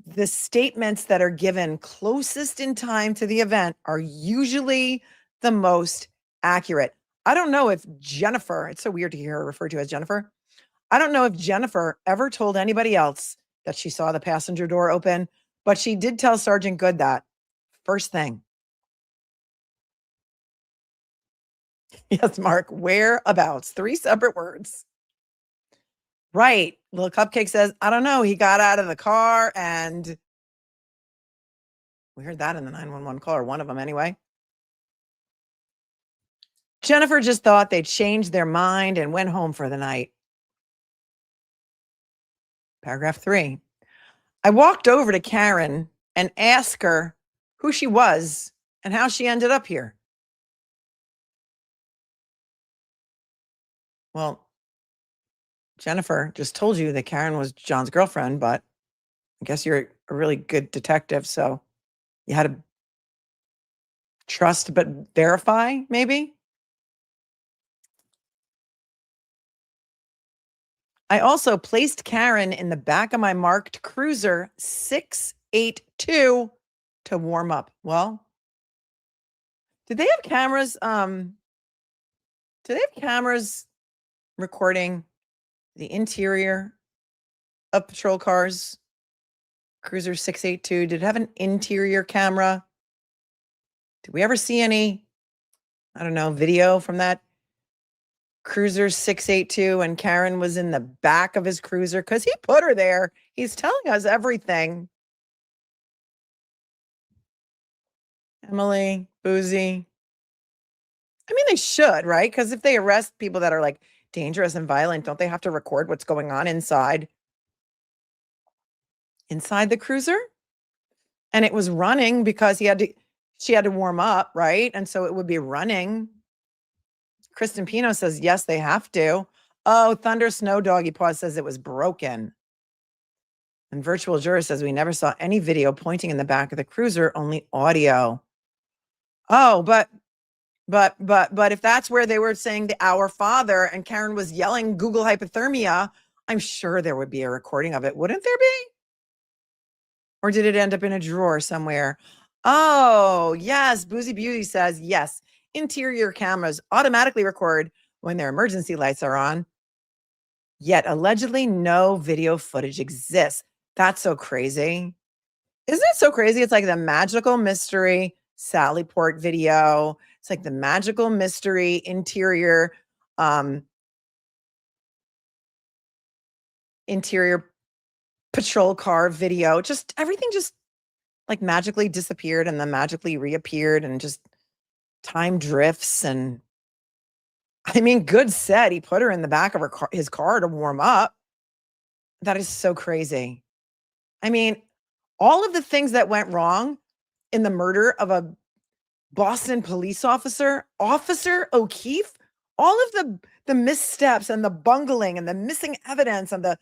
the statements that are given closest in time to the event are usually the most accurate. I don't know if Jennifer, it's so weird to hear her referred to as Jennifer. I don't know if Jennifer ever told anybody else that she saw the passenger door open, but she did tell Sergeant Goode that first thing. Yes, Mark, whereabouts? 3 separate words. Right. Little Cupcake says, I don't know. He got out of the car and we heard that in the 911 call, or one of them anyway. Jennifer just thought they'd changed their mind and went home for the night. Paragraph 3. I walked over to Karen and asked her who she was and how she ended up here. Well, Jennifer just told you that Karen was John's girlfriend, but I guess you're a really good detective, so you had to trust but verify, maybe? I also placed Karen in the back of my marked Cruiser 682 to warm up. Well, did they have cameras? Do they have cameras recording the interior of patrol cars? Cruiser 682. Did it have an interior camera? Did we ever see any, I don't know, video from that Cruiser 682 and Karen was in the back of his Cruiser? Because he put her there. He's telling us everything. Emily, Boozy. I mean, they should, right? Because if they arrest people that are like dangerous and violent, don't they have to record what's going on inside the Cruiser? And it was running because she had to warm up, right? And so it would be running. Kristen Pino says, yes, they have to. Oh, Thunder Snow Doggy Paw says it was broken. And Virtual Juror says we never saw any video pointing in the back of the cruiser, only audio. Oh, but if that's where they were saying the Our Father and Karen was yelling Google hypothermia, I'm sure there would be a recording of it. Wouldn't there be? Or did it end up in a drawer somewhere? Oh, yes. Boozy Beauty says, yes, interior cameras automatically record when their emergency lights are on. Yet allegedly no video footage exists. That's so crazy. Isn't it so crazy? It's like the magical mystery Sally Port video. It's like the magical mystery interior interior patrol car video. Just everything just like magically disappeared and then magically reappeared, and just time drifts. And I mean, Goode said he put her in the back of his car to warm up. That is so crazy. I mean, all of the things that went wrong in the murder of a Boston police officer, Officer O'Keefe, all of the missteps and the bungling and the missing evidence and the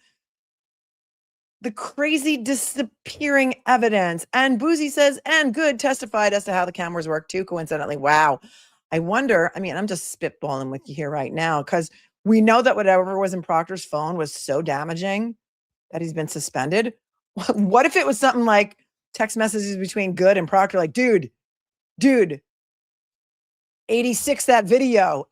crazy disappearing evidence. And Boozy says, and Goode testified as to how the cameras work too, coincidentally. Wow. I wonder, I mean, I'm just spitballing with you here right now, because we know that whatever was in Proctor's phone was so damaging that he's been suspended. What if it was something like text messages between Goode and Proctor, like, dude, 86 that video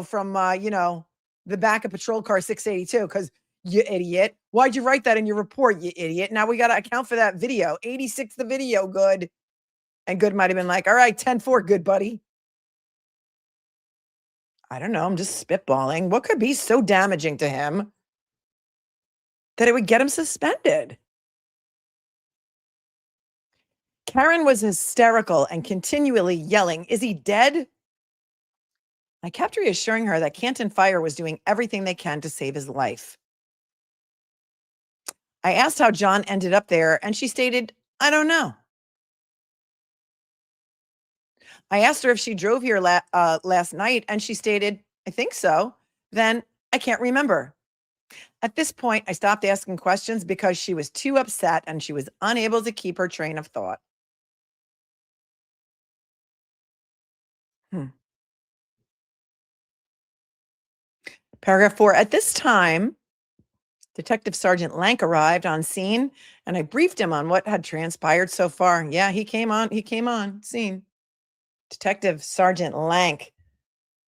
from, the back of patrol car 682, because you idiot. Why'd you write that in your report, you idiot? Now we got to account for that video. 86 the video, Goode. And Goode might have been like, all right, 10-4, good buddy. I don't know. I'm just spitballing. What could be so damaging to him that it would get him suspended? Karen was hysterical and continually yelling, is he dead? I kept reassuring her that Canton Fire was doing everything they can to save his life. I asked how John ended up there, and she stated, I don't know. I asked her if she drove here last night, and she stated, I think so. Then I can't remember. At this point, I stopped asking questions because she was too upset and she was unable to keep her train of thought. Paragraph 4. At this time, Detective Sergeant Lank arrived on scene, and I briefed him on what had transpired so far. Yeah, he came on scene. Detective Sergeant Lank,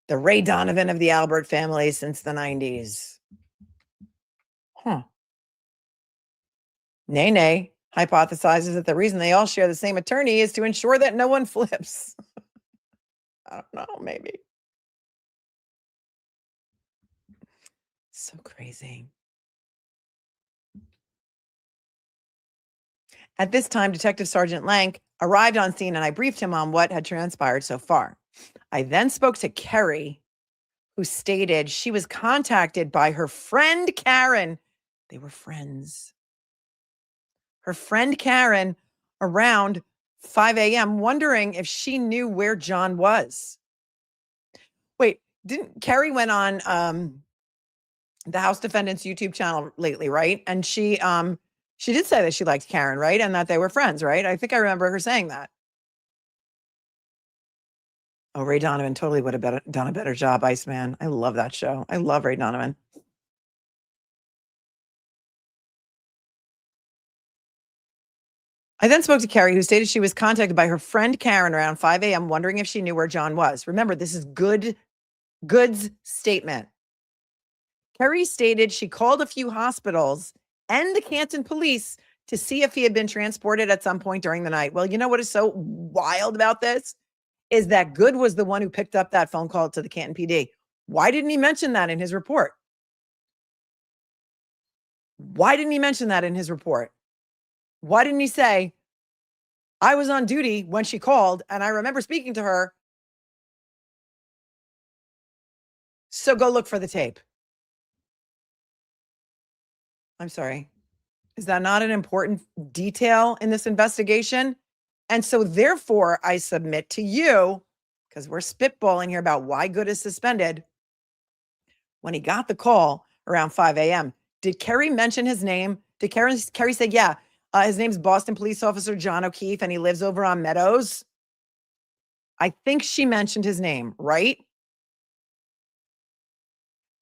the Ray Donovan of the Albert family since the 90s. Nene hypothesizes that the reason they all share the same attorney is to ensure that no one flips. I don't know, maybe. So crazy. At this time, Detective Sergeant Lank arrived on scene, and I briefed him on what had transpired so far. I then spoke to Kerry, who stated she was contacted by her friend Karen. They were friends. Her friend Karen around 5 a.m. wondering if she knew where John was. Wait, didn't Kerry went on the House Defendants YouTube channel lately, right? And she did say that she liked Karen, right? And that they were friends, right? I think I remember her saying that. Oh, Ray Donovan totally would have done a better job, Iceman. I love that show. I love Ray Donovan. I then spoke to Kerry, who stated she was contacted by her friend Karen around 5 a.m. wondering if she knew where John was. Remember, this is Goode's statement. Kerry stated she called a few hospitals and the Canton police to see if he had been transported at some point during the night. Well, you know what is so wild about this is that Goode was the one who picked up that phone call to the Canton PD. Why didn't he mention that in his report? Why didn't he mention that in his report? Why didn't he say, I was on duty when she called and I remember speaking to her, so go look for the tape? I'm sorry. Is that not an important detail in this investigation? And so therefore, I submit to you, because we're spitballing here about why Goode is suspended. when he got the call around 5 a.m., did Kerry mention his name? Did Kerry say, yeah, his name's Boston Police Officer John O'Keefe, and he lives over on Meadows? I think she mentioned his name, right?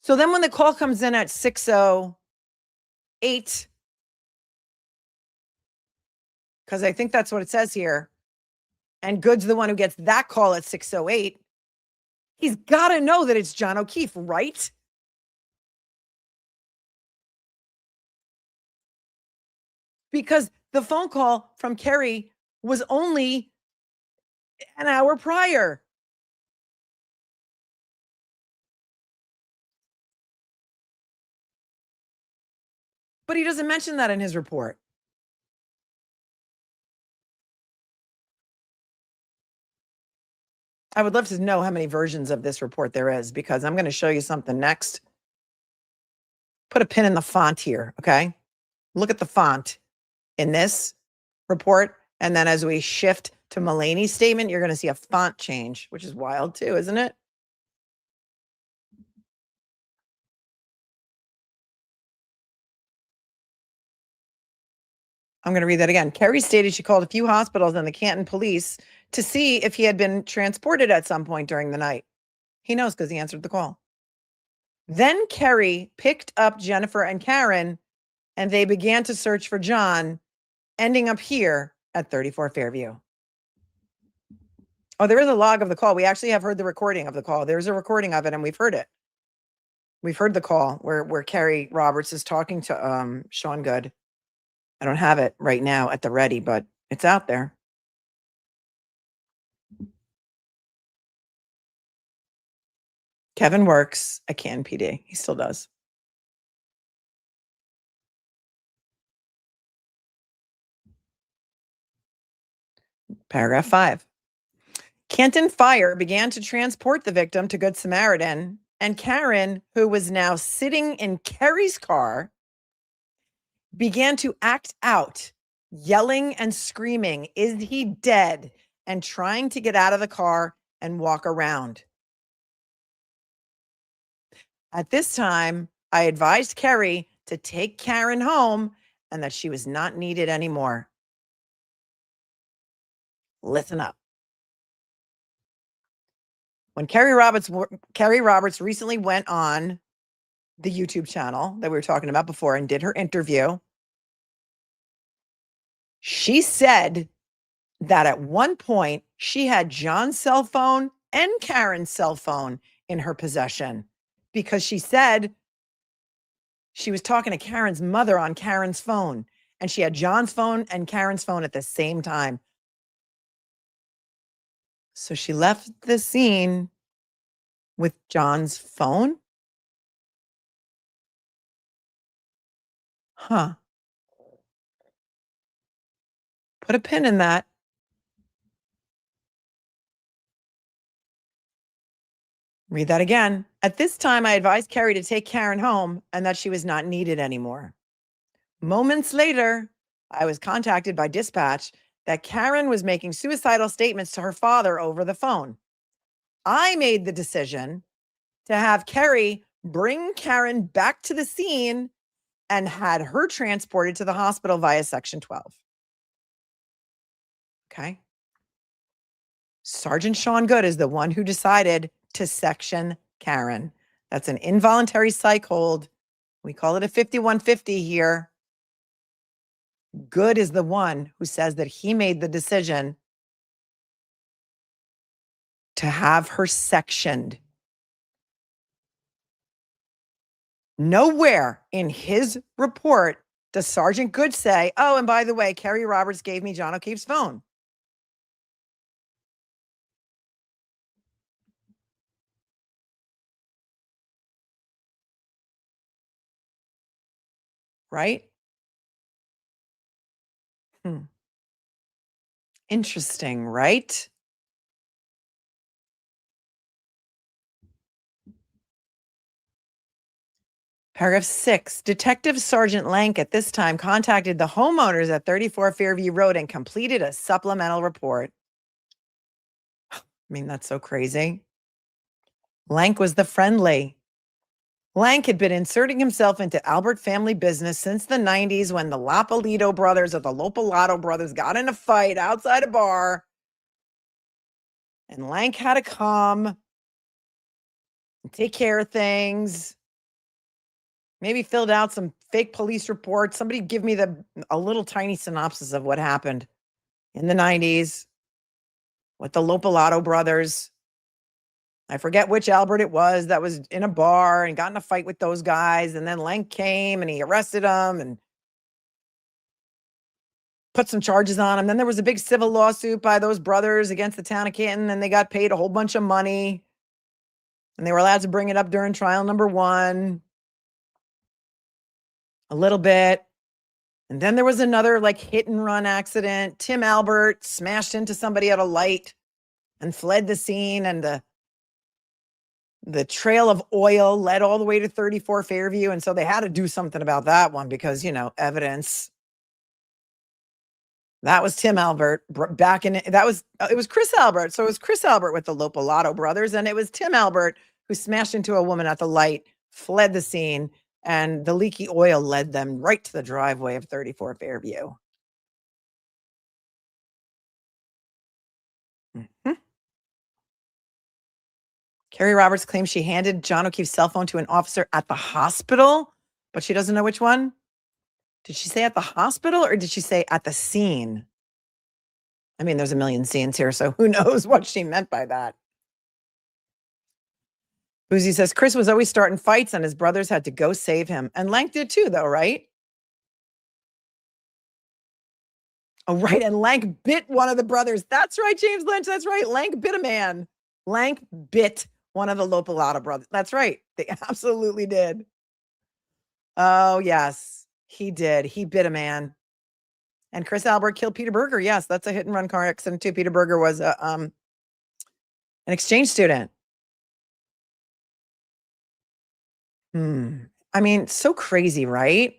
So then when the call comes in at 6:08, because I think that's what it says here, and Goode's the one who gets that call at 6:08, he's got to know that it's John O'Keefe, right? Because the phone call from Kerry was only an hour prior. But he doesn't mention that in his report. I would love to know how many versions of this report there is, because I'm going to show you something next. Put a pin in the font here, okay? Look at the font in this report. And then as we shift to Mullaney's statement, you're going to see a font change, which is wild too, isn't it? I'm going to read that again. Kerry stated she called a few hospitals and the Canton police to see if he had been transported at some point during the night. He knows because he answered the call. Then Kerry picked up Jennifer and Karen, and they began to search for John, ending up here at 34 Fairview. Oh, there is a log of the call. We actually have heard the recording of the call. There's a recording of it, and we've heard it. We've heard the call where Kerry Roberts is talking to Sean Goode. I don't have it right now at the ready, but it's out there. Kevin works at Canton PD. He still does. Paragraph 5. Canton Fire began to transport the victim to Good Samaritan, and Karen, who was now sitting in Kerry's car, began to act out, yelling and screaming, "Is he dead?" and trying to get out of the car and walk around. At this time, I advised Kerry to take Karen home and that she was not needed anymore. Listen up. When Kerry Roberts recently went on the YouTube channel that we were talking about before and did her interview, she said that at one point she had John's cell phone and Karen's cell phone in her possession, because she said she was talking to Karen's mother on Karen's phone, and she had John's phone and Karen's phone at the same time. So she left the scene with John's phone? Huh. Put a pin in that. Read that again. At this time, I advised Kerry to take Karen home and that she was not needed anymore. Moments later, I was contacted by dispatch that Karen was making suicidal statements to her father over the phone. I made the decision to have Kerry bring Karen back to the scene and had her transported to the hospital via Section 12. Okay. Sergeant Sean Goode is the one who decided to section Karen. That's an involuntary psych hold. We call it a 5150 here. Goode is the one who says that he made the decision to have her sectioned. Nowhere in his report does Sergeant Goode say, oh, and by the way, Kerry Roberts gave me John O'Keefe's phone. Right? Interesting, right? Paragraph 6, Detective Sergeant LANK at this time contacted the homeowners at 34 Fairview Road and completed a supplemental report. I mean, that's so crazy. LANK was the friendly. LANK had been inserting himself into Albert family business since the 90s when the Lopalito brothers or the Lopalato brothers got in a fight outside a bar. And LANK had to come and take care of things. Maybe filled out some fake police reports. Somebody give me a little tiny synopsis of what happened in the 90s with the Lopalato brothers. I forget which Albert it was that was in a bar and got in a fight with those guys. And then LANK came and he arrested him and put some charges on him. Then there was a big civil lawsuit by those brothers against the town of Canton, and they got paid a whole bunch of money. And they were allowed to bring it up during trial number 1 a little bit. And then there was another like hit and run accident. Tim Albert smashed into somebody at a light and fled the scene, and the trail of oil led all the way to 34 Fairview. And so they had to do something about that one because, evidence. That was Tim Albert back in, it was Chris Albert. So it was Chris Albert with the Lopalato brothers. And it was Tim Albert who smashed into a woman at the light, fled the scene, and the leaky oil led them right to the driveway of 34 Fairview. Mm-hmm. Carrie Roberts claims she handed John O'Keefe's cell phone to an officer at the hospital, but she doesn't know which one. Did she say at the hospital or did she say at the scene? I mean, there's a million scenes here, so who knows what she meant by that. Boozy says, Chris was always starting fights and his brothers had to go save him. And LANK did too, though, right? Oh, right. And LANK bit one of the brothers. That's right, James Lynch. That's right. LANK bit a man. LANK bit one of the Lopalato brothers. That's right. They absolutely did. Oh, yes, he did. He bit a man. And Chris Albert killed Peter Berger. Yes, that's a hit and run car accident too. Peter Berger was an exchange student. I mean, so crazy, right?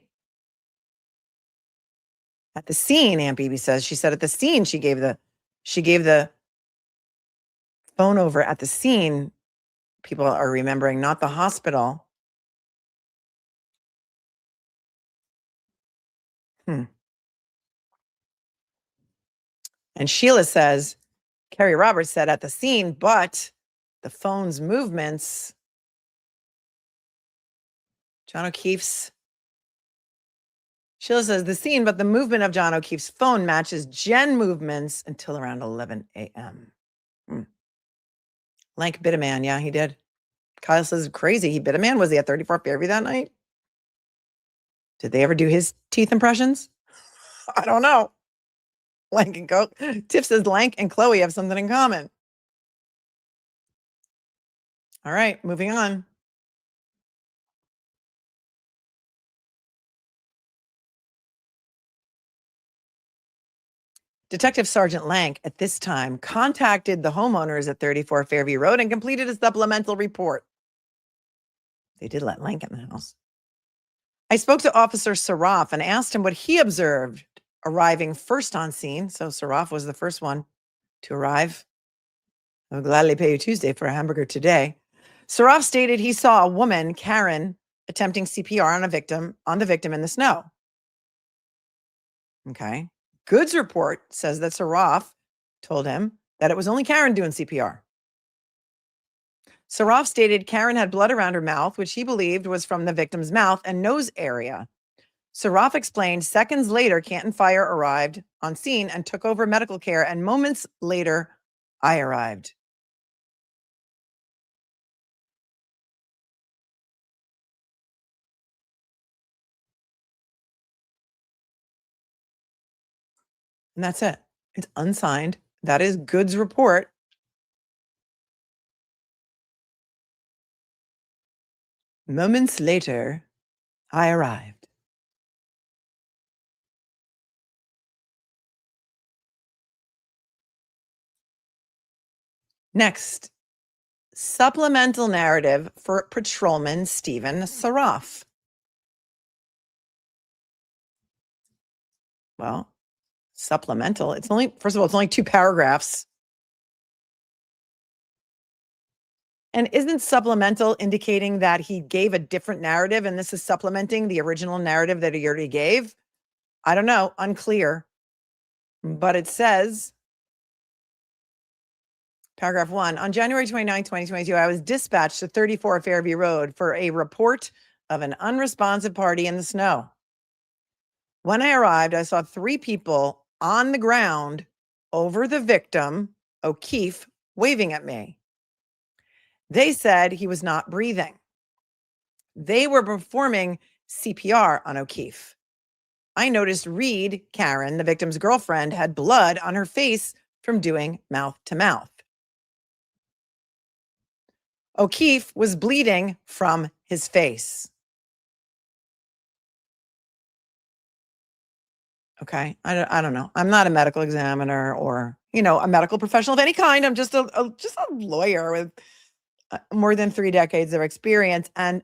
At the scene, Aunt Bibi says, she said at the scene, she gave the phone over at the scene. People are remembering, not the hospital. And Sheila says, Carrie Roberts said at the scene, but the phone's movements, John O'Keefe's, Sheila says the scene, but the movement of John O'Keefe's phone matches Jen movements until around 11 a.m. LANK bit a man. Yeah, he did. Kyle says crazy. He bit a man. Was he at 34 Fairview that night? Did they ever do his teeth impressions? I don't know. LANK and Coke. Tiff says LANK and Chloe have something in common. All right, moving on. Detective Sergeant LANK at this time contacted the homeowners at 34 Fairview Road and completed a supplemental report. They did let LANK in the house. I spoke to Officer SARAF and asked him what he observed arriving first on scene. So SARAF was the first one to arrive. I'll gladly pay you Tuesday for a hamburger today. SARAF stated he saw a woman, Karen, attempting CPR on the victim in the snow. Okay. Goode's report says that SARAF told him that it was only Karen doing CPR. SARAF stated Karen had blood around her mouth, which he believed was from the victim's mouth and nose area. SARAF explained seconds later, Canton Fire arrived on scene and took over medical care, and moments later, I arrived. And that's it. It's unsigned. That is Goode's report. Moments later, I arrived. Next, supplemental narrative for Patrolman Stephen SARAF. Well, supplemental. It's only, first of all, it's only 2 paragraphs. And isn't supplemental indicating that he gave a different narrative and this is supplementing the original narrative that he already gave? I don't know, unclear. But it says, paragraph 1, on January 29, 2022, I was dispatched to 34 Fairview Road for a report of an unresponsive party in the snow. When I arrived, I saw 3 people on the ground over the victim, O'Keefe, waving at me. They said he was not breathing. They were performing CPR on O'Keefe. I noticed Reed, Karen, the victim's girlfriend, had blood on her face from doing mouth to mouth. O'Keefe was bleeding from his face. Okay, I don't know. I'm not a medical examiner or, a medical professional of any kind. I'm just a lawyer with more than 3 decades of experience. And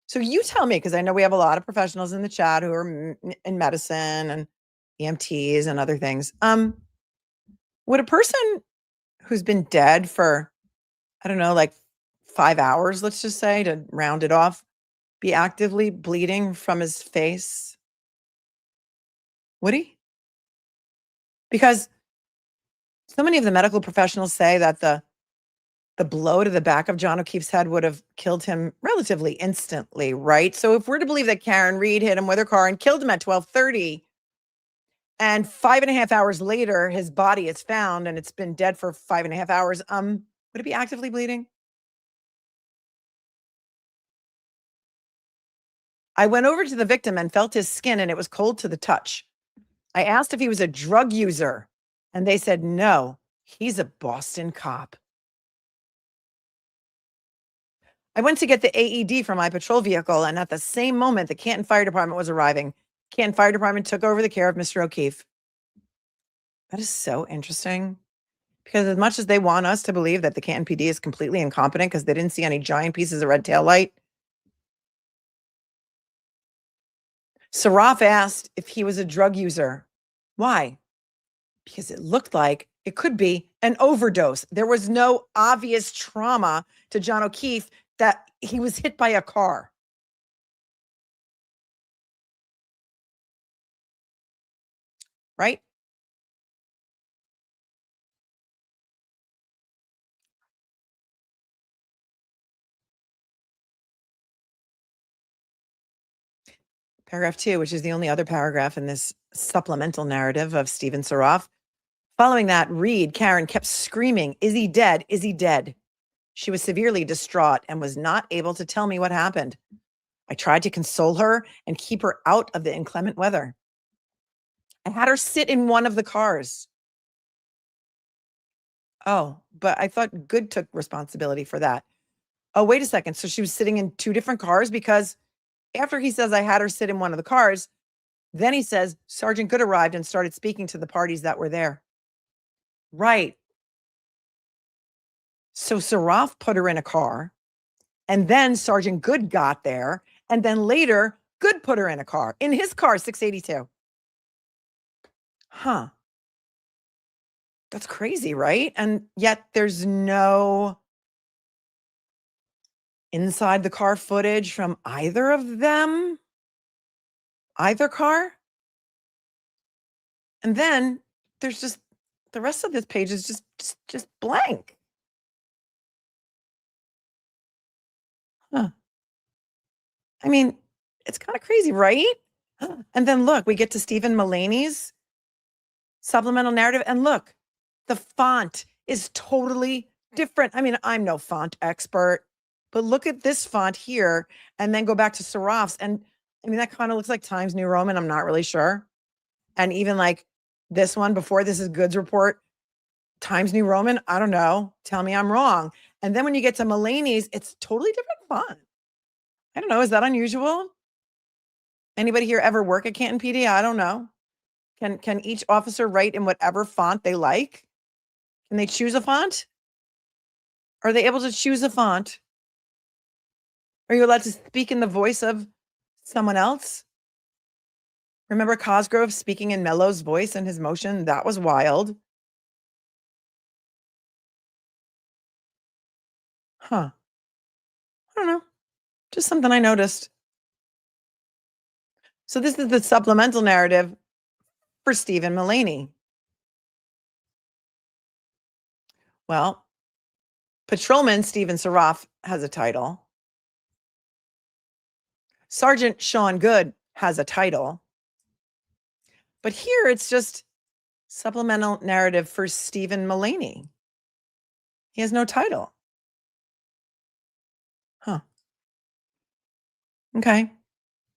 so you tell me, because I know we have a lot of professionals in the chat who are in medicine and EMTs and other things. Would a person who's been dead for, I don't know, like 5 hours, let's just say, to round it off, be actively bleeding from his face? Would he? Because so many of the medical professionals say that the blow to the back of John O'Keefe's head would have killed him relatively instantly, right? So if we're to believe that Karen Reed hit him with her car and killed him at 12:30, and 5.5 hours later, his body is found and it's been dead for 5.5 hours, would it be actively bleeding? I went over to the victim and felt his skin and it was cold to the touch. I asked if he was a drug user and they said, no, he's a Boston cop. I went to get the AED from my patrol vehicle, and at the same moment, the Canton Fire Department was arriving. Canton Fire Department took over the care of Mr. O'Keefe. That is so interesting, because as much as they want us to believe that the Canton PD is completely incompetent because they didn't see any giant pieces of red taillight, SARAF asked if he was a drug user. Why? Because it looked like it could be an overdose. There was no obvious trauma to John O'Keefe that he was hit by a car. Right? Paragraph 2, which is the only other paragraph in this supplemental narrative of Stephen SARAF. Following that, Reed, Karen, kept screaming, "Is he dead? Is he dead?" She was severely distraught and was not able to tell me what happened. I tried to console her and keep her out of the inclement weather. I had her sit in one of the cars. Oh, but I thought Goode took responsibility for that. Oh, wait a second. So she was sitting in 2 different cars, because after he says I had her sit in one of the cars, then he says Sergeant Goode arrived and started speaking to the parties that were there. Right. So SARAF put her in a car, and then Sergeant Goode got there, and then later Goode put her in a car, in his car, 682. Huh. That's crazy, right? And yet there's no inside the car footage from either of them, either car. And then there's just the rest of this page is just blank. Huh. I mean, it's kind of crazy, right? And then look, we get to Stephen Mullaney's supplemental narrative, and look, the font is totally different. I mean, I'm no font expert, but look at this font here, and then go back to SARAF's, and I mean, that kind of looks like Times New Roman. I'm not really sure. And even like this one before, this is Goode's report, Times New Roman. I don't know. Tell me I'm wrong. And then when you get to Mullaney's, it's totally different font. I don't know. Is that unusual? Anybody here ever work at Canton PD? I don't know. Can each officer write in whatever font they like? Can they choose a font? Are they able to choose a font? Are you allowed to speak in the voice of someone else? Remember Cosgrove speaking in Mello's voice in his motion? That was wild. Huh. I don't know. Just something I noticed. So this is the supplemental narrative for Stephen Mullaney. Well, Patrolman Stephen SARAF has a title. Sergeant Sean Goode has a title. But here it's just supplemental narrative for Stephen Mullaney. He has no title. Huh. Okay.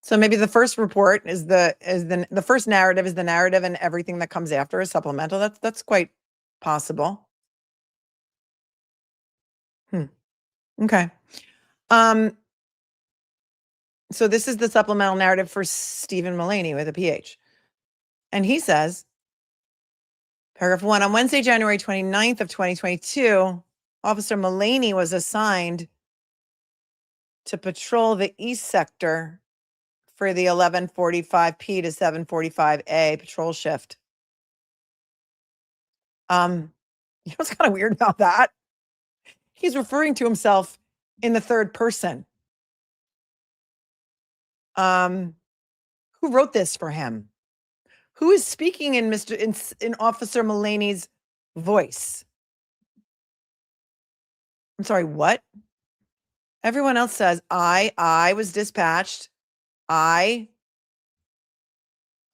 So maybe the first report is the first narrative is the narrative, and everything that comes after is supplemental. That's quite possible. Okay. So this is the supplemental narrative for Stephen Mullaney with a PH. And he says, paragraph 1, on Wednesday, January 29th of 2022, Officer Mullaney was assigned to patrol the east sector for the 11:45 to 7:45 patrol shift. You know what's kind of weird about that? He's referring to himself in the third person. Who wrote this for him? Who is speaking in Officer Mullaney's voice? I'm sorry, what? Everyone else says, I was dispatched. I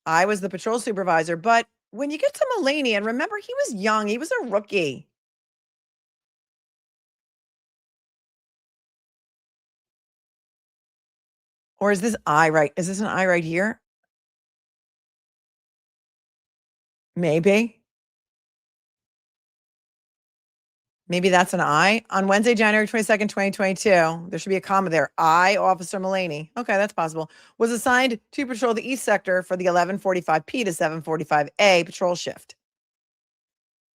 was the patrol supervisor. But when you get to Mullaney, and remember, he was young, he was a rookie. Or is this I right? Is this an I right here? Maybe. Maybe that's an I. On Wednesday, January 22nd, 2022, there should be a comma there. I, Officer Mullaney. Okay, that's possible. Was assigned to patrol the east sector for the 11:45 to 7:45 patrol shift.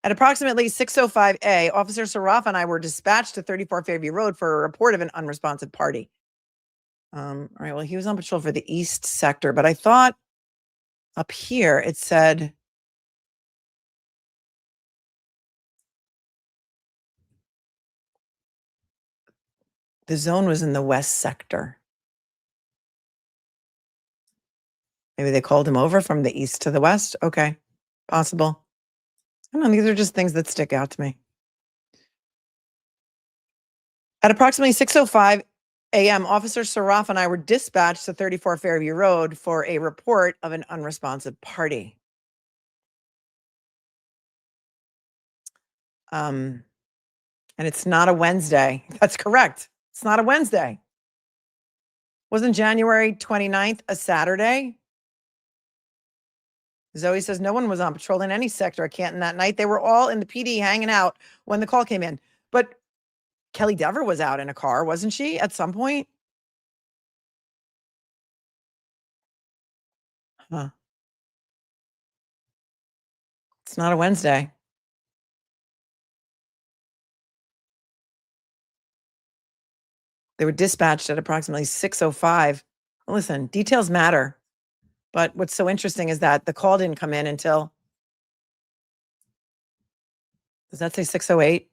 At approximately 6:05 Officer SARAF and I were dispatched to 34 Fairview Road for a report of an unresponsive party. All right, well, he was on patrol for the east sector, but I thought up here it said the zone was in the west sector. Maybe they called him over from the east to the west. Okay, possible. I don't know, these are just things that stick out to me. At approximately 6:05 a.m., Officer SARAF and I were dispatched to 34 Fairview Road for a report of an unresponsive party. And it's not a Wednesday. That's correct. It's not a Wednesday. Wasn't January 29th a Saturday? Zoe says no one was on patrol in any sector at Canton that night. They were all in the PD hanging out when the call came in. But Kelly Dever was out in a car, wasn't she, at some point? Huh. It's not a Wednesday. They were dispatched at approximately 6:05. Listen, details matter. But what's so interesting is that the call didn't come in until, does that say 6:08?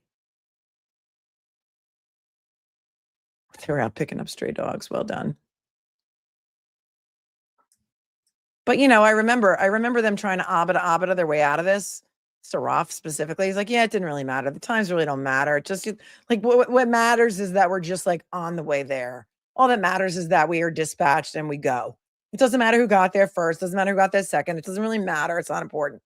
They were out picking up stray dogs. Well done. But I remember them trying to abada their way out of this. SARAF specifically, he's like, yeah, it didn't really matter. The times really don't matter. It just like what matters is that we're just like on the way there. All that matters is that we are dispatched and we go. It doesn't matter who got there first. Doesn't matter who got there second. It doesn't really matter. It's not important.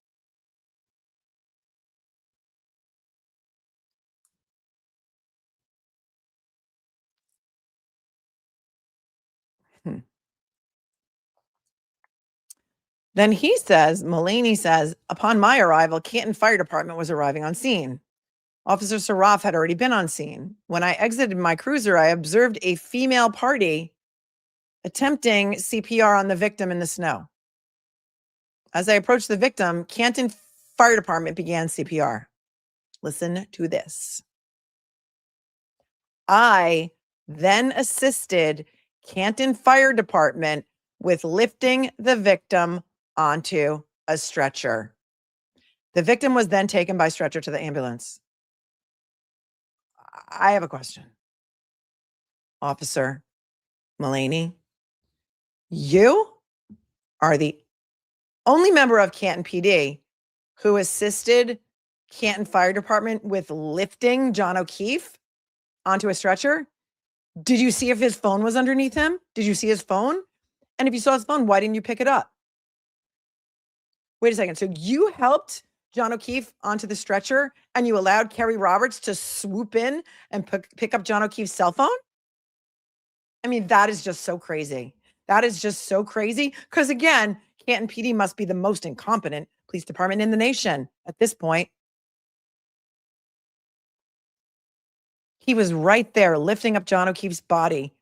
Then he says, Mullaney says, upon my arrival, Canton Fire Department was arriving on scene. Officer SARAF had already been on scene. When I exited my cruiser, I observed a female party attempting CPR on the victim in the snow. As I approached the victim, Canton Fire Department began CPR. Listen to this. I then assisted Canton Fire Department with lifting the victim onto a stretcher. The victim was then taken by stretcher to the ambulance. I have a question. Officer MULLANEY, you are the only member of Canton PD who assisted Canton Fire Department with lifting John O'Keefe onto a stretcher. Did you see if his phone was underneath him? Did you see his phone? And if you saw his phone, why didn't you pick it up? Wait a second. So you helped John O'Keefe onto the stretcher and you allowed Kerry Roberts to swoop in and pick up John O'Keefe's cell phone? I mean, that is just so crazy. That is just so crazy. Because again, Canton PD must be the most incompetent police department in the nation at this point. He was right there lifting up John O'Keefe's body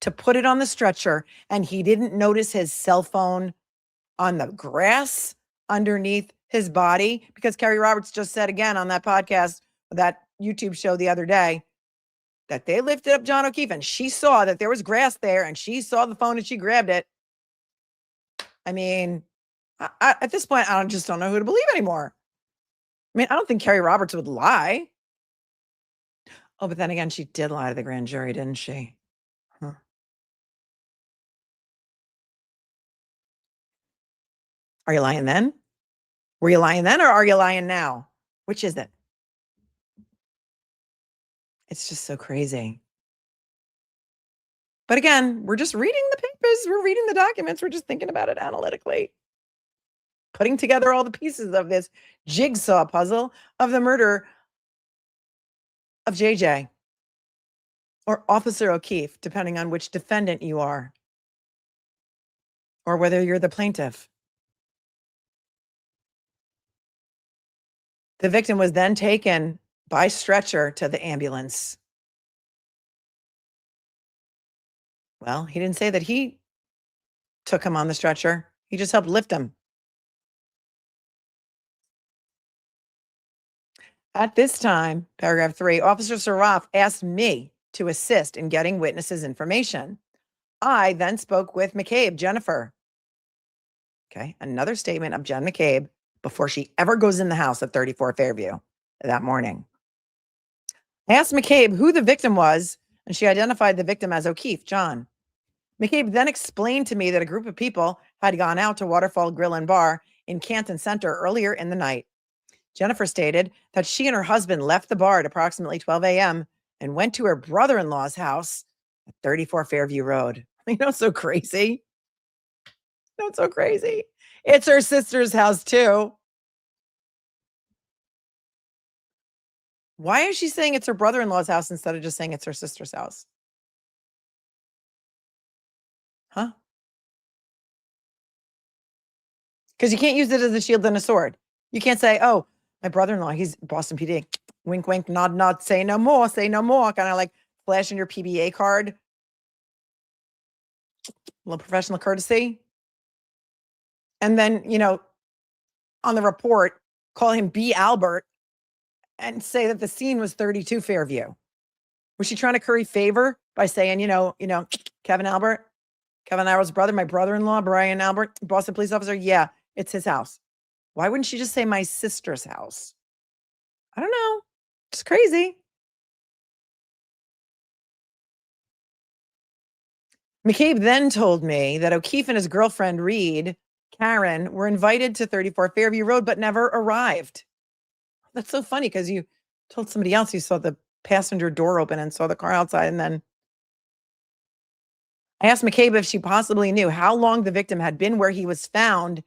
to put it on the stretcher, and he didn't notice his cell phone on the grass underneath his body, because Kerry Roberts just said again on that podcast, that YouTube show the other day, that they lifted up John O'Keefe and she saw that there was grass there and she saw the phone and she grabbed it. I mean, at this point, I just don't know who to believe anymore. I mean, I don't think Kerry Roberts would lie. Oh, but then again, she did lie to the grand jury, didn't she? Huh. Are you lying then? Were you lying then or are you lying now? Which is it? It's just so crazy. But again, we're just reading the papers. We're reading the documents. We're just thinking about it analytically. Putting together all the pieces of this jigsaw puzzle of the murder of JJ or Officer O'Keefe, depending on which defendant you are or whether you're the plaintiff. The victim was then taken by stretcher to the ambulance. Well, he didn't say that he took him on the stretcher. He just helped lift him. At this time, paragraph 3, Officer SARAF asked me to assist in getting witnesses' information. I then spoke with McCabe, Jennifer. Okay, another statement of Jen McCabe before she ever goes in the house at 34 Fairview that morning. I asked McCabe who the victim was, and she identified the victim as O'Keefe, John. McCabe then explained to me that a group of people had gone out to Waterfall Grill and Bar in Canton Center earlier in the night. Jennifer stated that she and her husband left the bar at approximately 12 a.m. and went to her brother-in-law's house at 34 Fairview Road. You know, so crazy. You know, it's so crazy. It's her sister's house too. Why is she saying it's her brother-in-law's house instead of just saying it's her sister's house? Huh? Because you can't use it as a shield and a sword. You can't say, oh, my brother-in-law, he's Boston PD. Wink, wink, nod, nod, say no more, say no more. Kind of like flashing your PBA card. A little professional courtesy. And then, you know, on the report, call him B. Albert and say that the scene was 32 Fairview. Was she trying to curry favor by saying, you know, Kevin Albert's brother, my brother-in-law, Brian Albert, Boston police officer? Yeah, it's his house. Why wouldn't she just say my sister's house? I don't know. It's crazy. McCabe then told me that O'Keefe and his girlfriend, Reed, Karen, were invited to 34 Fairview Road, but never arrived. That's so funny because you told somebody else you saw the passenger door open and saw the car outside. And then I asked McCabe if she possibly knew how long the victim had been where he was found.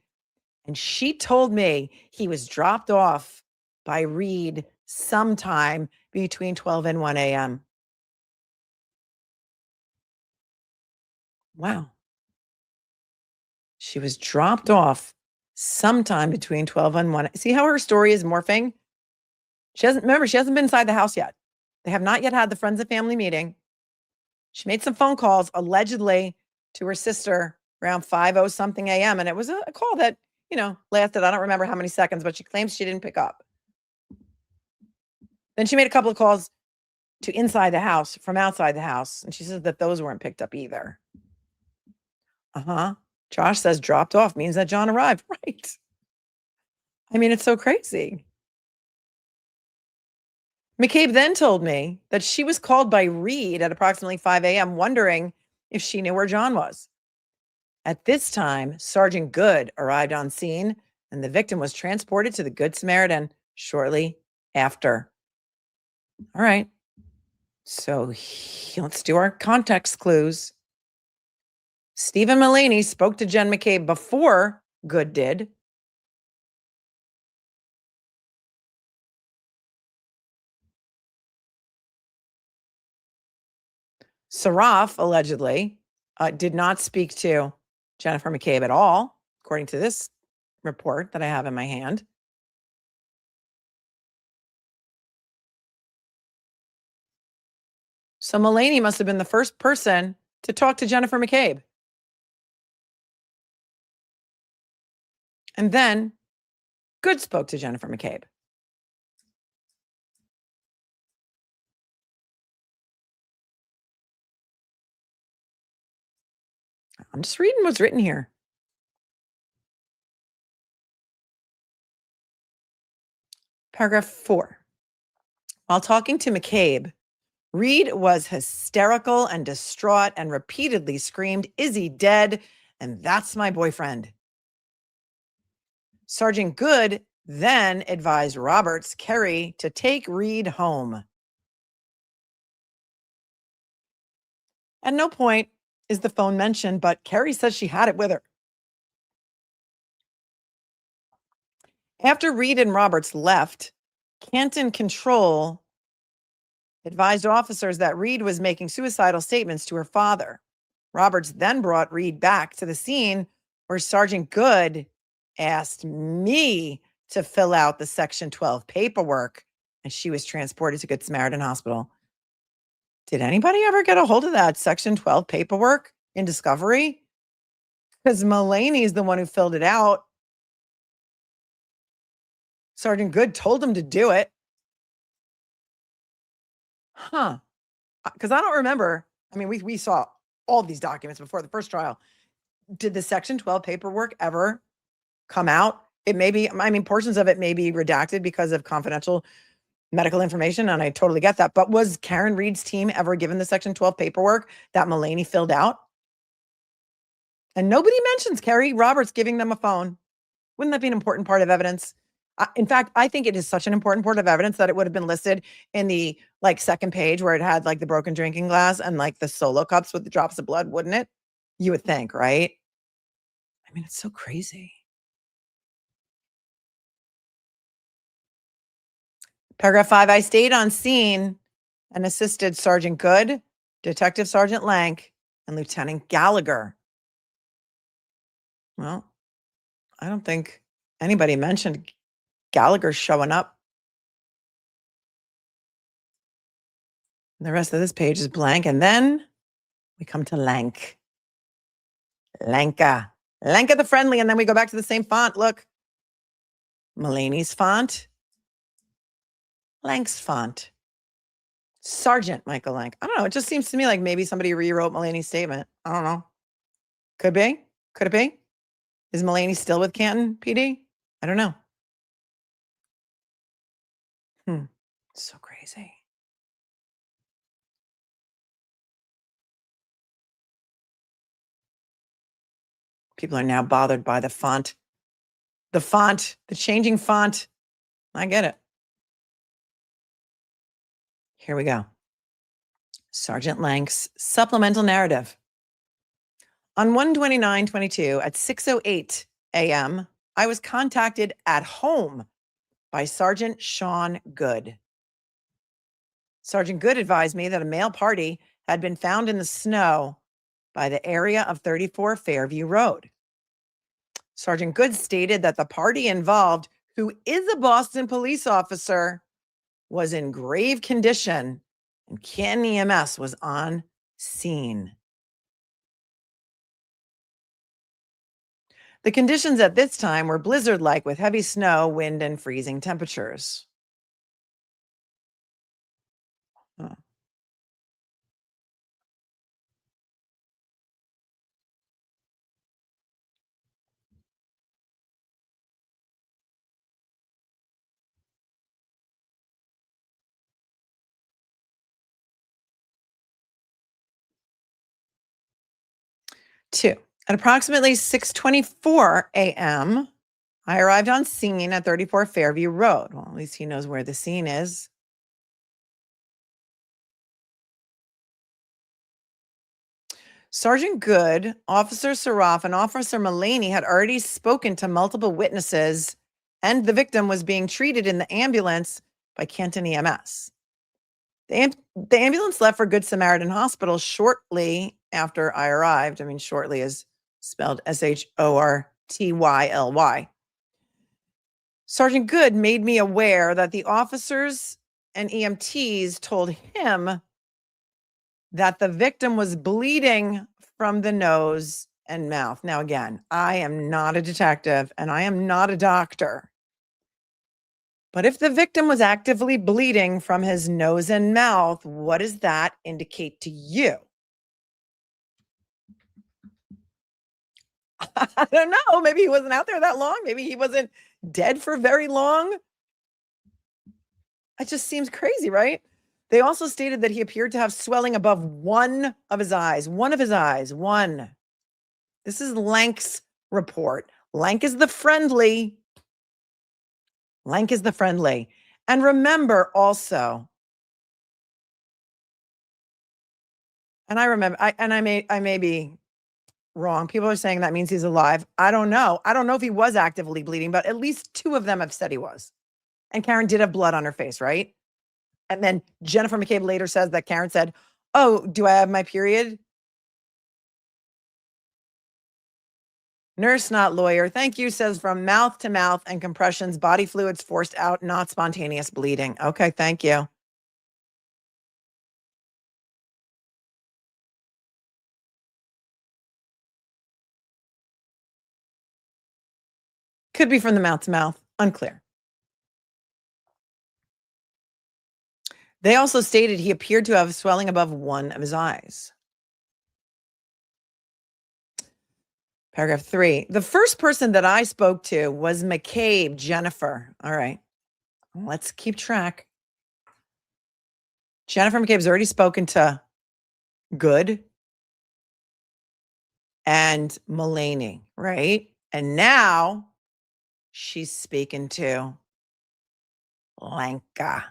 And she told me he was dropped off by Reed sometime between 12 and 1 a.m. Wow. She was dropped off sometime between 12 and 1. See how her story is morphing? She hasn't been inside the house yet. They have not yet had the friends and family meeting. She made some phone calls allegedly to her sister around 5:00 something a.m. And it was a call that, you know, lasted, I don't remember how many seconds, but she claims she didn't pick up. Then she made a couple of calls to inside the house from outside the house. And she says that those weren't picked up either. Josh says dropped off means that John arrived. Right. I mean, it's so crazy. McCabe then told me that she was called by Reed at approximately 5 a.m. wondering if she knew where John was. At this time, Sergeant Goode arrived on scene and the victim was transported to the Good Samaritan shortly after. All right. So let's do our context clues. Stephen Mullaney spoke to Jen McCabe before Goode did. SARAF allegedly did not speak to Jennifer McCabe at all, according to this report that I have in my hand. So Mullaney must have been the first person to talk to Jennifer McCabe. And then Goode spoke to Jennifer McCabe. I'm just reading what's written here. Paragraph 4. While talking to McCabe, Reed was hysterical and distraught and repeatedly screamed, "Is he dead? And that's my boyfriend." Sergeant Goode then advised Roberts Kerry to take Reed home. At no point is the phone mentioned, but Kerry says she had it with her. After Reed and Roberts left, Canton Control advised officers that Reed was making suicidal statements to her father. Roberts then brought Reed back to the scene where Sergeant Goode asked me to fill out the Section 12 paperwork, and she was transported to Good Samaritan Hospital. Did anybody ever get a hold of that Section 12 paperwork in Discovery? Because Mullaney is the one who filled it out. Sergeant Goode told him to do it. Huh. Because I don't remember. I mean, we saw all these documents before the first trial. Did the Section 12 paperwork ever come out? It may be, I mean, portions of it may be redacted because of confidential medical information, and I totally get that. But was Karen Reed's team ever given the Section 12 paperwork that Mullaney filled out? And nobody mentions Kerry Roberts giving them a phone. Wouldn't that be an important part of evidence? In fact, I think it is such an important part of evidence that it would have been listed in the second page where it had the broken drinking glass and the solo cups with the drops of blood, wouldn't it? You would think, right? I mean, it's so crazy. Paragraph 5, I stayed on scene and assisted Sergeant Goode, Detective Sergeant Lank, and Lieutenant Gallagher. Well, I don't think anybody mentioned Gallagher showing up. And the rest of this page is blank. And then we come to Lank. Lanka. Lanka the friendly. And then we go back to the same font. Look. Mullaney's font. Lank's font. Sergeant Michael Lank. I don't know. It just seems to me like maybe somebody rewrote Mullaney's statement. I don't know. Could be. Could it be? Is Mullaney still with Canton PD? I don't know. So crazy. People are now bothered by the font. The font, the changing font. I get it. Here we go. Sergeant Lank's supplemental narrative. On 1/29/22 at 6:08 a.m., I was contacted at home by Sergeant Sean Goode. Sergeant Goode advised me that a male party had been found in the snow by the area of 34 Fairview Road. Sergeant Goode stated that the party involved, who is a Boston police officer, was in grave condition and Canton EMS was on scene. The conditions at this time were blizzard-like with heavy snow, wind, and freezing temperatures. Huh. 2. At approximately 6:24 a.m., I arrived on scene at 34 Fairview Road. Well, at least he knows where the scene is. Sergeant Goode, Officer SARAF, and Officer Mullaney had already spoken to multiple witnesses, and the victim was being treated in the ambulance by Canton EMS. The ambulance left for Good Samaritan Hospital shortly after I arrived. I mean, shortly is spelled SHORTYLY. Sergeant Goode made me aware that the officers and EMTs told him that the victim was bleeding from the nose and mouth. Now, again, I am not a detective and I am not a doctor. But if the victim was actively bleeding from his nose and mouth, what does that indicate to you? I don't know. Maybe he wasn't out there that long. Maybe he wasn't dead for very long. It just seems crazy, right? They also stated that he appeared to have swelling above one of his eyes. One of his eyes. One. This is LANK's report. LANK is the friendly. LANK is the friendly. And remember also, and I remember, I may be wrong. People are saying that means he's alive. I don't know. I don't know if he was actively bleeding, but at least 2 of them have said he was. And Karen did have blood on her face, right? And then Jennifer McCabe later says that Karen said, "Oh, do I have my period?" Nurse, not lawyer. Thank you, says from mouth to mouth and compressions, body fluids forced out, not spontaneous bleeding. Okay, thank you. Could be from the mouth to mouth. Unclear. They also stated he appeared to have swelling above one of his eyes. Paragraph 3. The first person that I spoke to was McCabe, Jennifer. All right. Let's keep track. Jennifer McCabe's already spoken to Goode and Mullaney, right? And now she's speaking to Lanka.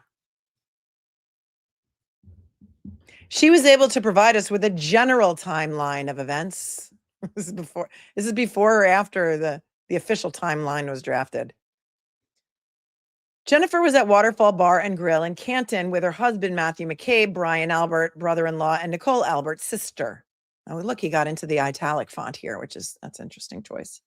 She was able to provide us with a general timeline of events. This is before or after the official timeline was drafted. Jennifer was at Waterfall Bar and Grill in Canton with her husband, Matthew McCabe, Brian Albert, brother-in-law, and Nicole Albert, sister. Oh, look, he got into the italic font here, that's an interesting choice.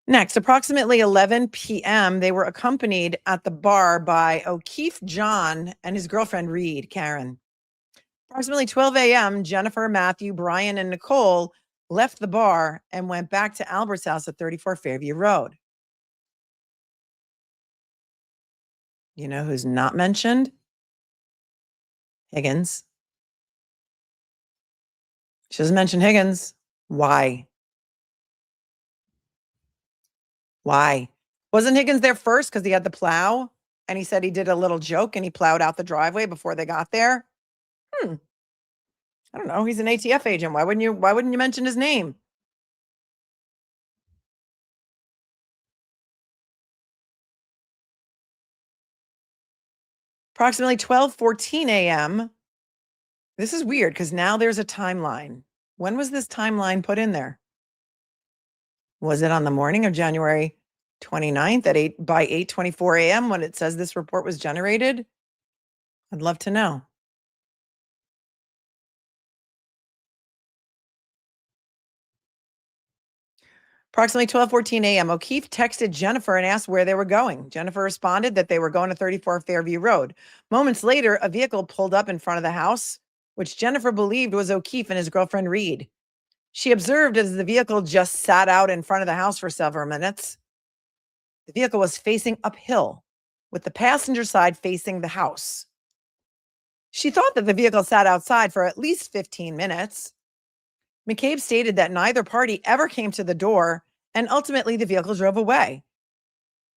Next, approximately 11 p.m., they were accompanied at the bar by O'Keefe John and his girlfriend, Reed, Karen. Approximately 12 a.m., Jennifer, Matthew, Brian, and Nicole left the bar and went back to Albert's house at 34 Fairview Road. You know who's not mentioned? Higgins. She doesn't mention Higgins. Why? Why? Wasn't Higgins there first because he had the plow? And he said he did a little joke and he plowed out the driveway before they got there? I don't know. He's an ATF agent. Why wouldn't you mention his name? Approximately 12:14 a.m. This is weird because now there's a timeline. When was this timeline put in there? Was it on the morning of January 29th by 8:24 a.m. when it says this report was generated? I'd love to know. Approximately 12:14 a.m., O'Keefe texted Jennifer and asked where they were going. Jennifer responded that they were going to 34 Fairview Road. Moments later, a vehicle pulled up in front of the house, which Jennifer believed was O'Keefe and his girlfriend, Reed. She observed as the vehicle just sat out in front of the house for several minutes. The vehicle was facing uphill, with the passenger side facing the house. She thought that the vehicle sat outside for at least 15 minutes. McCabe stated that neither party ever came to the door, and ultimately the vehicle drove away.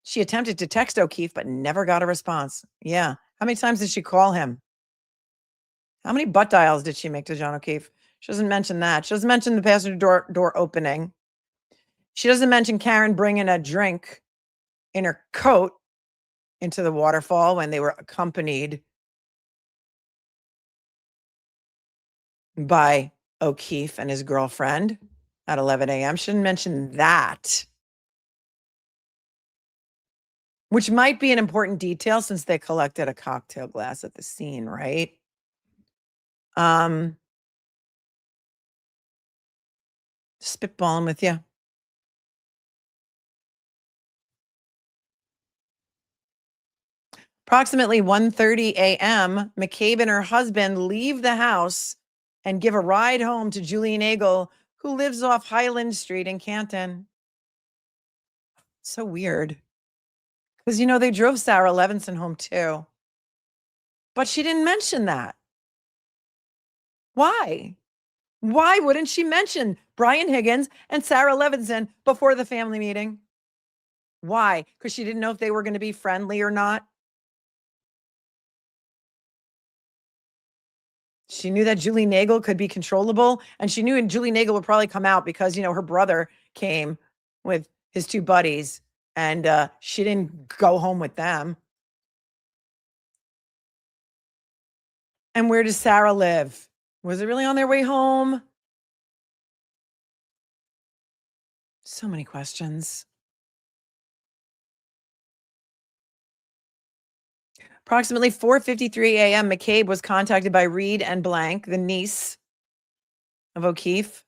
She attempted to text O'Keefe, but never got a response. Yeah. How many times did she call him? How many butt dials did she make to John O'Keefe? She doesn't mention that. She doesn't mention the passenger door opening. She doesn't mention Karen bringing a drink in her coat into the waterfall when they were accompanied by O'Keefe and his girlfriend at 11 a.m. She didn't mention that, which might be an important detail since they collected a cocktail glass at the scene, right? Spitballing with you. Approximately 1:30 a.m., McCabe and her husband leave the house and give a ride home to Julie Nagel, who lives off Highland Street in Canton. So weird. Because, you know, they drove Sarah Levinson home too. But she didn't mention that. Why? Why wouldn't she mention Brian Higgins and Sarah Levinson before the family meeting? Why? Because she didn't know if they were going to be friendly or not. She knew that Julie Nagel could be controllable, and she knew Julie Nagel would probably come out because, you know, her brother came with his two buddies, and she didn't go home with them. And where does Sarah live? Was it really on their way home? So many questions. Approximately 4:53 a.m., McCabe was contacted by Reed and Blank, the niece of O'Keefe.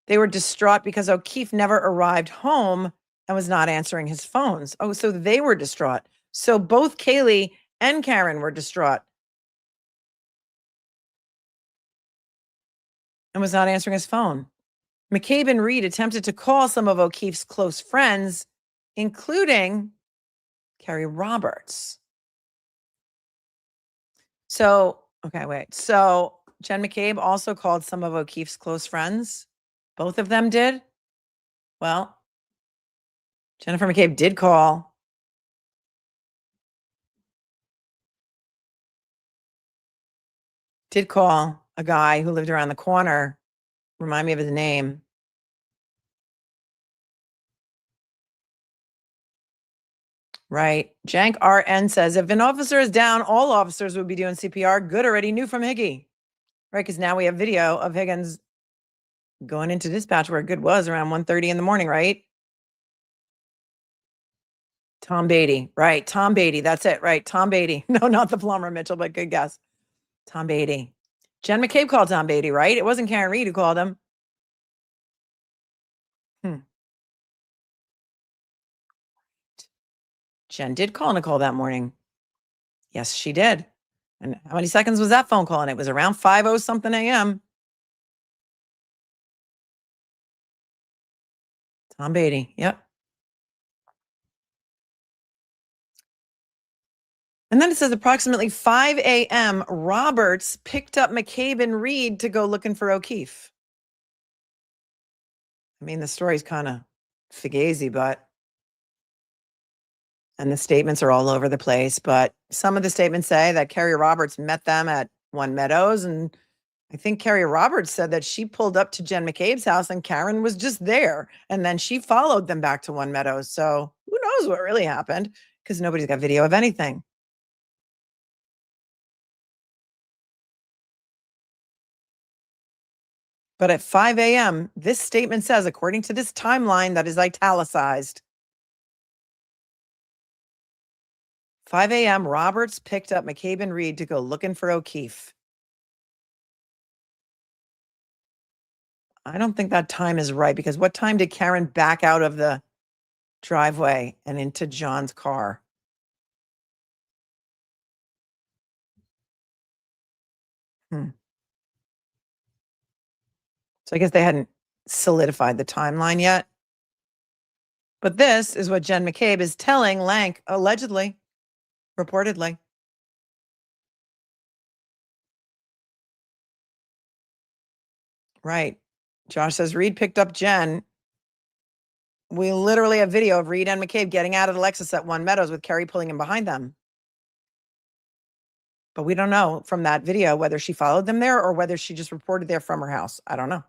They were distraught because O'Keefe never arrived home and was not answering his phones. Oh, so they were distraught. So both Kaylee and Karen were distraught and was not answering his phone. McCabe and Reed attempted to call some of O'Keefe's close friends, including Carrie Roberts. So, okay, wait. So Jen McCabe also called some of O'Keefe's close friends. Both of them did. Well, Jennifer McCabe did call a guy who lived around the corner. Remind me of his name. Right. Jank RN says, if an officer is down, all officers would be doing CPR. Good already knew from Higgy. Right, because now we have video of Higgins going into dispatch where Good was around 1:30 in the morning, right? Tom Beatty. Right, Tom Beatty. That's it, right, Tom Beatty. No, not the plumber, Mitchell, but good guess. Tom Beatty. Jen McCabe called Tom Beatty, right? It wasn't Karen Reed who called him. Jen did call Nicole that morning. Yes, she did. And how many seconds was that phone call? And it was around 5:00 something a.m. Tom Beatty. Yep. And then it says approximately 5 a.m., Roberts picked up McCabe and Reed to go looking for O'Keefe. I mean, the story's kind of fugazi, and the statements are all over the place, but some of the statements say that Carrie Roberts met them at One Meadows, and I think Carrie Roberts said that she pulled up to Jen McCabe's house and Karen was just there, and then she followed them back to One Meadows. So who knows what really happened, because nobody's got video of anything. But at 5 a.m., this statement says, according to this timeline that is italicized, 5 a.m., Roberts picked up McCabe and Reed to go looking for O'Keefe. I don't think that time is right, because what time did Karen back out of the driveway and into John's car? So I guess they hadn't solidified the timeline yet. But this is what Jen McCabe is telling LANK, allegedly, reportedly. Right. Josh says Reed picked up Jen. We literally have video of Reed and McCabe getting out of the Lexus at One Meadows with Carrie pulling in behind them. But we don't know from that video whether she followed them there or whether she just reported there from her house. I don't know.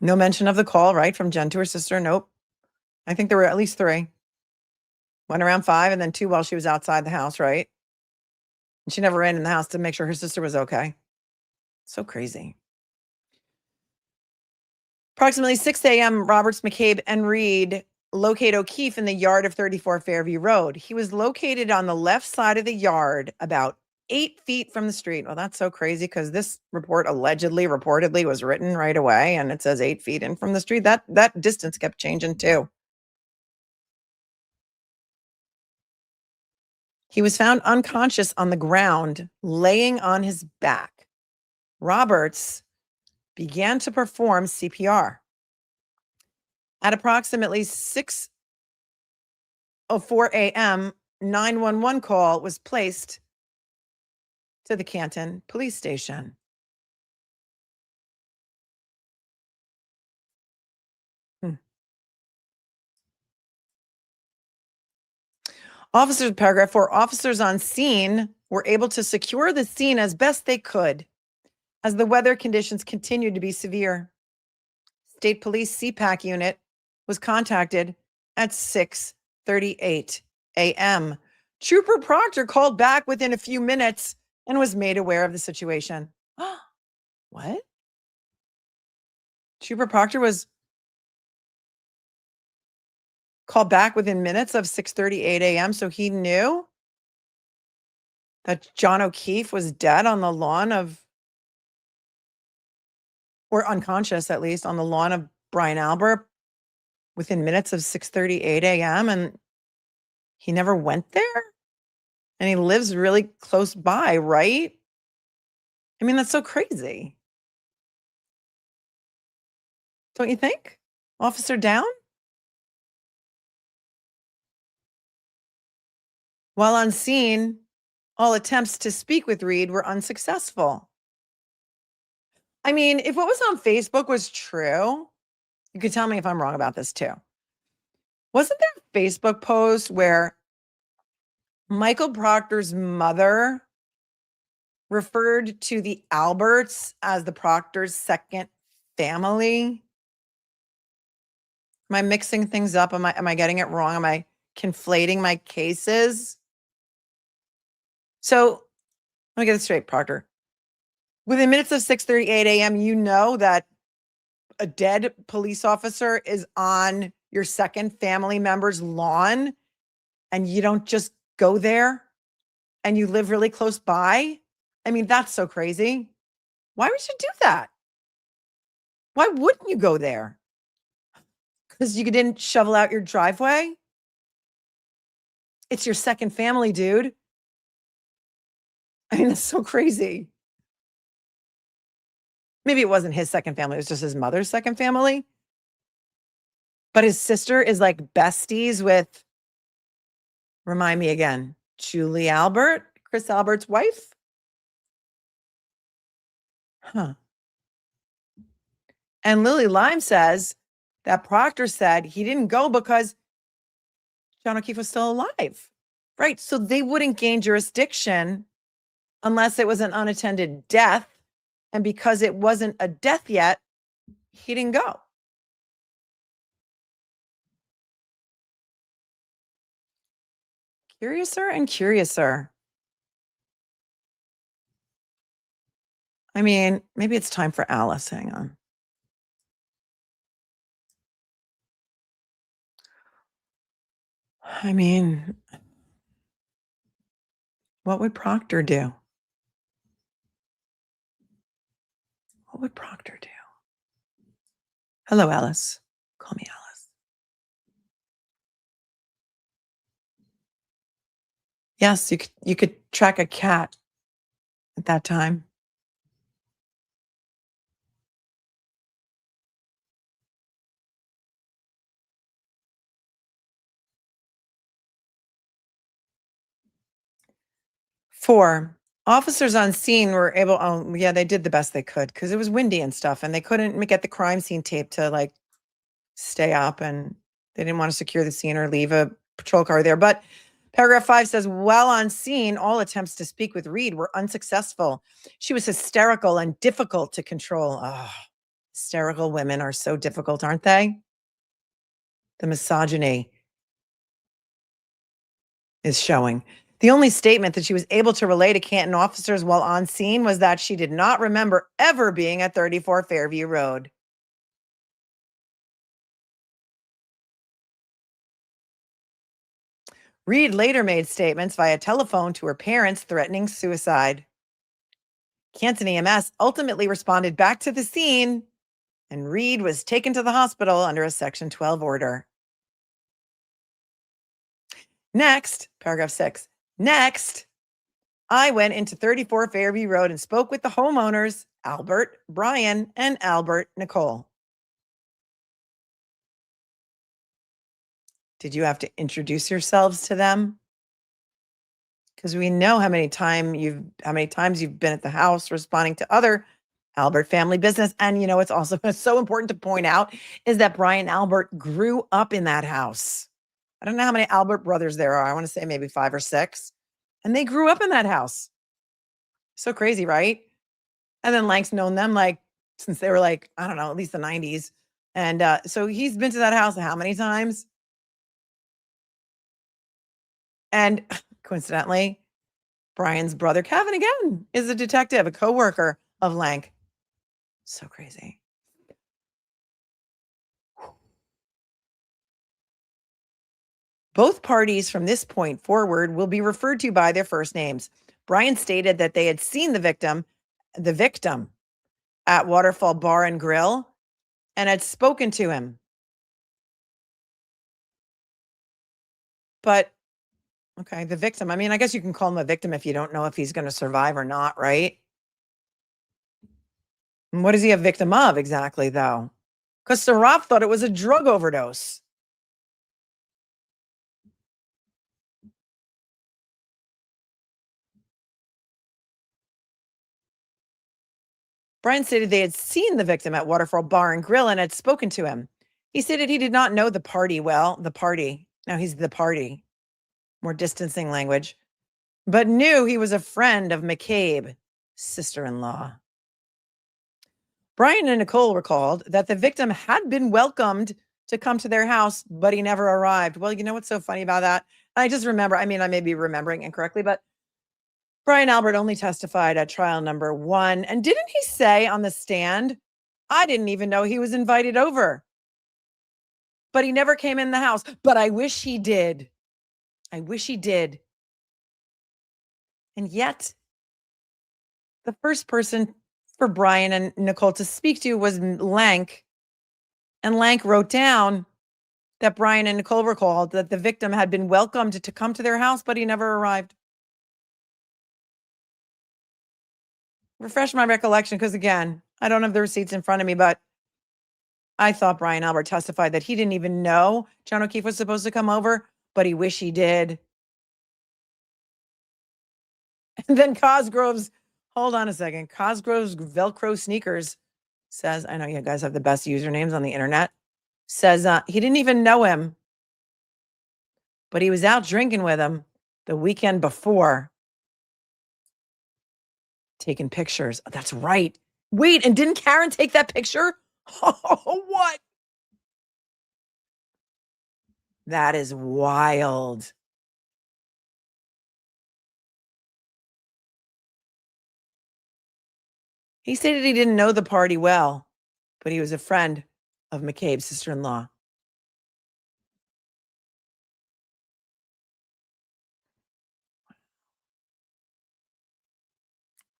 No mention of the call, right? From Jen to her sister. Nope. I think there were at least 3. Went around 5 and then 2 while she was outside the house, right? And she never ran in the house to make sure her sister was okay. So crazy. Approximately 6 a.m., Roberts, McCabe, and Reed locate O'Keefe in the yard of 34 Fairview Road. He was located on the left side of the yard, about 8 feet from the street. Well, that's so crazy because this report reportedly was written right away, and it says 8 feet in from the street. That distance kept changing too. He was found unconscious on the ground, laying on his back. Roberts began to perform CPR. At approximately 6:04 a.m., 911 call was placed to the Canton police station. Paragraph 4, officers on scene were able to secure the scene as best they could as the weather conditions continued to be severe. State Police CPAC unit was contacted at 6:38 a.m. Trooper Proctor called back within a few minutes and was made aware of the situation. What? Trooper Proctor was called back within minutes of 6:38 a.m. So he knew that John O'Keefe was dead on the lawn of, or unconscious at least, on the lawn of Brian Albert within minutes of 6:38 a.m. And he never went there? And he lives really close by, right? I mean, that's so crazy. Don't you think? Officer down? While on scene, all attempts to speak with Reed were unsuccessful. I mean, if what was on Facebook was true, you could tell me if I'm wrong about this too. Wasn't there a Facebook post where Michael Proctor's mother referred to the Alberts as the Proctor's second family? Am I mixing things up? Am I getting it wrong? Am I conflating my cases? So let me get this straight, Proctor. Within minutes of 6:38 a.m., you know that a dead police officer is on your second family member's lawn and you don't just go there and you live really close by? I mean, that's so crazy. Why would you do that? Why wouldn't you go there? Because you didn't shovel out your driveway? It's your second family, dude. I mean, that's so crazy. Maybe it wasn't his second family. It was just his mother's second family. But his sister is like besties with, remind me again, Julie Albert, Chris Albert's wife? Huh. And Lily Lime says that Proctor said he didn't go because John O'Keefe was still alive. Right. So they wouldn't gain jurisdiction unless it was an unattended death. And because it wasn't a death yet, he didn't go. Curiouser and curiouser. I mean, maybe it's time for Alice. Hang on. I mean, what would Proctor do? What would Proctor do? Hello, Alice. Call me Alice. Yes, you could track a cat at that time. Four, officers on scene were able, oh yeah, they did the best they could because it was windy and stuff and they couldn't get the crime scene tape to like stay up and they didn't want to secure the scene or leave a patrol car there. But paragraph 5 says, while on scene, all attempts to speak with Reed were unsuccessful. She was hysterical and difficult to control. Oh, hysterical women are so difficult, aren't they? The misogyny is showing. The only statement that she was able to relay to Canton officers while on scene was that she did not remember ever being at 34 Fairview Road. Reed later made statements via telephone to her parents threatening suicide. Canton EMS ultimately responded back to the scene, and Reed was taken to the hospital under a Section 12 order. Next, paragraph 6. Next, I went into 34 Fairview Road and spoke with the homeowners, Albert, Brian, and Albert Nicole. Did you have to introduce yourselves to them? Because we know how many times you've been at the house responding to other Albert family business. And you know, it's also so important to point out is that Brian Albert grew up in that house. I don't know how many Albert brothers there are. I want to say maybe 5 or 6. And they grew up in that house. So crazy, right? And then Lank's known them like since they were like, I don't know, at least the 90s. And so he's been to that house how many times? And coincidentally, Brian's brother, Kevin, again, is a detective, a co-worker of LANK. So crazy. Both parties from this point forward will be referred to by their first names. Brian stated that they had seen the victim at Waterfall Bar and Grill and had spoken to him. But, okay, the victim, I mean, I guess you can call him a victim if you don't know if he's going to survive or not, right? And what is he a victim of exactly, though? Because SARAF thought it was a drug overdose. Brian stated they had seen the victim at Waterfall Bar and Grill and had spoken to him. He stated he did not know the party well, the party. Now he's the party, more distancing language, but knew he was a friend of McCabe, sister-in-law. Brian and Nicole recalled that the victim had been welcomed to come to their house, but he never arrived. Well, you know what's so funny about that? I just remember, I mean, I may be remembering incorrectly, but Brian Albert only testified at trial number 1. And didn't he say on the stand, I didn't even know he was invited over, but he never came in the house. But I wish he did. I wish he did. And yet, the first person for Brian and Nicole to speak to was LANK. And LANK wrote down that Brian and Nicole recalled that the victim had been welcomed to come to their house, but he never arrived. Refresh my recollection, because again, I don't have the receipts in front of me, but I thought Brian Albert testified that he didn't even know John O'Keefe was supposed to come over, but he wished he did. And then Cosgrove's, hold on a second, Cosgrove's Velcro Sneakers says, I know you guys have the best usernames on the internet, says he didn't even know him, but he was out drinking with him the weekend before. Taking pictures. That's right. Wait, and didn't Karen take that picture? Oh, what? That is wild. He stated he didn't know the party well, but he was a friend of McCabe's sister-in-law.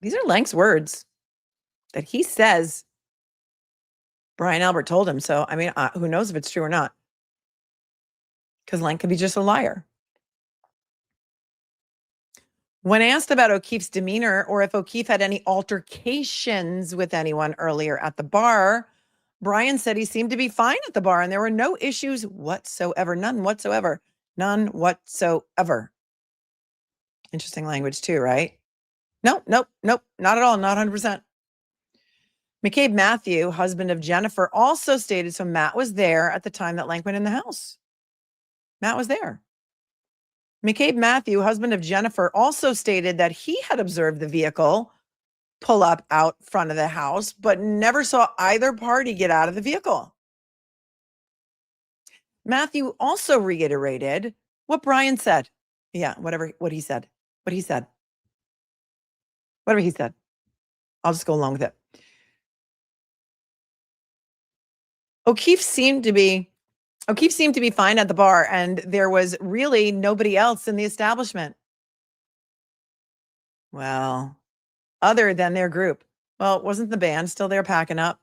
These are Lank's words that he says Brian Albert told him. So, I mean, who knows if it's true or not? Because Lank could be just a liar. When asked about O'Keefe's demeanor or if O'Keefe had any altercations with anyone earlier at the bar, Brian said he seemed to be fine at the bar and there were no issues whatsoever. None whatsoever. None whatsoever. Interesting language too, right? Nope. Not at all. Not 100%. McCabe Matthew, husband of Jennifer, also stated so Matt was there at the time that Lank went in the house. Matt was there. McCabe Matthew, husband of Jennifer, also stated that he had observed the vehicle pull up out front of the house, but never saw either party get out of the vehicle. Matthew also reiterated what Brian said. Yeah, what he said. Whatever he said. I'll just go along with it. O'Keefe seemed to be fine at the bar, and there was really nobody else in the establishment. Well, other than their group. Well, wasn't the band still there packing up?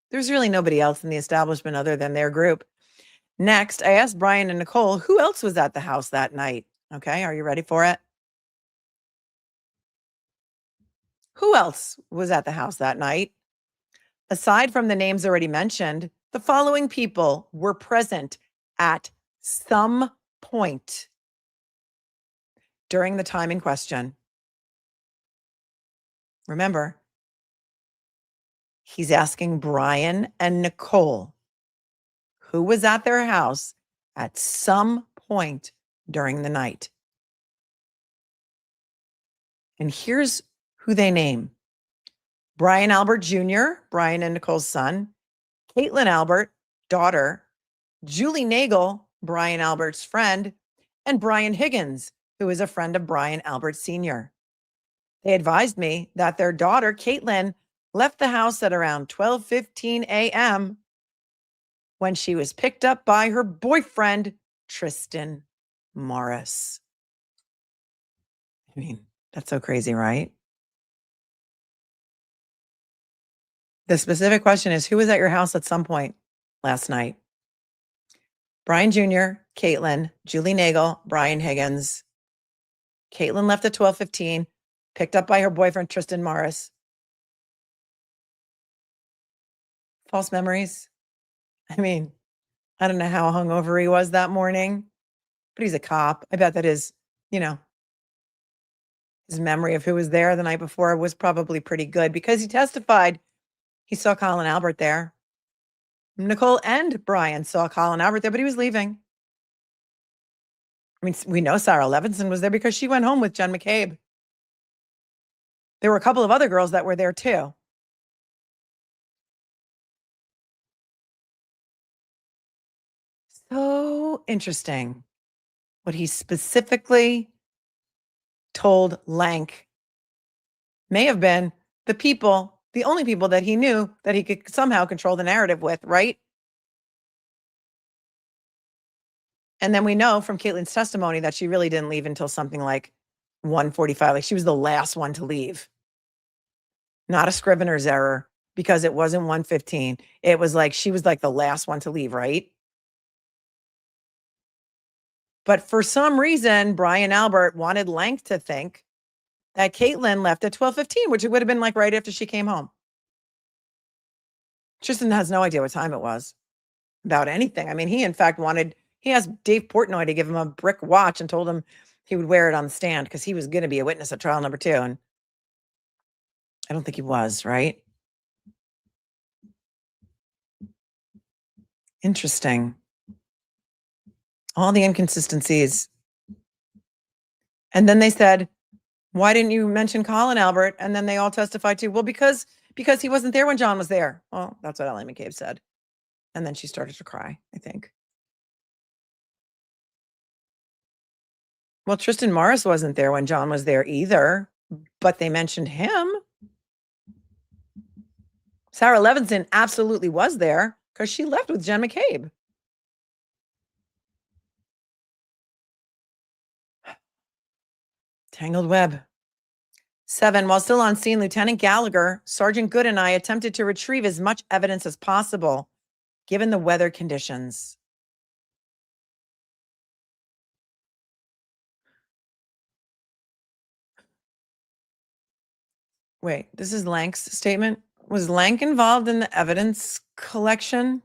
There's really nobody else in the establishment other than their group. Next, I asked Brian and Nicole, who else was at the house that night? Okay, are you ready for it? Who else was at the house that night? Aside from the names already mentioned, the following people were present at some point during the time in question. Remember, he's asking Brian and Nicole who was at their house at some point during the night. And here's who they name. Brian Albert Jr., Brian and Nicole's son, Caitlin Albert, daughter, Julie Nagel, Brian Albert's friend, and Brian Higgins, who is a friend of Brian Albert Sr. They advised me that their daughter, Caitlin, left the house at around 12:15 a.m. when she was picked up by her boyfriend, Tristan Morris. I mean, that's so crazy, right? The specific question is, who was at your house at some point last night? Brian Jr., Caitlin, Julie Nagel, Brian Higgins. Caitlin left at 12:15, picked up by her boyfriend, Tristan Morris. False memories. I mean, I don't know how hungover he was that morning, but he's a cop. I bet that his memory of who was there the night before was probably pretty good, because he testified he saw Colin Albert there. Nicole and Brian saw Colin Albert there, but he was leaving. I mean, we know Sarah Levinson was there because she went home with Jen McCabe. There were a couple of other girls that were there too. So interesting what he specifically told LANK may have been the only people that he knew that he could somehow control the narrative with, right? And then we know from Caitlin's testimony that she really didn't leave until something like 1:45. Like, she was the last one to leave. Not a scrivener's error, because it wasn't 1:15. It was like she was like the last one to leave, right? But for some reason, Brian Albert wanted LANK to think that Caitlin left at 12:15, which it would have been like right after she came home. Tristan has no idea what time it was about anything. I mean, he in fact he asked Dave Portnoy to give him a brick watch and told him he would wear it on the stand because he was going to be a witness at trial number 2. And I don't think he was, right? Interesting. All the inconsistencies. And then they said, why didn't you mention Colin Albert? And then they all testified to, well, because he wasn't there when John was there. Well, that's what Ellie McCabe said. And then she started to cry, I think. Well, Tristan Morris wasn't there when John was there either, but they mentioned him. Sarah Levinson absolutely was there because she left with Jen McCabe. Tangled web. 7, while still on scene, Lieutenant Gallagher, Sergeant Goode, and I attempted to retrieve as much evidence as possible, given the weather conditions. Wait, this is LANK's statement. Was LANK involved in the evidence collection?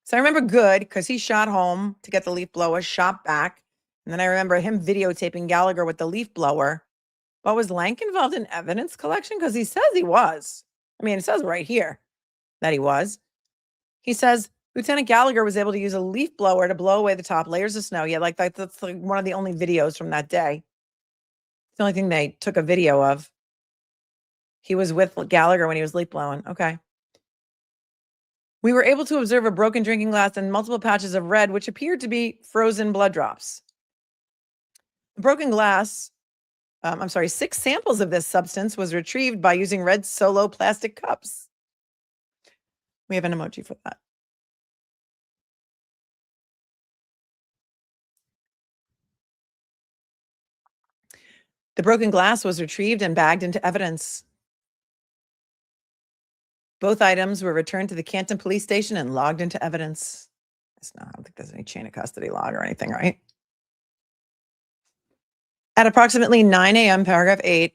So I remember Goode because he shot home to get the leaf blower, shot back. And then I remember him videotaping Gallagher with the leaf blower. But was LANK involved in evidence collection? Because he says he was. I mean, it says right here that he was. He says Lieutenant Gallagher was able to use a leaf blower to blow away the top layers of snow. Yeah, like that's like one of the only videos from that day. It's the only thing they took a video of. He was with Gallagher when he was leaf blowing. Okay. We were able to observe a broken drinking glass and multiple patches of red, which appeared to be frozen blood drops. The broken glass, 6 samples of this substance was retrieved by using red Solo plastic cups. We have an emoji for that. The broken glass was retrieved and bagged into evidence. Both items were returned to the Canton police station and logged into evidence. I don't think there's any chain of custody log or anything, right? At approximately 9 a.m., paragraph 8,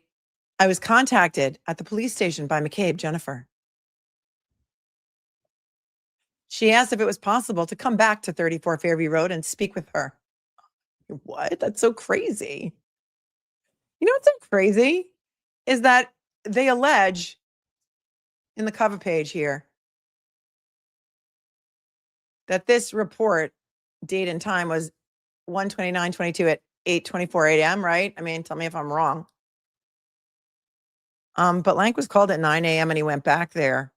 I was contacted at the police station by McCabe Jennifer. She asked if it was possible to come back to 34 Fairview Road and speak with her. What? That's so crazy. You know what's so crazy is that they allege in the cover page here that this report date and time was 1/29/22 at 8:24 a.m., right? I mean, tell me if I'm wrong. But Lank was called at 9 a.m. and he went back there.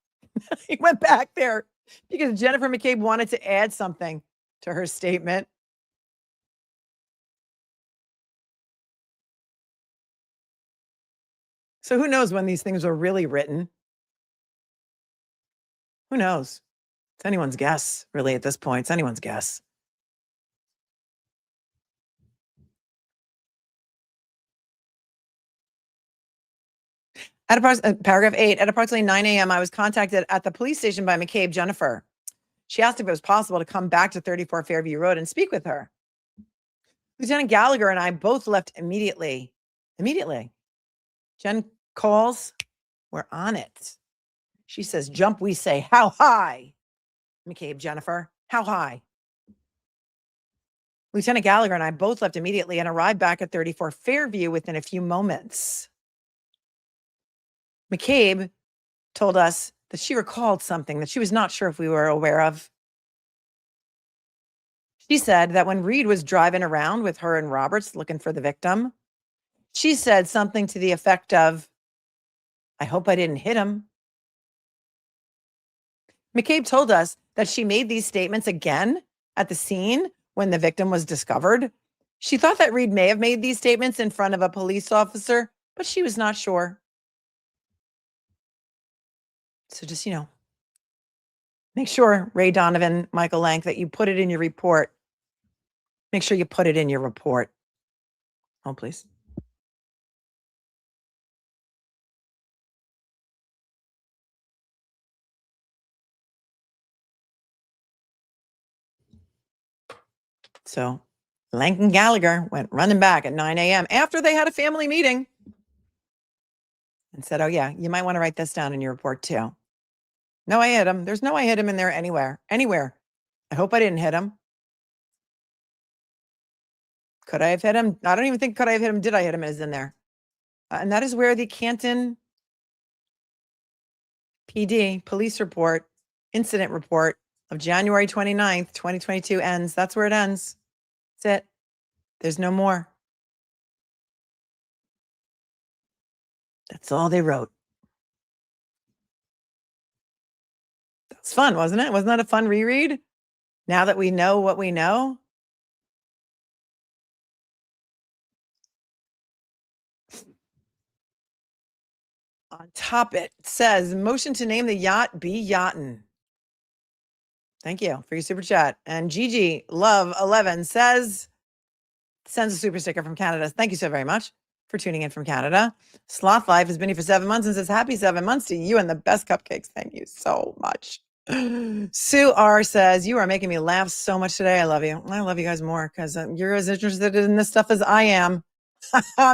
He went back there because Jennifer McCabe wanted to add something to her statement. So who knows when these things were really written? Who knows? It's anyone's guess, really, at this point. It's anyone's guess. At paragraph 8, at approximately 9 a.m., I was contacted at the police station by McCabe Jennifer. She asked if it was possible to come back to 34 Fairview Road and speak with her. Lieutenant Gallagher and I both left immediately. Immediately. Jen calls, we're on it. She says, jump, we say, how high? McCabe Jennifer, how high? Lieutenant Gallagher and I both left immediately and arrived back at 34 Fairview within a few moments. McCabe told us that she recalled something that she was not sure if we were aware of. She said that when Reed was driving around with her and Roberts looking for the victim, she said something to the effect of, I hope I didn't hit him. McCabe told us that she made these statements again at the scene when the victim was discovered. She thought that Reed may have made these statements in front of a police officer, but she was not sure. So just, make sure, Ray Donovan, Michael Lank, that you put it in your report. Make sure you put it in your report. Oh, please. So Lank and Gallagher went running back at 9 a.m. after they had a family meeting and said, oh, yeah, you might want to write this down in your report, too. No, I hit him. There's no I hit him in there anywhere. I hope I didn't hit him. Could I have hit him? I don't even think could I have hit him. Did I hit him is in there. And that is where the Canton PD police report, incident report of January 29th, 2022 ends. That's where it ends. That's it. There's no more. That's all they wrote. That's fun, wasn't it? Wasn't that a fun reread? Now that we know what we know. On top it says, motion to name the yacht be Yachtin. Thank you for your super chat. And Gigi Love 11 sends a super sticker from Canada. Thank you so very much for tuning in from Canada. Sloth Life has been here for 7 months and says, happy 7 months to you and the best cupcakes. Thank you so much. Sue R says, you are making me laugh so much today. I love you. I love you guys more because you're as interested in this stuff as I am.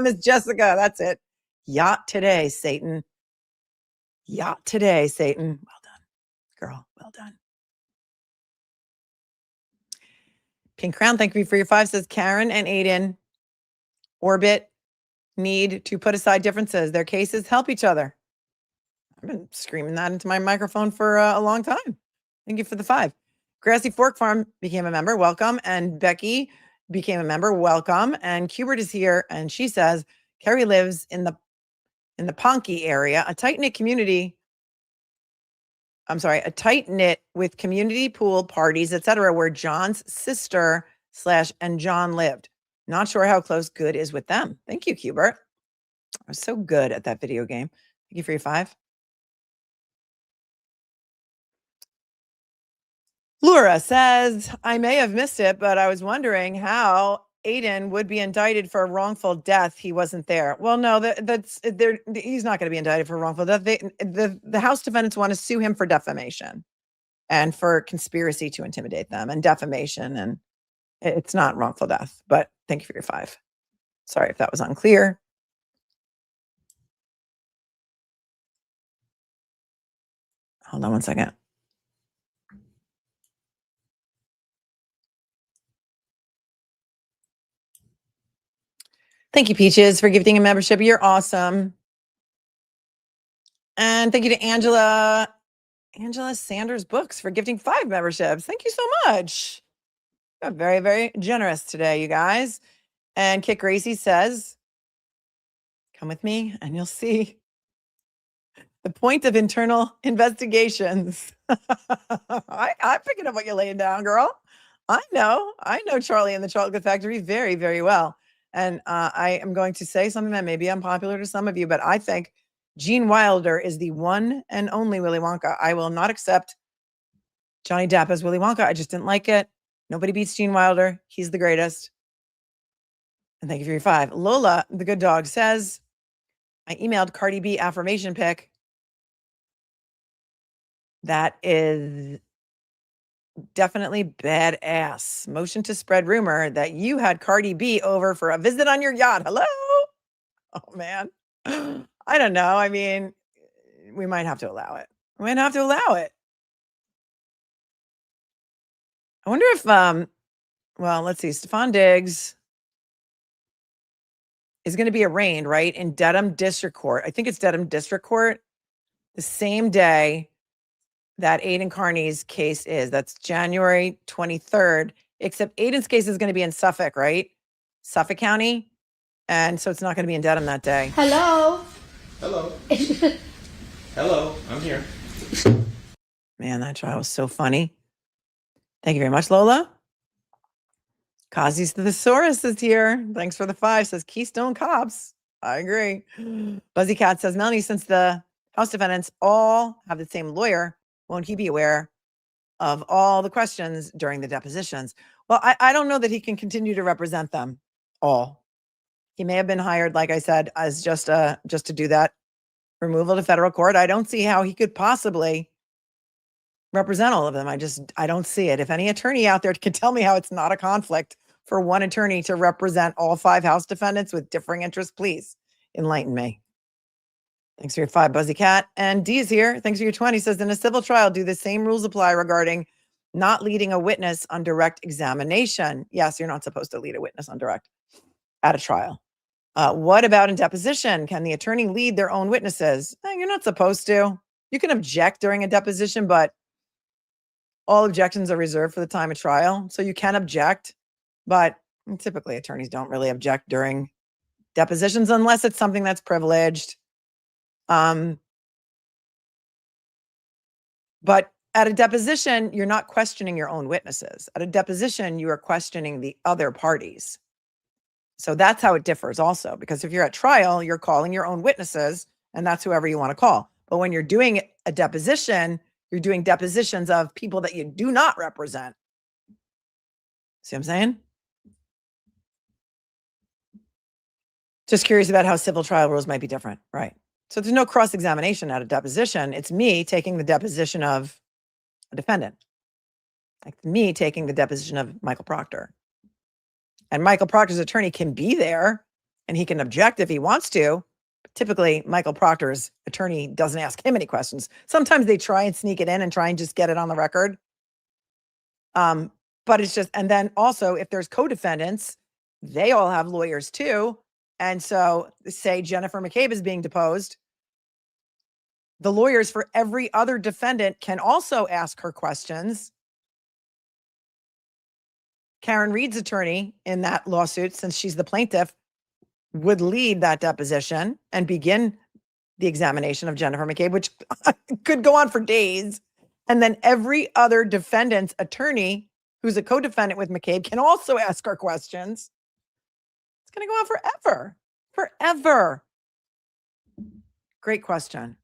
Miss Jessica, that's it. Yacht today, Satan. Yacht today, Satan. Well done, girl. Well done. Pink Crown, thank you for your 5, says Karen and Aiden. Orbit need to put aside differences. Their cases help each other. I've been screaming that into my microphone for a long time. Thank you for the 5. Grassy Fork Farm became a member. Welcome. And Becky became a member. Welcome. And Hubert is here. And she says, Carrie lives in the Ponky area, a tight-knit community. I'm sorry, a tight-knit with community pool parties, etc., where John's sister / and John lived. Not sure how close Goode is with them. Thank you, Hubert. I was so good at that video game. Thank you for your 5. Laura says, I may have missed it, but I was wondering how Aiden would be indicted for a wrongful death. He wasn't there. Well, no, he's not going to be indicted for wrongful death. The House defendants want to sue him for defamation and for conspiracy to intimidate them and defamation. And it's not wrongful death, but thank you for your 5. Sorry if that was unclear. Hold on one second. Thank you, Peaches, for gifting a membership. You're awesome. And thank you to Angela Sanders Books for gifting 5 memberships. Thank you so much. You're very, very generous today, you guys. And Kit Gracie says, come with me and you'll see the point of internal investigations. I'm picking up what you're laying down, girl. I know Charlie and the Chocolate Factory very, very well. And I am going to say something that may be unpopular to some of you, but I think Gene Wilder is the one and only Willy Wonka. I will not accept Johnny Depp as Willy Wonka. I just didn't like it. Nobody beats Gene Wilder. He's the greatest. And thank you for your 5. Lola, the good dog, says, I emailed Cardi B affirmation pic. That is definitely badass. Motion to spread rumor that you had Cardi B over for a visit on your yacht. Hello? Oh, man. I don't know. I mean, we might have to allow it. I wonder if, well, let's see. Stephon Diggs is going to be arraigned, right, in Dedham District Court. I think it's Dedham District Court the same day that Aiden Carney's case is. That's January 23rd, except Aiden's case is going to be in Suffolk, right? Suffolk County. And so it's not going to be in Dedham that day. Hello. Hello, I'm here. Man, that trial was so funny. Thank you very much, Lola. Kazi's Thesaurus is here. Thanks for the 5, says Keystone Cops. I agree. Buzzy Cat says, Melanie, since the House defendants all have the same lawyer, won't he be aware of all the questions during the depositions? Well, I don't know that he can continue to represent them all. He may have been hired, like I said, as just to do that removal to federal court. I don't see how he could possibly represent all of them. I don't see it. If any attorney out there can tell me how it's not a conflict for one attorney to represent all 5 House defendants with differing interests, please enlighten me. Thanks for your 5, Buzzy Cat. And D is here. Thanks for your 20. Says, in a civil trial, do the same rules apply regarding not leading a witness on direct examination? Yes, you're not supposed to lead a witness on direct at a trial. What about in deposition? Can the attorney lead their own witnesses? You're not supposed to. You can object during a deposition, but all objections are reserved for the time of trial. So you can object, but typically attorneys don't really object during depositions unless it's something that's privileged. But at a deposition, you're not questioning your own witnesses. At a deposition, you are questioning the other parties. So that's how it differs also, because if you're at trial, you're calling your own witnesses, and that's whoever you want to call. But when you're doing a deposition, you're doing depositions of people that you do not represent. See what I'm saying? Just curious about how civil trial rules might be different, right? So there's no cross-examination at a deposition. It's me taking the deposition of a defendant. Like me taking the deposition of Michael Proctor. And Michael Proctor's attorney can be there and he can object if he wants to. But typically, Michael Proctor's attorney doesn't ask him any questions. Sometimes they try and sneak it in and try and just get it on the record. But it's just, and then also if there's co-defendants, they all have lawyers too. And so say Jennifer McCabe is being deposed. The lawyers for every other defendant can also ask her questions. Karen Reed's attorney in that lawsuit, since she's the plaintiff, would lead that deposition and begin the examination of Jennifer McCabe, which could go on for days. And then every other defendant's attorney who's a co-defendant with McCabe can also ask her questions. It's going to go on forever, forever. Great question.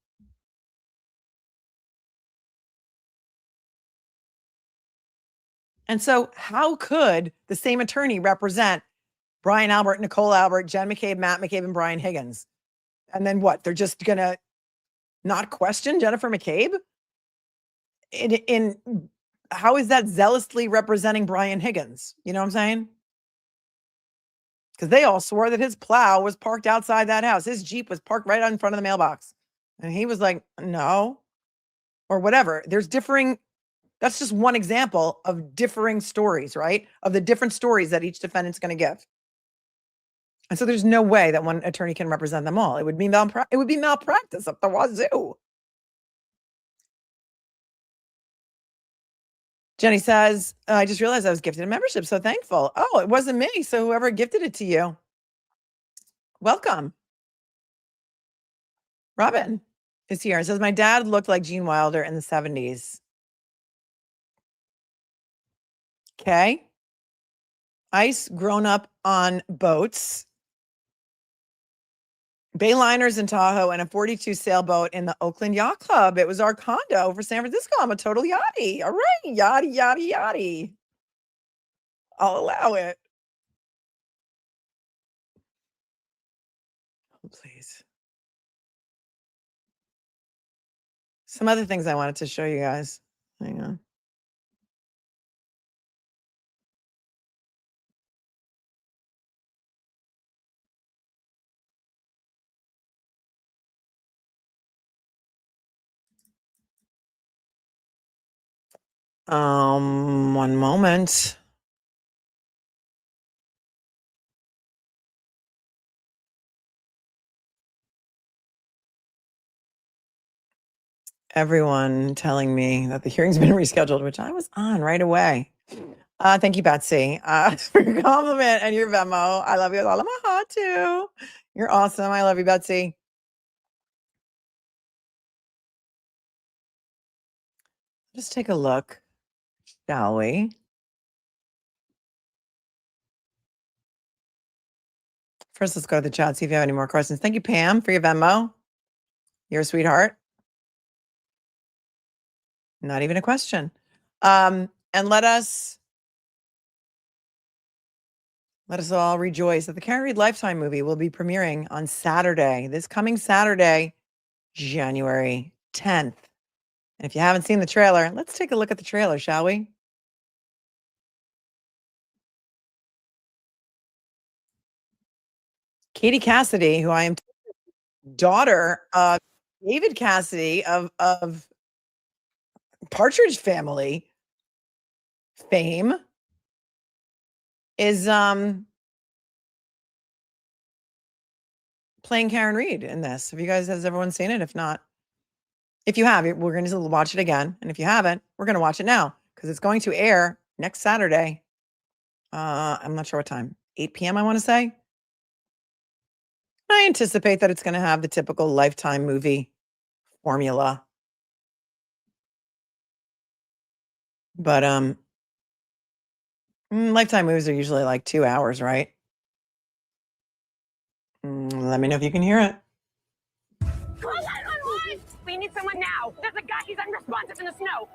And so how could the same attorney represent Brian Albert, Nicole Albert, Jen McCabe, Matt McCabe, and Brian Higgins? And then what? They're just going to not question Jennifer McCabe? In how is that zealously representing Brian Higgins? You know what I'm saying? Because they all swore that his plow was parked outside that house. His Jeep was parked right in front of the mailbox. And he was like, no, or whatever. There's differing. That's just one example of differing stories, right? Of the different stories that each defendant's going to give. And so there's no way that one attorney can represent them all. It would be malpractice up the wazoo. Jenny says, I just realized I was gifted a membership. So thankful. Oh, it wasn't me. So whoever gifted it to you, welcome. Robin is here and says, my dad looked like Gene Wilder in the 70s. Okay. Ice grown up on boats, Bayliners in Tahoe, and a 42 sailboat in the Oakland Yacht Club. It was our condo for San Francisco. I'm a total yachty. All right. Yachty, yachty, yachty. I'll allow it. Oh, please. Some other things I wanted to show you guys. Hang on. One moment. Everyone telling me that the hearing's been rescheduled, which I was on right away. Thank you, Betsy, for your compliment and your Venmo. I love you with all of my heart too. You're awesome. I love you, Betsy. Just take a look, shall we? First, let's go to the chat, see if you have any more questions. Thank you, Pam, for your Venmo. You're a sweetheart. Not even a question. And let us all rejoice that the Karen Reed Lifetime movie will be premiering on Saturday, this coming Saturday, January 10th. And if you haven't seen the trailer, let's take a look at the trailer, shall we? Katie Cassidy, who I am daughter of David Cassidy of Partridge Family fame, is playing Karen Reed in this. Has everyone seen it? If not, if you have, we're going to watch it again. And if you haven't, we're going to watch it now because it's going to air next Saturday. I'm not sure what time, 8 p.m. I want to say. I anticipate that it's going to have the typical Lifetime movie formula. But Lifetime movies are usually like 2 hours, right? Let me know if you can hear it. Call 911! We need someone now. There's a guy, he's unresponsive in the snow.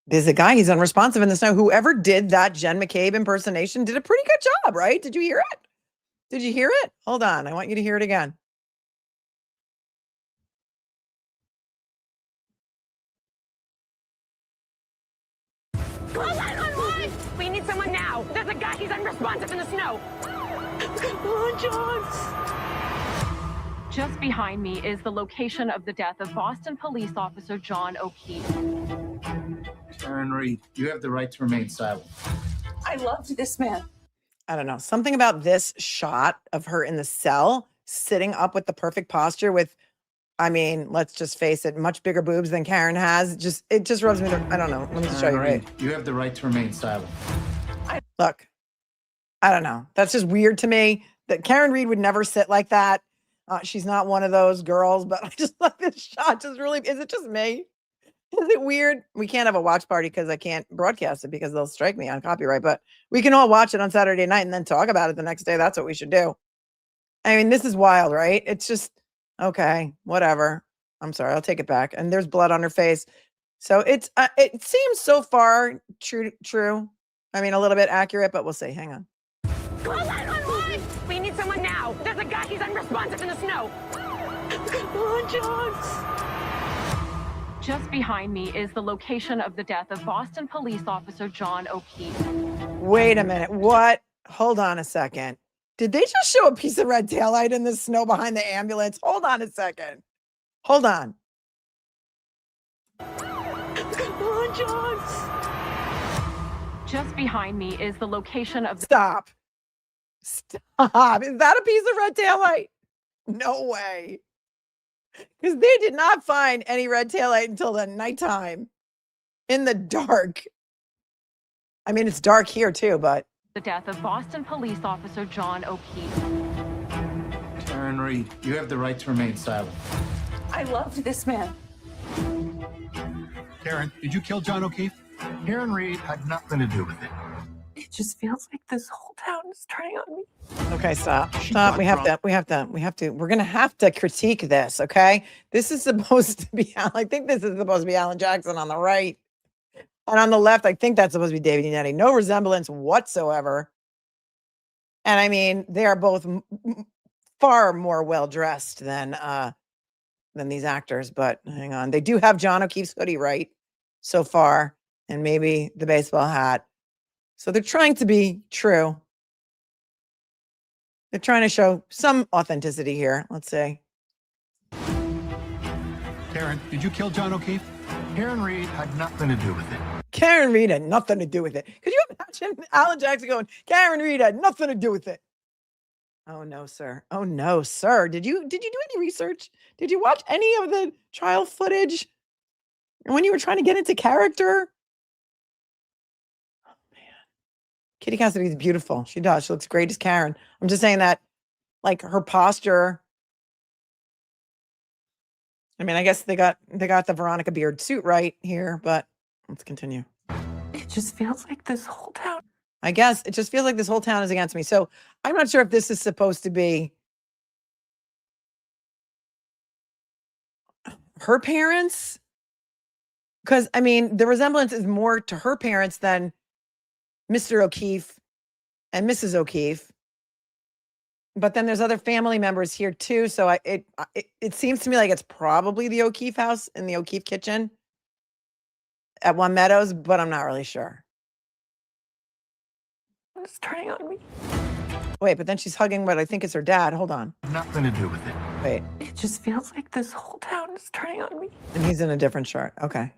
There's a guy, he's unresponsive in the snow. Whoever did that Jen McCabe impersonation did a pretty good job, right? Did you hear it? Did you hear it? Hold on. I want you to hear it again. Call 911! We need someone now. There's a guy, he's unresponsive in the snow. Oh, John. Just behind me is the location of the death of Boston police officer John O'Keefe. Karen Reed, you have the right to remain silent. I loved this man. I don't know. Something about this shot of her in the cell, sitting up with the perfect posture with, I mean, let's just face it, much bigger boobs than Karen has. It just rubs me I don't know. Let me just show you, right? You have the right to remain silent. Look, I don't know. That's just weird to me that Karen Reed would never sit like that. She's not one of those girls, but I just like this shot. Just really, is it just me? Is it weird? We can't have a watch party because I can't broadcast it because they'll strike me on copyright, but we can all watch it on Saturday night and then talk about it the next day. That's what we should do. I mean, this is wild, right? It's just, okay, whatever. I'm sorry, I'll take it back. And there's blood on her face. So it seems so far true. I mean, a little bit accurate, but we'll see. Hang on. Call 911! We need someone now. There's a guy, he's unresponsive in the snow. Oh, John. Just behind me is the location of the death of Boston police officer John O'Keefe. Wait a minute. What? Hold on a second. Did they just show a piece of red taillight in the snow behind the ambulance? Hold on a second. Hold on. Oh, John. Just behind me is the location of the Stop. Stop. Is that a piece of red taillight? No way. Because they did not find any red taillight until the nighttime in the dark. I mean, it's dark here too, but. the death of Boston police officer John O'Keefe. Karen Reed, you have the right to remain silent. I loved this man. Karen, did you kill John O'Keefe? Karen Reed had nothing to do with it. It just feels like this whole town is turning on me. Okay, stop. She Stop. got We have drunk. we're going to have to critique this, okay? This is supposed to be, I think this is supposed to be Alan Jackson on the right. And on the left, I think that's supposed to be David Unetti. No resemblance whatsoever. And I mean, they are both far more well-dressed than these actors, but hang on. They do have John O'Keefe's hoodie right so far, and maybe the baseball hat. So they're trying to be true. They're trying to show some authenticity here. Let's see. Karen, did you kill John O'Keefe? Karen Reed had nothing to do with it. Karen Reed had nothing to do with it. Could you imagine Alan Jackson going, Karen Reed had nothing to do with it? Oh no, sir. Oh no, sir. Did you do any research? Did you watch any of the trial footage? When you were trying to get into character? Oh man. Kitty Cassidy is beautiful. She does. She looks great as Karen. I'm just saying that, like, her posture. I mean, I guess they got the Veronica Beard suit right here, but let's continue. It just feels like this whole town. I guess it just feels like this whole town is against me. So I'm not sure if this is supposed to be her parents. Because, I mean, the resemblance is more to her parents than Mr. O'Keefe and Mrs. O'Keefe. But then there's other family members here too. So it seems to me like it's probably the O'Keefe house and the O'Keefe kitchen at One Meadows, but I'm not really sure. It's turning on me. Wait, but then she's hugging what I think is her dad. Hold on. Nothing to do with it. Wait, It just feels like this whole town is turning on me. and he's in a different shirt. Okay.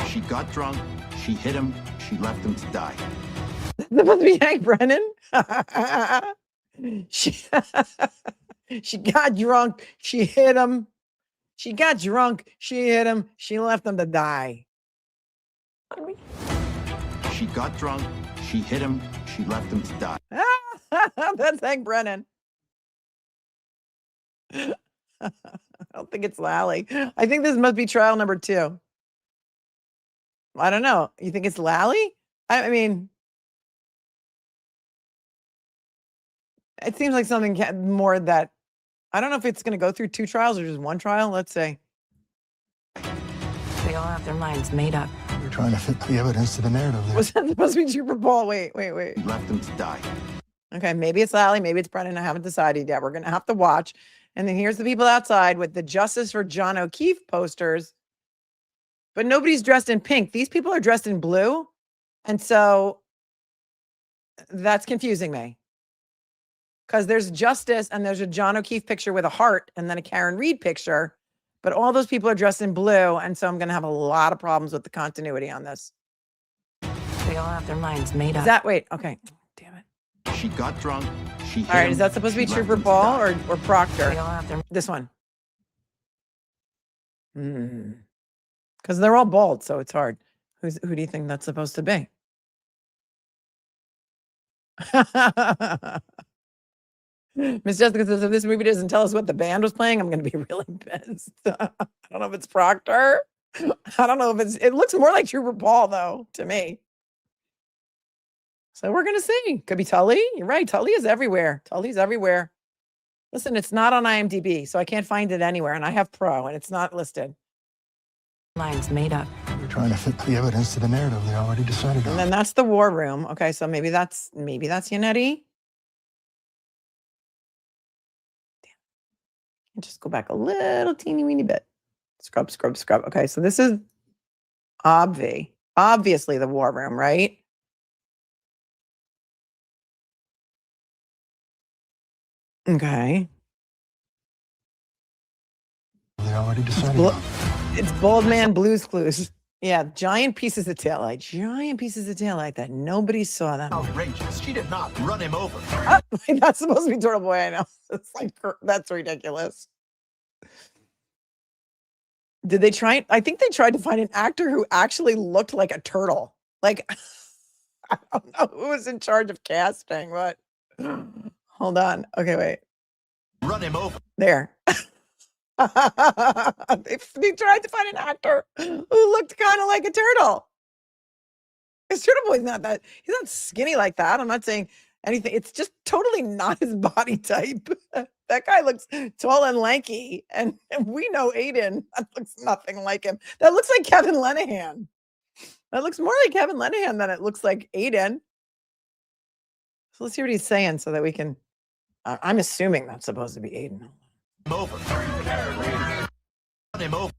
She got drunk, she hit him, she left him to die. That's supposed to be Hank Brennan. she got drunk. She hit him. She got drunk. She hit him. She left him to die. On me. She got drunk, she hit him, she left him to die. That's Hank Brennan. I don't think it's Lally. I think this must be trial number 2. I don't know. You think it's Lally? I mean, it seems like something more that, I don't know if it's going to go through 2 trials or just 1 trial. Let's say. They all have their minds made up. We're trying to fit the evidence to the narrative there. Was that supposed to be Trooper Paul? Wait. She left him to die. Okay, maybe it's Lally, maybe it's Brennan. I haven't decided yet. We're going to have to watch. And then here's the people outside with the Justice for John O'Keefe posters. But nobody's dressed in pink. These people are dressed in blue. And so that's confusing me. Because there's Justice and there's a John O'Keefe picture with a heart and then a Karen Reed picture. But all those people are dressed in blue. And so I'm going to have a lot of problems with the continuity on this. They all have their minds made Is up. that, wait, okay. Damn it. She got drunk, she hit All right, him, is that supposed to be she left Trooper him to Paul die. or Proctor? They all have their This one. Because they're all bald, so it's hard. Who do you think that's supposed to be? Miss Jessica says, if this movie doesn't tell us what the band was playing, I'm going to be really pissed. I don't know if it's Proctor. I don't know if it looks more like Trooper Paul, though, to me. So we're going to see. Could be Tully. You're right. Tully is everywhere. Tully's everywhere. Listen, it's not on IMDb, so I can't find it anywhere. And I have Pro, and it's not listed. Lines made up. You're trying to fit the evidence to the narrative they already decided on. And then that's the war room. Okay, so maybe that's Yannetti. And just go back a little teeny weeny bit. Scrub, scrub, scrub. Okay, so this is obviously the war room, right? Okay. They already decided on. It's Bold Man Blues Clues. Yeah, giant pieces of taillight. Giant pieces of taillight that nobody saw them. Outrageous. She did not run him over. Wait, that's supposed to be Turtle Boy, I know. It's like, that's ridiculous. Did they try? I think they tried to find an actor who actually looked like a turtle. Like, I don't know who was in charge of casting, but hold on. Okay, wait. Run him over. There. They tried to find an actor who looked kind of like a turtle. Because Turtle Boy's not that, he's not skinny like that. I'm not saying anything. It's just totally not his body type. That guy looks tall and lanky. And we know Aiden, that looks nothing like him. That looks like Kevin Lenahan. That looks more like Kevin Lenahan than it looks like Aiden. So let's hear what he's saying so that we can, I'm assuming that's supposed to be Aiden. Over. Run him over.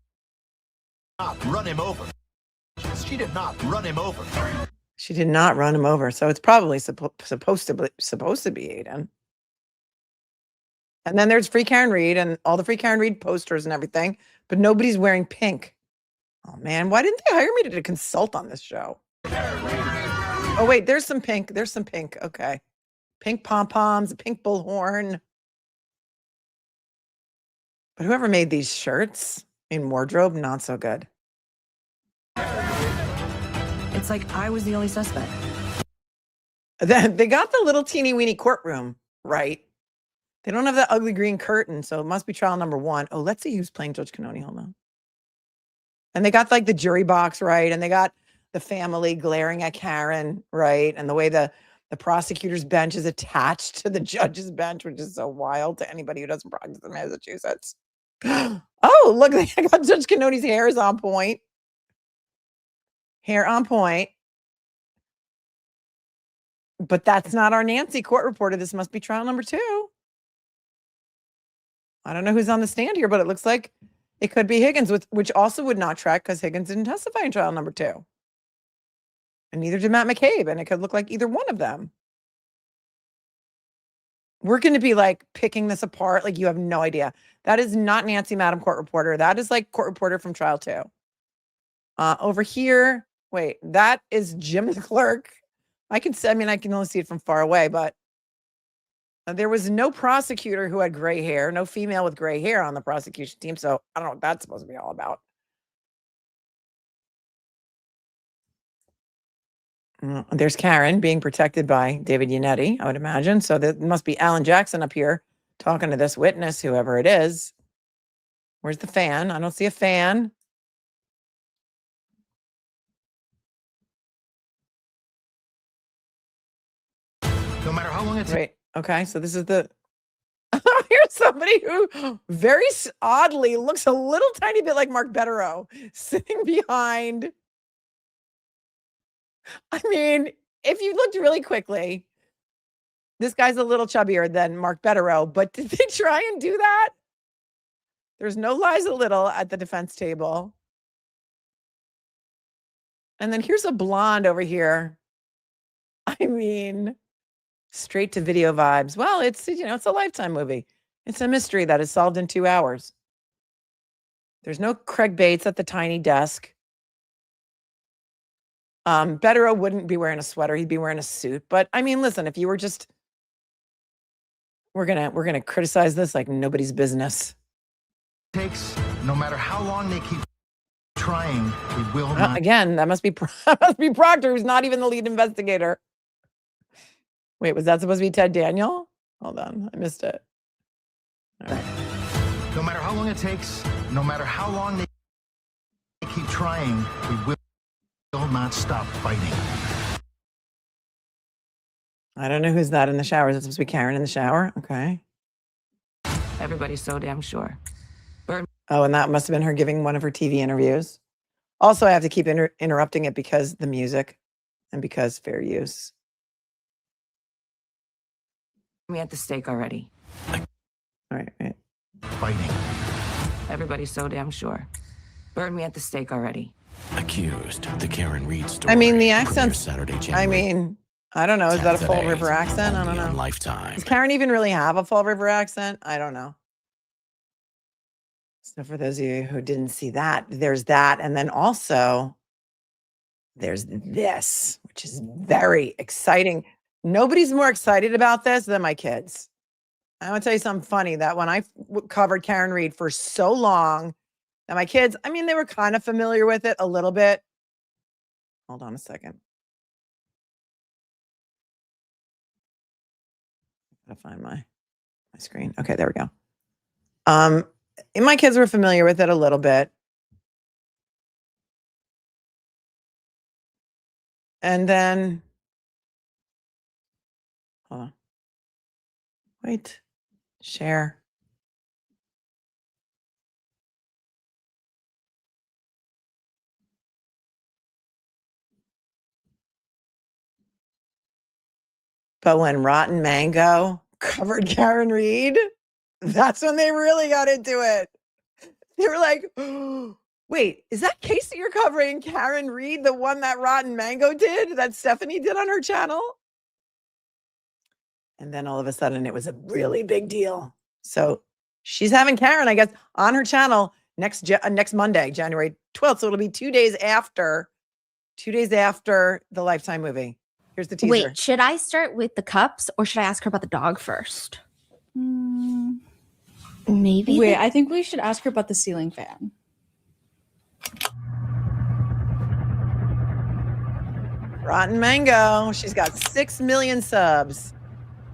Not run him over. She did not run him over. She did not run him over, so it's probably supposed to be Aiden. And then there's Free Karen Reed and all the Free Karen Reed posters and everything, but nobody's wearing pink. Oh man, why didn't they hire me to consult on this show? Oh wait, there's some pink. There's some pink. Okay, pink pom poms, a pink bullhorn. But whoever made these shirts in wardrobe, not so good. It's like I was the only suspect. They got the little teeny weeny courtroom right. They don't have that ugly green curtain, so it must be trial number 1. Oh, let's see who's playing Judge Cannoni. Hold on. And they got like the jury box right, and they got the family glaring at Karen right, and the way the prosecutor's bench is attached to the judge's bench, which is so wild to anybody who doesn't practice in Massachusetts. Oh, look, they got Judge Cannoni's hair is on point. Hair on point. But that's not our Nancy court reporter. This must be trial number 2. I don't know who's on the stand here, but it looks like it could be Higgins, which also would not track because Higgins didn't testify in trial number 2. And neither did Matt McCabe, and it could look like either one of them. We're going to be like picking this apart like you have no idea. That is not Nancy Madam court reporter. That is like court reporter from trial 2. Over here, wait, that is Jim the clerk. I can only see it from far away, but there was no prosecutor who had gray hair, no female with gray hair on the prosecution team. So I don't know what that's supposed to be all about. There's Karen being protected by David Yannetti, I would imagine. So there must be Alan Jackson up here talking to this witness, whoever it is. Where's the fan? I don't see a fan. No matter how long it takes. Right. Okay. So this is the. Here's somebody who very oddly looks a little tiny bit like Mark Betterow sitting behind. I mean, if you looked really quickly, this guy's a little chubbier than Mark Betterow, but did they try and do that? There's no Liza Little at the defense table. And then here's a blonde over here. I mean, straight to video vibes. Well, it's a Lifetime movie. It's a mystery that is solved in 2 hours. There's no Craig Bates at the tiny desk. Betterow wouldn't be wearing a sweater. He'd be wearing a suit. But I mean, listen, if you were just, we're gonna criticize this like nobody's business. Takes, no matter how long they keep trying, we will not. Again, that must be Proctor, who's not even the lead investigator. Wait, was that supposed to be Ted Daniel? Hold on, I missed it. All right. No matter how long it takes, no matter how long they keep trying, we will not stop fighting. I don't know who's that in the shower. Is it supposed to be Karen in the shower? Okay. Everybody's so damn sure. Oh, and that must have been her giving one of her TV interviews. Also, I have to keep interrupting it because the music and because fair use. Me at the stake already. All right. Fighting. Everybody's so damn sure. Burn me at the stake already. Accused, the Karen Reed story. I mean, the premieres accents. Saturday, I January mean, I don't know. Is that a 10th Fall at 8, River accent? I don't only on know. Lifetime. Does Karen even really have a Fall River accent? I don't know. So for those of you who didn't see that, there's that. And then also there's this, which is very exciting. Nobody's more excited about this than my kids. I want to tell you something funny that when I covered Karen Reed for so long, that my kids, I mean, they were kind of familiar with it a little bit. Hold on a second. Gotta find my screen. Okay, there we go. And my kids were familiar with it a little bit. And then, hold on. Wait, share. But when Rotten Mango covered Karen Reed, that's when they really got into it. They were like, oh, wait, is that case that you're covering Karen Reed, the one that Rotten Mango did, that Stephanie did on her channel? And then all of a sudden it was a really big deal. So she's having Karen, I guess, on her channel next Monday, January 12th. So it'll be 2 days after the Lifetime movie. Here's the teaser. Wait, should I start with the cups or should I ask her about the dog first? Maybe. Wait, I think we should ask her about the ceiling fan. Rotten Mango. She's got 6 million subs.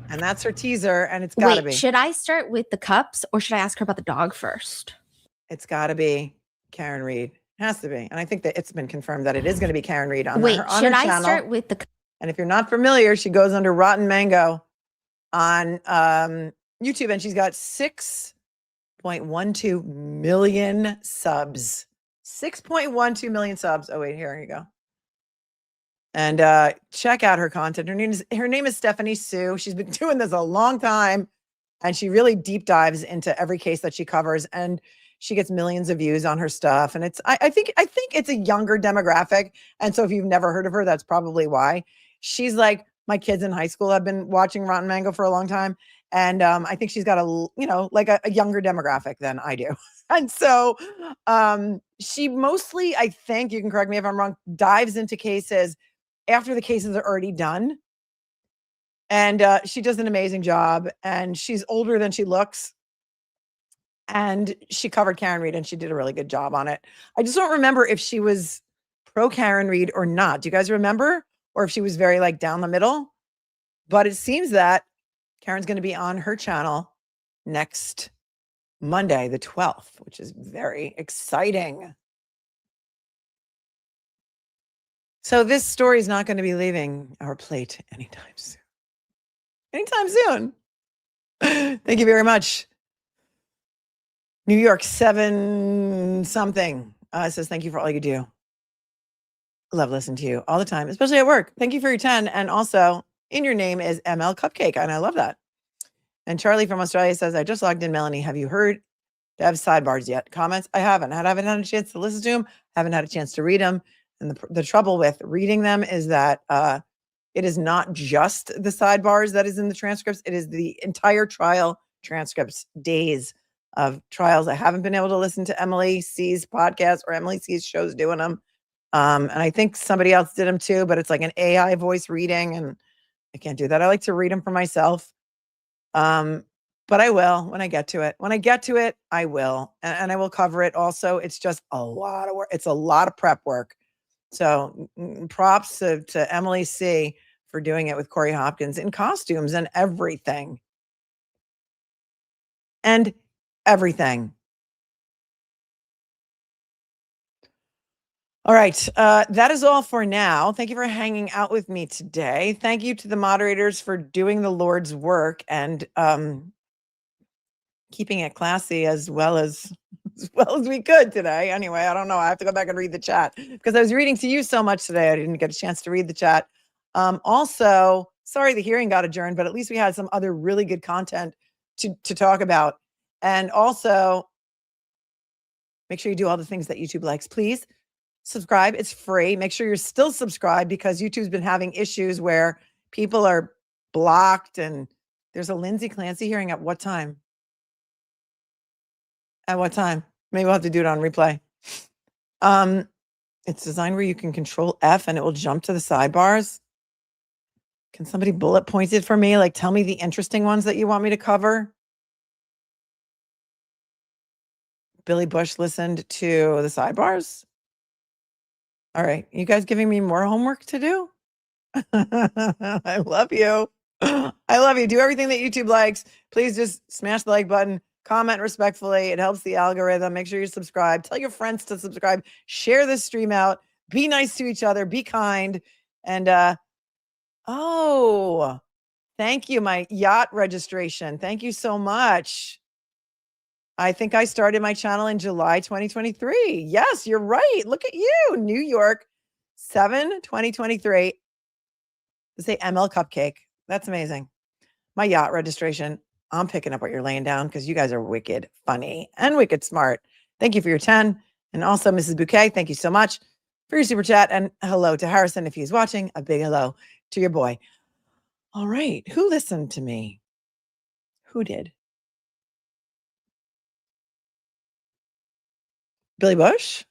And that's her teaser. And it's got to be. Wait, should I start with the cups or should I ask her about the dog first? It's got to be Karen Reed. It has to be. And I think that it's been confirmed that it is going to be Karen Reed on Wait, her channel. should I start with the And if you're not familiar, she goes under Rotten Mango on YouTube, and she's got 6.12 million subs. 6.12 million subs. Oh, wait, here you go. And check out her content. Her name is Stephanie Sue. She's been doing this a long time, and she really deep dives into every case that she covers, and she gets millions of views on her stuff. And it's I think it's a younger demographic. And so if you've never heard of her, that's probably why. She's like, my kids in high school have been watching Rotten Mango for a long time. And I think she's got a younger demographic than I do. And so she mostly, I think, you can correct me if I'm wrong, dives into cases after the cases are already done. And she does an amazing job. And she's older than she looks. And she covered Karen Reed and she did a really good job on it. I just don't remember if she was pro Karen Reed or not. Do you guys remember? Or if she was very like down the middle? But it seems that Karen's going to be on her channel next Monday, the 12th, which is very exciting. So this story is not going to be leaving our plate anytime soon. Anytime soon. Thank you very much. New York 7 something says, thank you for all you do. Love listening to you all the time, especially at work. Thank you for your 10. And also in your name is ML Cupcake. And I love that. And Charlie from Australia says, I just logged in, Melanie. Have you heard Dev's sidebars yet? Comments? I haven't. I haven't had a chance to listen to them. Haven't had a chance to read them. And the trouble with reading them is that it is not just the sidebars that is in the transcripts. It is the entire trial transcripts, days of trials. I haven't been able to listen to Emily C's podcast or Emily C's shows doing them. And I think somebody else did them too, but it's like an AI voice reading and I can't do that. I like to read them for myself. But I will when I get to it. When I get to it, I will. And I will cover it also. It's just a lot of work. It's a lot of prep work. So props to Emily C for doing it with Corey Hopkins in costumes and everything. And everything. All right. That is all for now. Thank you for hanging out with me today. Thank you to the moderators for doing the Lord's work and keeping it classy as well as we could today. Anyway, I don't know. I have to go back and read the chat because I was reading to you so much today. I didn't get a chance to read the chat. Also, sorry the hearing got adjourned, but at least we had some other really good content to talk about. And also, make sure you do all the things that YouTube likes. Please subscribe. It's free. Make sure you're still subscribed because YouTube's been having issues where people are blocked. And there's a Lindsay Clancy hearing at what time? At what time? Maybe we'll have to do it on replay. It's designed where you can control F and it will jump to the sidebars. Can somebody bullet point it for me? Like, tell me the interesting ones that you want me to cover. Billy Bush listened to the sidebars. All right. You guys giving me more homework to do? I love you. I love you. Do everything that YouTube likes. Please just smash the like button. Comment respectfully. It helps the algorithm. Make sure you subscribe. Tell your friends to subscribe. Share this stream out. Be nice to each other. Be kind. And oh, thank you. My yacht registration. Thank you so much. I think I started my channel in July 2023. Yes, you're right. Look at you. New York, 7/2023. Say ML Cupcake. That's amazing. My yacht registration. I'm picking up what you're laying down because you guys are wicked funny and wicked smart. Thank you for your 10. And also, Mrs. Bouquet, thank you so much for your super chat. And hello to Harrison if he's watching. A big hello to your boy. All right. Who listened to me? Who did? Billy Bush?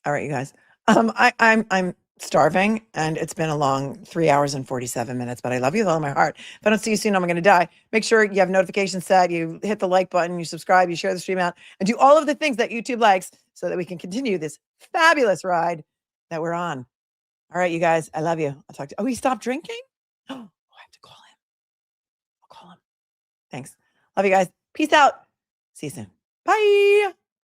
All right, you guys. I'm starving and it's been a long 3 hours and 47 minutes, but I love you with all my heart. If I don't see you soon, I'm going to die. Make sure you have notifications set, you hit the like button, you subscribe, you share the stream out, and do all of the things that YouTube likes so that we can continue this fabulous ride that we're on. All right, you guys, I love you. I'll talk to you. Oh, he stopped drinking? Oh, I have to call him. I'll call him. Thanks. Love you guys. Peace out. See you soon. Bye.